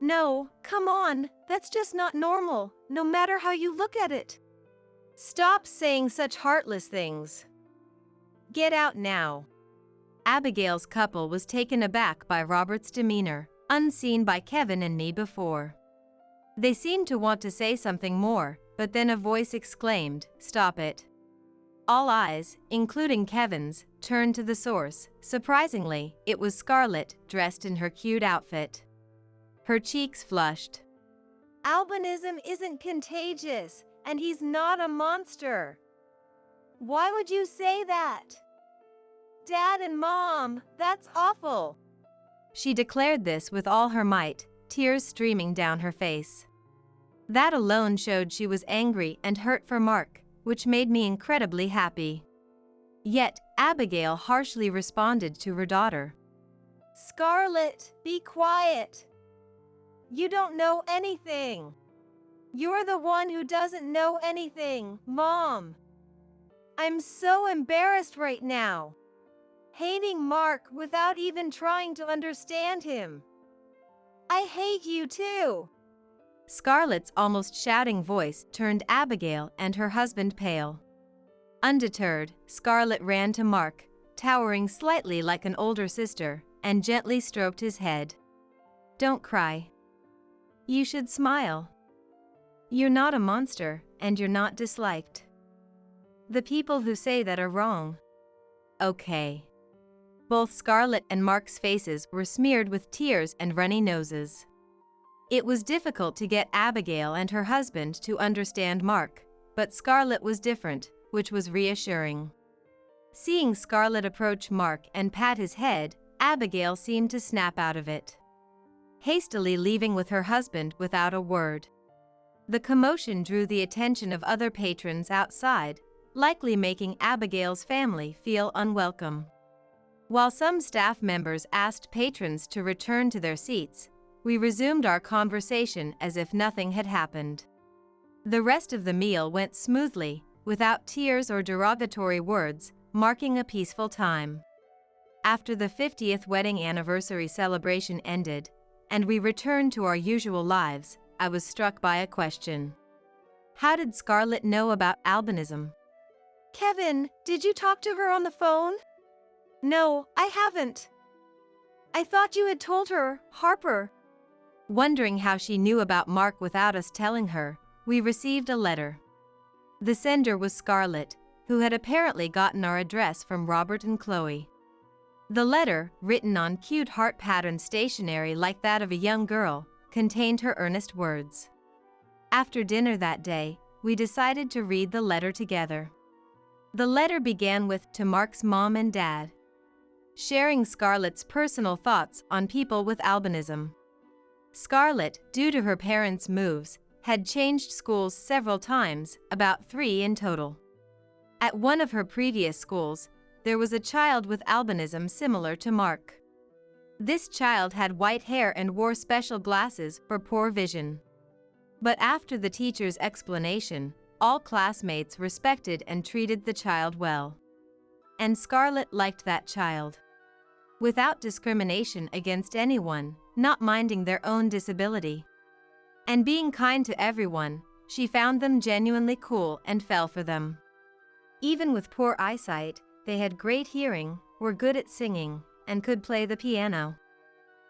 No, come on, that's just not normal, no matter how you look at it. Stop saying such heartless things. Get out now. Abigail's couple was taken aback by Robert's demeanor, unseen by Kevin and me before. They seemed to want to say something more, but then a voice exclaimed, "Stop it." All eyes, including Kevin's, turned to the source. Surprisingly, it was Scarlett, dressed in her cute outfit. Her cheeks flushed. Albinism isn't contagious, and he's not a monster. Why would you say that? Dad and Mom, that's awful. She declared this with all her might, tears streaming down her face. That alone showed she was angry and hurt for Mark, which made me incredibly happy. Yet, Abigail harshly responded to her daughter. Scarlett, be quiet. You don't know anything. You're the one who doesn't know anything, Mom. I'm so embarrassed right now. Hating Mark without even trying to understand him. I hate you too. Scarlett's almost shouting voice turned Abigail and her husband pale. Undeterred, Scarlett ran to Mark, towering slightly like an older sister, and gently stroked his head. Don't cry. You should smile. You're not a monster, and you're not disliked. The people who say that are wrong. Okay. Both Scarlett and Mark's faces were smeared with tears and runny noses. It was difficult to get Abigail and her husband to understand Mark, but Scarlett was different, which was reassuring. Seeing Scarlett approach Mark and pat his head, Abigail seemed to snap out of it, hastily leaving with her husband without a word. The commotion drew the attention of other patrons outside, likely making Abigail's family feel unwelcome. While some staff members asked patrons to return to their seats, we resumed our conversation as if nothing had happened. The rest of the meal went smoothly, without tears or derogatory words, marking a peaceful time. After the 50th wedding anniversary celebration ended, and we returned to our usual lives, I was struck by a question. How did Scarlett know about albinism? Kevin, did you talk to her on the phone? No, I haven't. I thought you had told her, Harper. Wondering how she knew about Mark without us telling her, we received a letter. The sender was Scarlett, who had apparently gotten our address from Robert and Chloe. The letter, written on cute heart-patterned stationery like that of a young girl, contained her earnest words. After dinner that day, we decided to read the letter together. The letter began with, "To Mark's mom and dad," sharing Scarlett's personal thoughts on people with albinism. Scarlett, due to her parents' moves, had changed schools several times, about 3 in total. At one of her previous schools, there was a child with albinism similar to Mark. This child had white hair and wore special glasses for poor vision. But after the teacher's explanation, all classmates respected and treated the child well. And Scarlett liked that child. Without discrimination against anyone, not minding their own disability. And being kind to everyone, she found them genuinely cool and fell for them. Even with poor eyesight, they had great hearing, were good at singing, and could play the piano.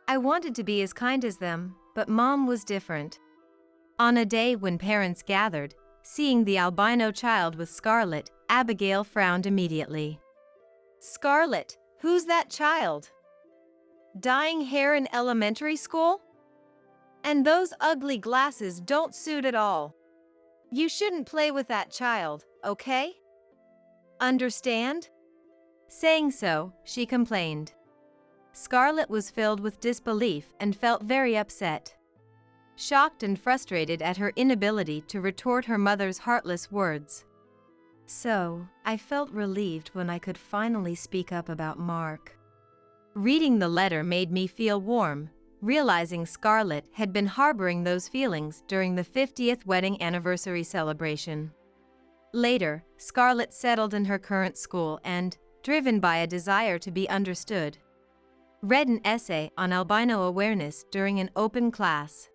I wanted to be as kind as them, but Mom was different. On a day when parents gathered, seeing the albino child with Scarlett, Abigail frowned immediately. Scarlett, who's that child? Dyeing hair in elementary school? And those ugly glasses don't suit at all. You shouldn't play with that child, okay? Understand? Saying so, she complained. Scarlett was filled with disbelief and felt very upset. Shocked and frustrated at her inability to retort her mother's heartless words. So, I felt relieved when I could finally speak up about Mark. Reading the letter made me feel warm, realizing Scarlett had been harboring those feelings during the 50th wedding anniversary celebration. Later, Scarlett settled in her current school and, driven by a desire to be understood, read an essay on albino awareness during an open class.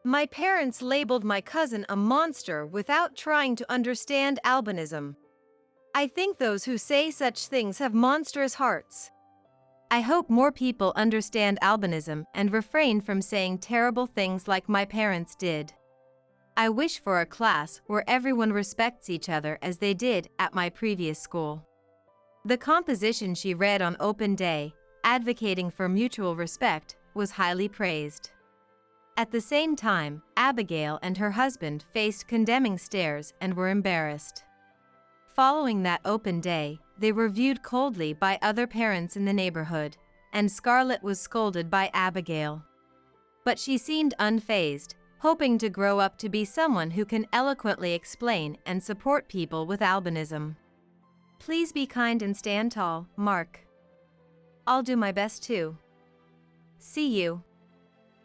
My parents labeled my cousin a monster without trying to understand albinism. I think those who say such things have monstrous hearts. I hope more people understand albinism and refrain from saying terrible things like my parents did. I wish for a class where everyone respects each other as they did at my previous school. The composition she read on open day, advocating for mutual respect, was highly praised. At the same time, Abigail and her husband faced condemning stares and were embarrassed. Following that open day, they were viewed coldly by other parents in the neighborhood, and Scarlett was scolded by Abigail. But she seemed unfazed, hoping to grow up to be someone who can eloquently explain and support people with albinism. Please be kind and stand tall, Mark. I'll do my best too. See you.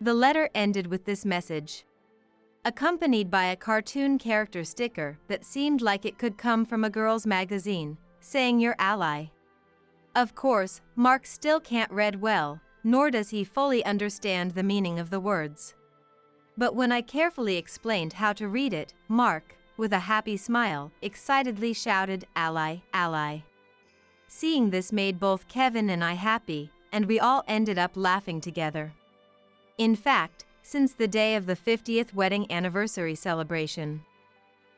The letter ended with this message, accompanied by a cartoon character sticker that seemed like it could come from a girl's magazine, saying your ally. Of course, Mark still can't read well, nor does he fully understand the meaning of the words. But when I carefully explained how to read it, Mark, with a happy smile, excitedly shouted, "Ally, ally." Seeing this made both Kevin and I happy, and we all ended up laughing together. In fact, since the day of the 50th wedding anniversary celebration,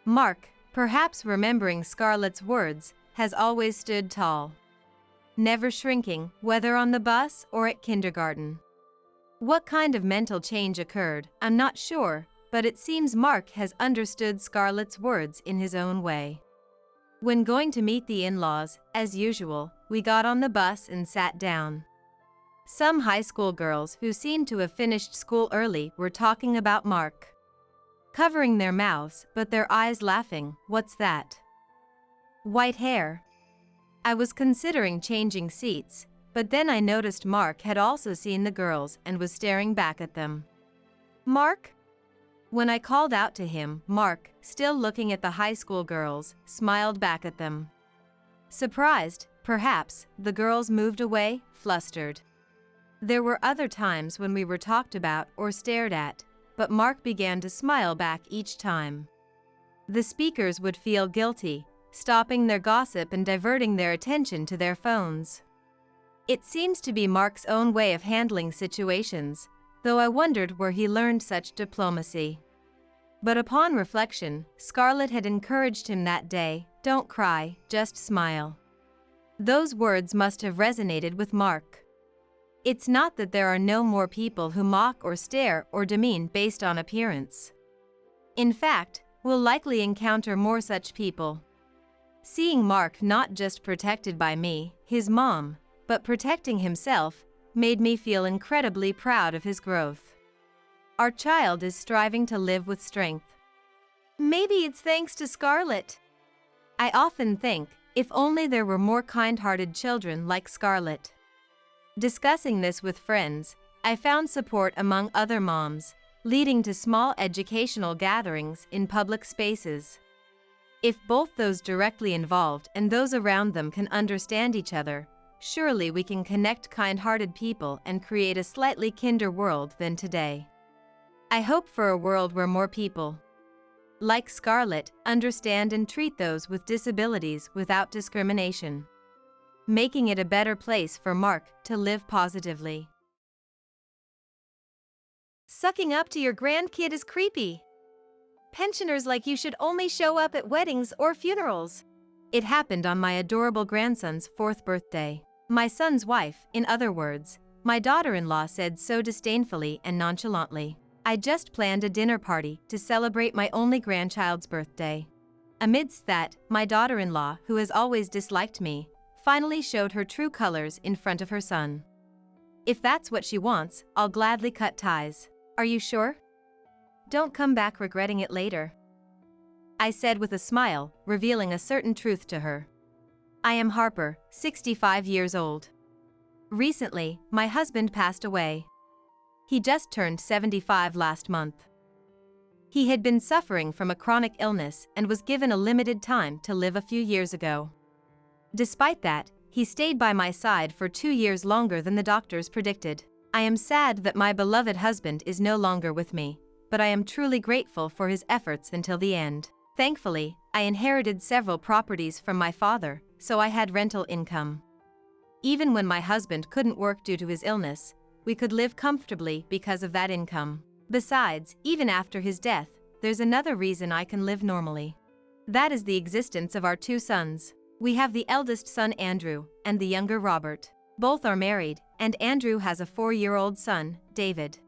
Mark, perhaps remembering Scarlett's words, has always stood tall, never shrinking, whether on the bus or at kindergarten. What kind of mental change occurred, I'm not sure, but it seems Mark has understood Scarlett's words in his own way. When going to meet the in-laws, as usual, we got on the bus and sat down. Some high school girls who seemed to have finished school early were talking about Mark, covering their mouths but their eyes laughing. What's that? White hair. I was considering changing seats, but then I noticed Mark had also seen the girls and was staring back at them. Mark? When I called out to him, Mark, still looking at the high school girls, smiled back at them. Surprised, perhaps, the girls moved away, flustered. There were other times when we were talked about or stared at, but Mark began to smile back each time. The speakers would feel guilty, stopping their gossip and diverting their attention to their phones. It seems to be Mark's own way of handling situations, though I wondered where he learned such diplomacy. But upon reflection, Scarlett had encouraged him that day, "Don't cry, just smile." Those words must have resonated with Mark. It's not that there are no more people who mock or stare or demean based on appearance. In fact, we'll likely encounter more such people. Seeing Mark not just protected by me, his mom, but protecting himself, made me feel incredibly proud of his growth. Our child is striving to live with strength. Maybe it's thanks to Scarlett. I often think, if only there were more kind-hearted children like Scarlett. Discussing this with friends, I found support among other moms, leading to small educational gatherings in public spaces. If both those directly involved and those around them can understand each other, surely we can connect kind-hearted people and create a slightly kinder world than today. I hope for a world where more people, like Scarlett, understand and treat those with disabilities without discrimination, making it a better place for Mark to live positively. Sucking up to your grandkid is creepy. Pensioners like you should only show up at weddings or funerals. It happened on my adorable grandson's 4th birthday. My son's wife, in other words, my daughter-in-law, said so disdainfully and nonchalantly, "I just planned a dinner party to celebrate my only grandchild's birthday." Amidst that, my daughter-in-law, who has always disliked me, finally showed her true colors in front of her son. If that's what she wants, I'll gladly cut ties. Are you sure? Don't come back regretting it later. I said with a smile, revealing a certain truth to her. I am Harper, 65 years old. Recently, my husband passed away. He just turned 75 last month. He had been suffering from a chronic illness and was given a limited time to live a few years ago. Despite that, he stayed by my side for 2 years longer than the doctors predicted. I am sad that my beloved husband is no longer with me, but I am truly grateful for his efforts until the end. Thankfully, I inherited several properties from my father, so I had rental income. Even when my husband couldn't work due to his illness, we could live comfortably because of that income. Besides, even after his death, there's another reason I can live normally. That is the existence of our 2 sons. We have the eldest son Andrew, and the younger Robert. Both are married, and Andrew has a 4-year-old son, David.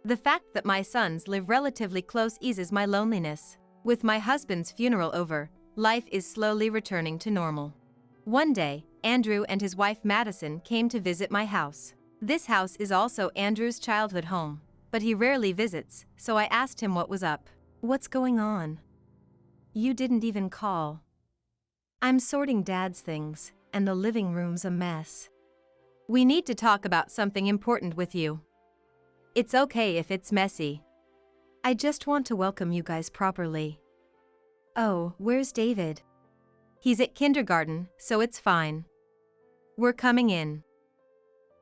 The fact that my sons live relatively close eases my loneliness. With my husband's funeral over, life is slowly returning to normal. One day, Andrew and his wife Madison came to visit my house. This house is also Andrew's childhood home, but he rarely visits, so I asked him what was up. What's going on? You didn't even call. I'm sorting Dad's things, and the living room's a mess. We need to talk about something important with you. It's okay if it's messy. I just want to welcome you guys properly. Oh, where's David? He's at kindergarten, so it's fine. We're coming in.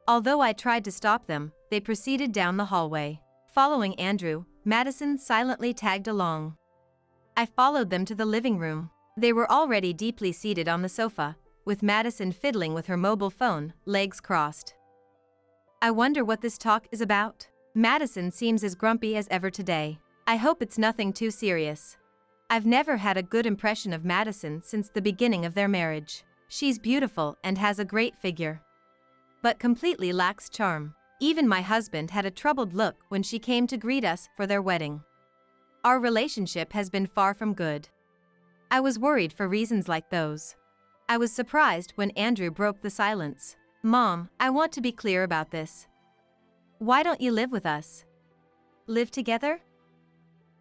Although I tried to stop them, they proceeded down the hallway. Following Andrew, Madison silently tagged along. I followed them to the living room. They were already deeply seated on the sofa, with Madison fiddling with her mobile phone, legs crossed. I wonder what this talk is about. Madison seems as grumpy as ever today. I hope it's nothing too serious. I've never had a good impression of Madison since the beginning of their marriage. She's beautiful and has a great figure, but completely lacks charm. Even my husband had a troubled look when she came to greet us for their wedding. Our relationship has been far from good. I was worried for reasons like those. I was surprised when Andrew broke the silence. Mom, I want to be clear about this. Why don't you live with us? Live together?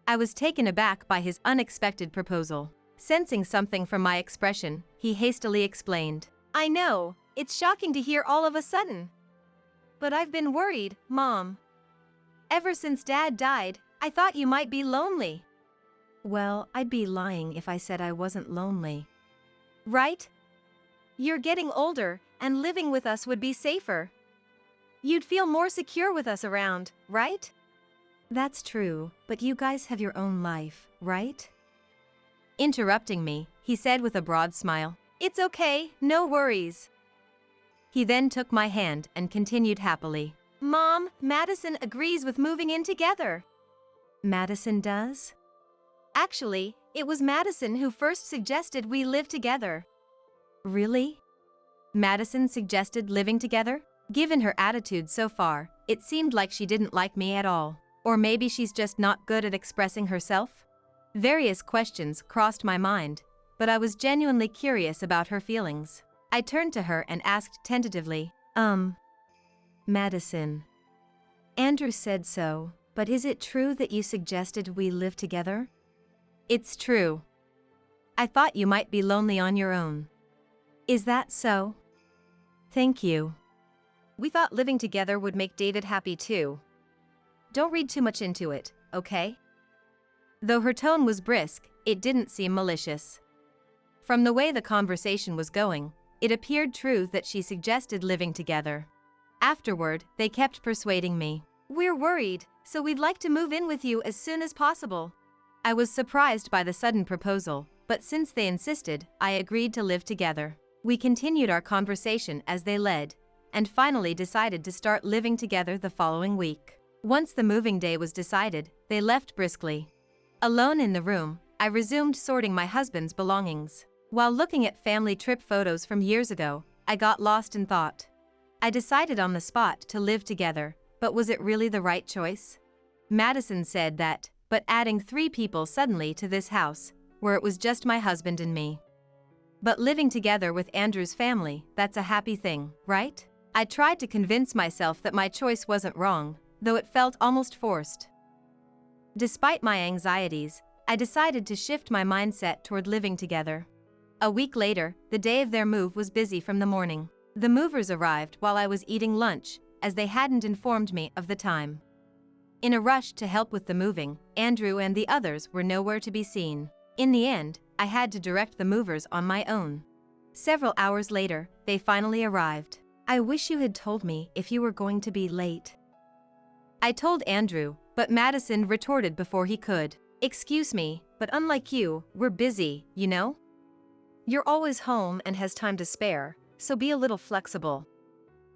I was taken aback by his unexpected proposal. Sensing something from my expression, he hastily explained. I know, it's shocking to hear all of a sudden. But I've been worried, Mom. Ever since Dad died, I thought you might be lonely. Well, I'd be lying if I said I wasn't lonely. Right? You're getting older, and living with us would be safer. You'd feel more secure with us around, right? That's true, but you guys have your own life, right? Interrupting me, he said with a broad smile. It's okay, no worries. He then took my hand and continued happily. Mom, Madison agrees with moving in together. Madison does? Actually, it was Madison who first suggested we live together. Really? Madison suggested living together? Given her attitude so far, it seemed like she didn't like me at all. Or maybe she's just not good at expressing herself? Various questions crossed my mind, but I was genuinely curious about her feelings. I turned to her and asked tentatively, Madison. Andrew said so, but is it true that you suggested we live together? It's true. I thought you might be lonely on your own. Is that so? Thank you. We thought living together would make David happy too. Don't read too much into it, okay? Though her tone was brisk, it didn't seem malicious. From the way the conversation was going, it appeared true that she suggested living together. Afterward, they kept persuading me. We're worried, so we'd like to move in with you as soon as possible. I was surprised by the sudden proposal, but since they insisted, I agreed to live together. We continued our conversation as they led, and finally decided to start living together the following week. Once the moving day was decided, they left briskly. Alone in the room, I resumed sorting my husband's belongings. While looking at family trip photos from years ago, I got lost in thought. I decided on the spot to live together, but was it really the right choice? Madison said that, but adding 3 people suddenly to this house, where it was just my husband and me. But living together with Andrew's family, that's a happy thing, right? I tried to convince myself that my choice wasn't wrong, though it felt almost forced. Despite my anxieties, I decided to shift my mindset toward living together. A week later, the day of their move was busy from the morning. The movers arrived while I was eating lunch, as they hadn't informed me of the time. In a rush to help with the moving, Andrew and the others were nowhere to be seen. In the end, I had to direct the movers on my own. Several hours later, they finally arrived. I wish you had told me if you were going to be late. I told Andrew, but Madison retorted before he could. Excuse me, but unlike you, we're busy, you know? You're always home and has time to spare, so be a little flexible.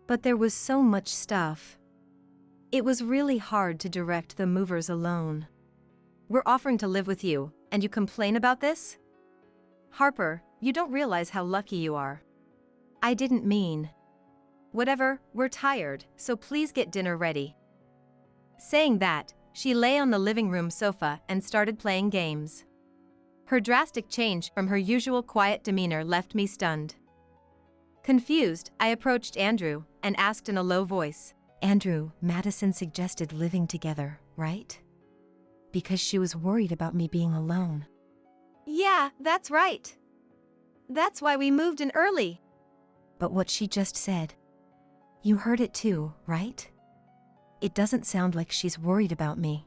But there was so much stuff. It was really hard to direct the movers alone. We're offering to live with you, and you complain about this? Harper, you don't realize how lucky you are. I didn't mean. Whatever, we're tired, so please get dinner ready. Saying that, she lay on the living room sofa and started playing games. Her drastic change from her usual quiet demeanor left me stunned. Confused, I approached Andrew and asked in a low voice, Andrew, Madison suggested living together, right? Because she was worried about me being alone. Yeah, that's right. That's why we moved in early. But what she just said. You heard it too, right? It doesn't sound like she's worried about me.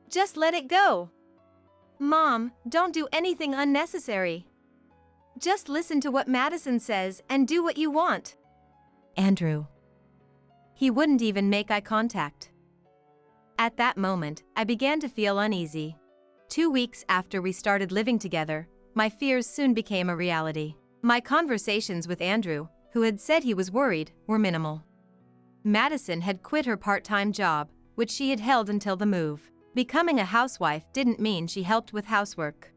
Just let it go. Mom, don't do anything unnecessary. Just listen to what Madison says and do what you want. Andrew. He wouldn't even make eye contact. At that moment, I began to feel uneasy. 2 weeks after we started living together, my fears soon became a reality. My conversations with Andrew, who had said he was worried, were minimal. Madison had quit her part-time job, which she had held until the move. Becoming a housewife didn't mean she helped with housework.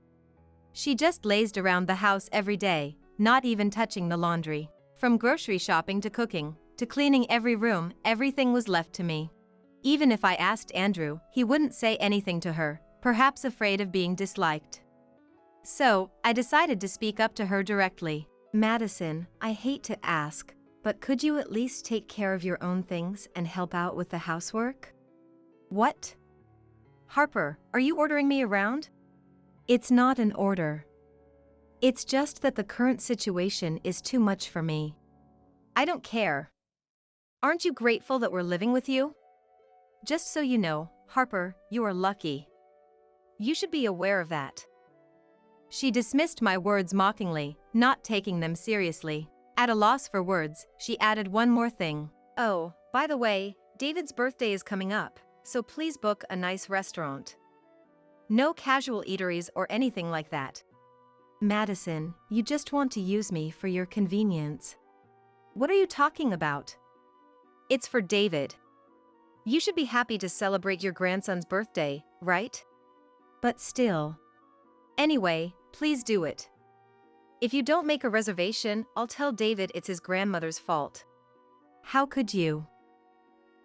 She just lazed around the house every day, not even touching the laundry. From grocery shopping to cooking, to cleaning every room, everything was left to me. Even if I asked Andrew, he wouldn't say anything to her, perhaps afraid of being disliked. So, I decided to speak up to her directly. Madison, I hate to ask, but could you at least take care of your own things and help out with the housework? What? Harper, are you ordering me around? It's not an order. It's just that the current situation is too much for me. I don't care. Aren't you grateful that we're living with you? Just so you know, Harper, you are lucky. You should be aware of that. She dismissed my words mockingly, not taking them seriously. At a loss for words, she added one more thing. Oh, by the way, David's birthday is coming up, so please book a nice restaurant. No casual eateries or anything like that. Madison, you just want to use me for your convenience. What are you talking about? It's for David. You should be happy to celebrate your grandson's birthday, right? But still. Anyway, please do it. If you don't make a reservation, I'll tell David it's his grandmother's fault. How could you?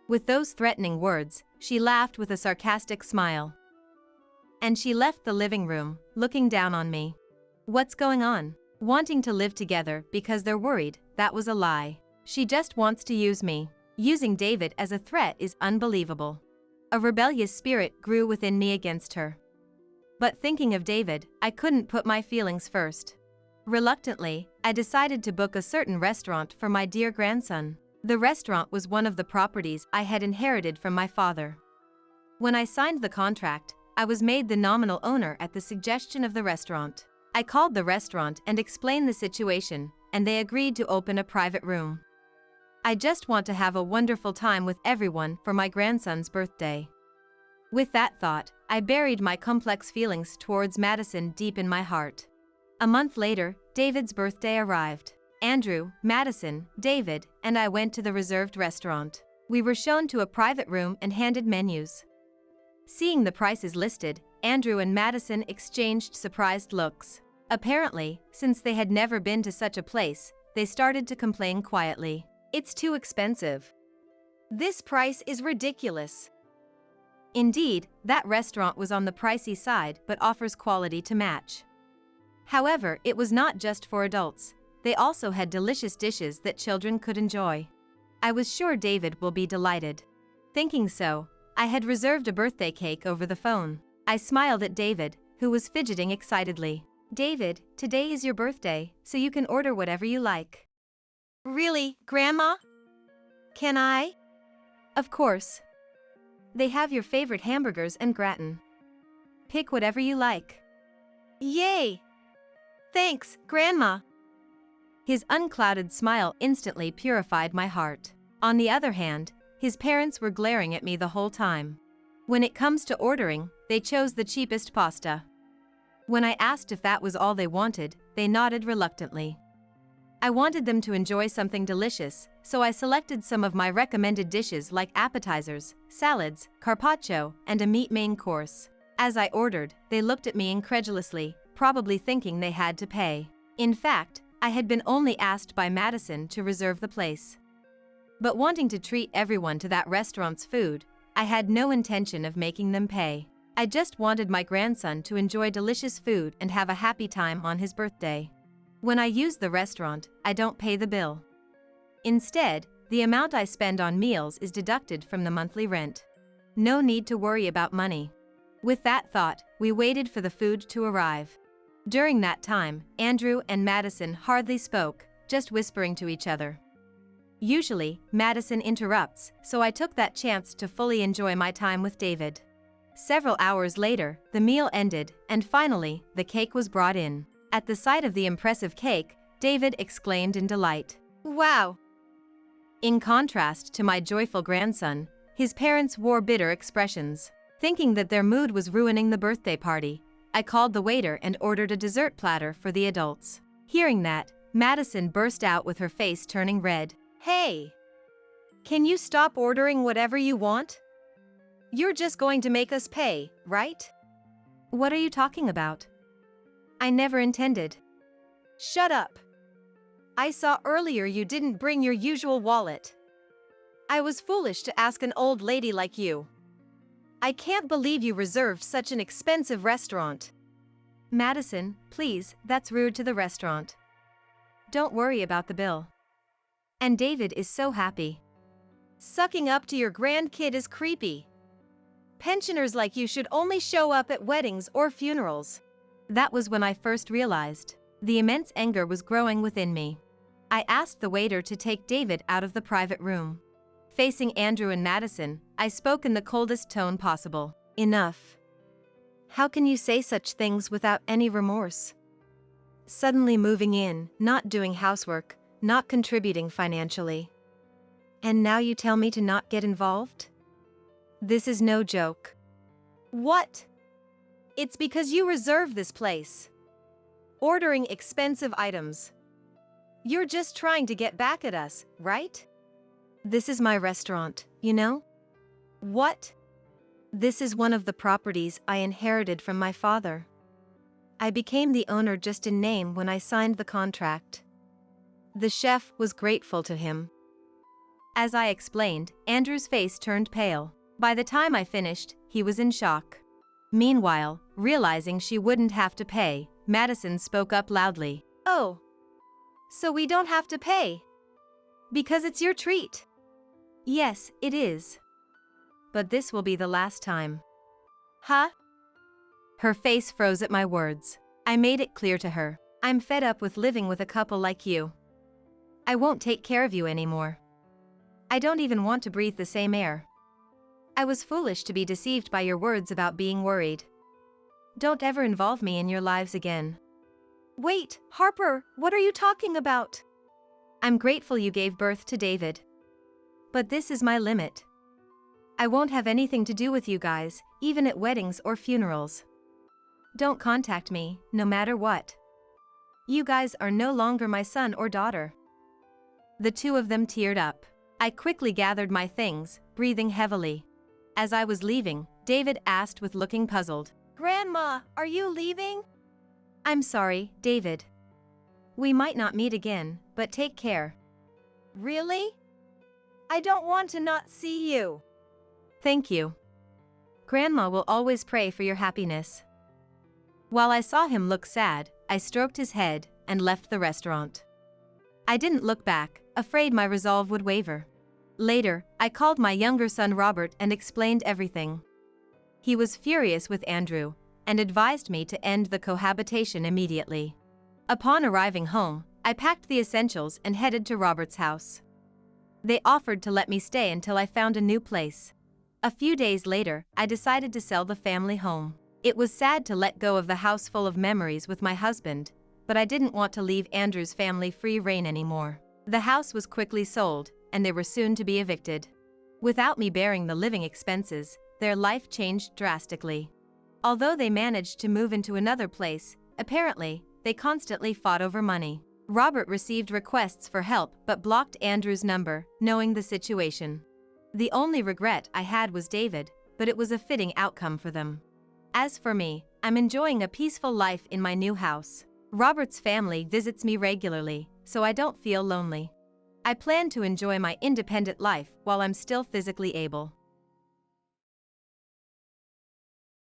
With those threatening words, she laughed with a sarcastic smile. And she left the living room, looking down on me. What's going on? Wanting to live together because they're worried, that was a lie. She just wants to use me. Using David as a threat is unbelievable. A rebellious spirit grew within me against her. But thinking of David, I couldn't put my feelings first. Reluctantly, I decided to book a certain restaurant for my dear grandson. The restaurant was one of the properties I had inherited from my father. When I signed the contract, I was made the nominal owner at the suggestion of the restaurant. I called the restaurant and explained the situation, and they agreed to open a private room. I just want to have a wonderful time with everyone for my grandson's birthday. With that thought, I buried my complex feelings towards Madison deep in my heart. A month later, David's birthday arrived. Andrew, Madison, David, and I went to the reserved restaurant. We were shown to a private room and handed menus. Seeing the prices listed, Andrew and Madison exchanged surprised looks. Apparently, since they had never been to such a place, they started to complain quietly. It's too expensive. This price is ridiculous. Indeed, that restaurant was on the pricey side but offers quality to match. However, it was not just for adults. They also had delicious dishes that children could enjoy. I was sure David will be delighted. Thinking so, I had reserved a birthday cake over the phone. I smiled at David, who was fidgeting excitedly. "David, today is your birthday, so you can order whatever you like." Really, Grandma? Can I? "Of course. They have your favorite hamburgers and gratin. Pick whatever you like." Yay! Thanks, Grandma. His unclouded smile instantly purified my heart. On the other hand, his parents were glaring at me the whole time. When it comes to ordering, they chose the cheapest pasta. When I asked if that was all they wanted, they nodded reluctantly. I wanted them to enjoy something delicious, so I selected some of my recommended dishes like appetizers, salads, carpaccio, and a meat main course. As I ordered, they looked at me incredulously, probably thinking they had to pay. In fact, I had been only asked by Madison to reserve the place. But wanting to treat everyone to that restaurant's food, I had no intention of making them pay. I just wanted my grandson to enjoy delicious food and have a happy time on his birthday. When I use the restaurant, I don't pay the bill. Instead, the amount I spend on meals is deducted from the monthly rent. No need to worry about money. With that thought, we waited for the food to arrive. During that time, Andrew and Madison hardly spoke, just whispering to each other. Usually, Madison interrupts, so I took that chance to fully enjoy my time with David. Several hours later, the meal ended, and finally, the cake was brought in. At the sight of the impressive cake, David exclaimed in delight, "Wow!" In contrast to my joyful grandson, his parents wore bitter expressions. Thinking that their mood was ruining the birthday party, I called the waiter and ordered a dessert platter for the adults. Hearing that, Madison burst out with her face turning red. Hey! Can you stop ordering whatever you want? You're just going to make us pay, right? What are you talking about? I never intended. Shut up! I saw earlier you didn't bring your usual wallet. I was foolish to ask an old lady like you. I can't believe you reserved such an expensive restaurant. Madison, please, that's rude to the restaurant. Don't worry about the bill. And David is so happy. Sucking up to your grandkid is creepy. Pensioners like you should only show up at weddings or funerals. That was when I first realized. The immense anger was growing within me. I asked the waiter to take David out of the private room. Facing Andrew and Madison, I spoke in the coldest tone possible. Enough. How can you say such things without any remorse? Suddenly moving in, not doing housework, not contributing financially. And now you tell me to not get involved? This is no joke. What? It's because you reserve this place. Ordering expensive items. You're just trying to get back at us, right? This is my restaurant, you know? What? This is one of the properties I inherited from my father. I became the owner just in name when I signed the contract. The chef was grateful to him. As I explained, Andrew's face turned pale. By the time I finished, he was in shock. Meanwhile, realizing she wouldn't have to pay, Madison spoke up loudly. Oh. So we don't have to pay? Because it's your treat. Yes, it is. But this will be the last time. Huh? Her face froze at my words. I made it clear to her. I'm fed up with living with a couple like you. I won't take care of you anymore. I don't even want to breathe the same air. I was foolish to be deceived by your words about being worried. Don't ever involve me in your lives again. Wait, Harper, what are you talking about? I'm grateful you gave birth to David. But this is my limit. I won't have anything to do with you guys, even at weddings or funerals. Don't contact me, no matter what. You guys are no longer my son or daughter. The two of them teared up. I quickly gathered my things, breathing heavily. As I was leaving, David asked with looking puzzled. Grandma, are you leaving? I'm sorry, David. We might not meet again, but take care. Really? I don't want to not see you. Thank you. Grandma will always pray for your happiness. While I saw him look sad, I stroked his head and left the restaurant. I didn't look back, afraid my resolve would waver. Later, I called my younger son Robert and explained everything. He was furious with Andrew, and advised me to end the cohabitation immediately. Upon arriving home, I packed the essentials and headed to Robert's house. They offered to let me stay until I found a new place. A few days later, I decided to sell the family home. It was sad to let go of the house full of memories with my husband, but I didn't want to leave Andrew's family free rein anymore. The house was quickly sold, and they were soon to be evicted. Without me bearing the living expenses, their life changed drastically. Although they managed to move into another place, apparently, they constantly fought over money. Robert received requests for help but blocked Andrew's number, knowing the situation. The only regret I had was David, but it was a fitting outcome for them. As for me, I'm enjoying a peaceful life in my new house. Robert's family visits me regularly, so I don't feel lonely. I plan to enjoy my independent life while I'm still physically able.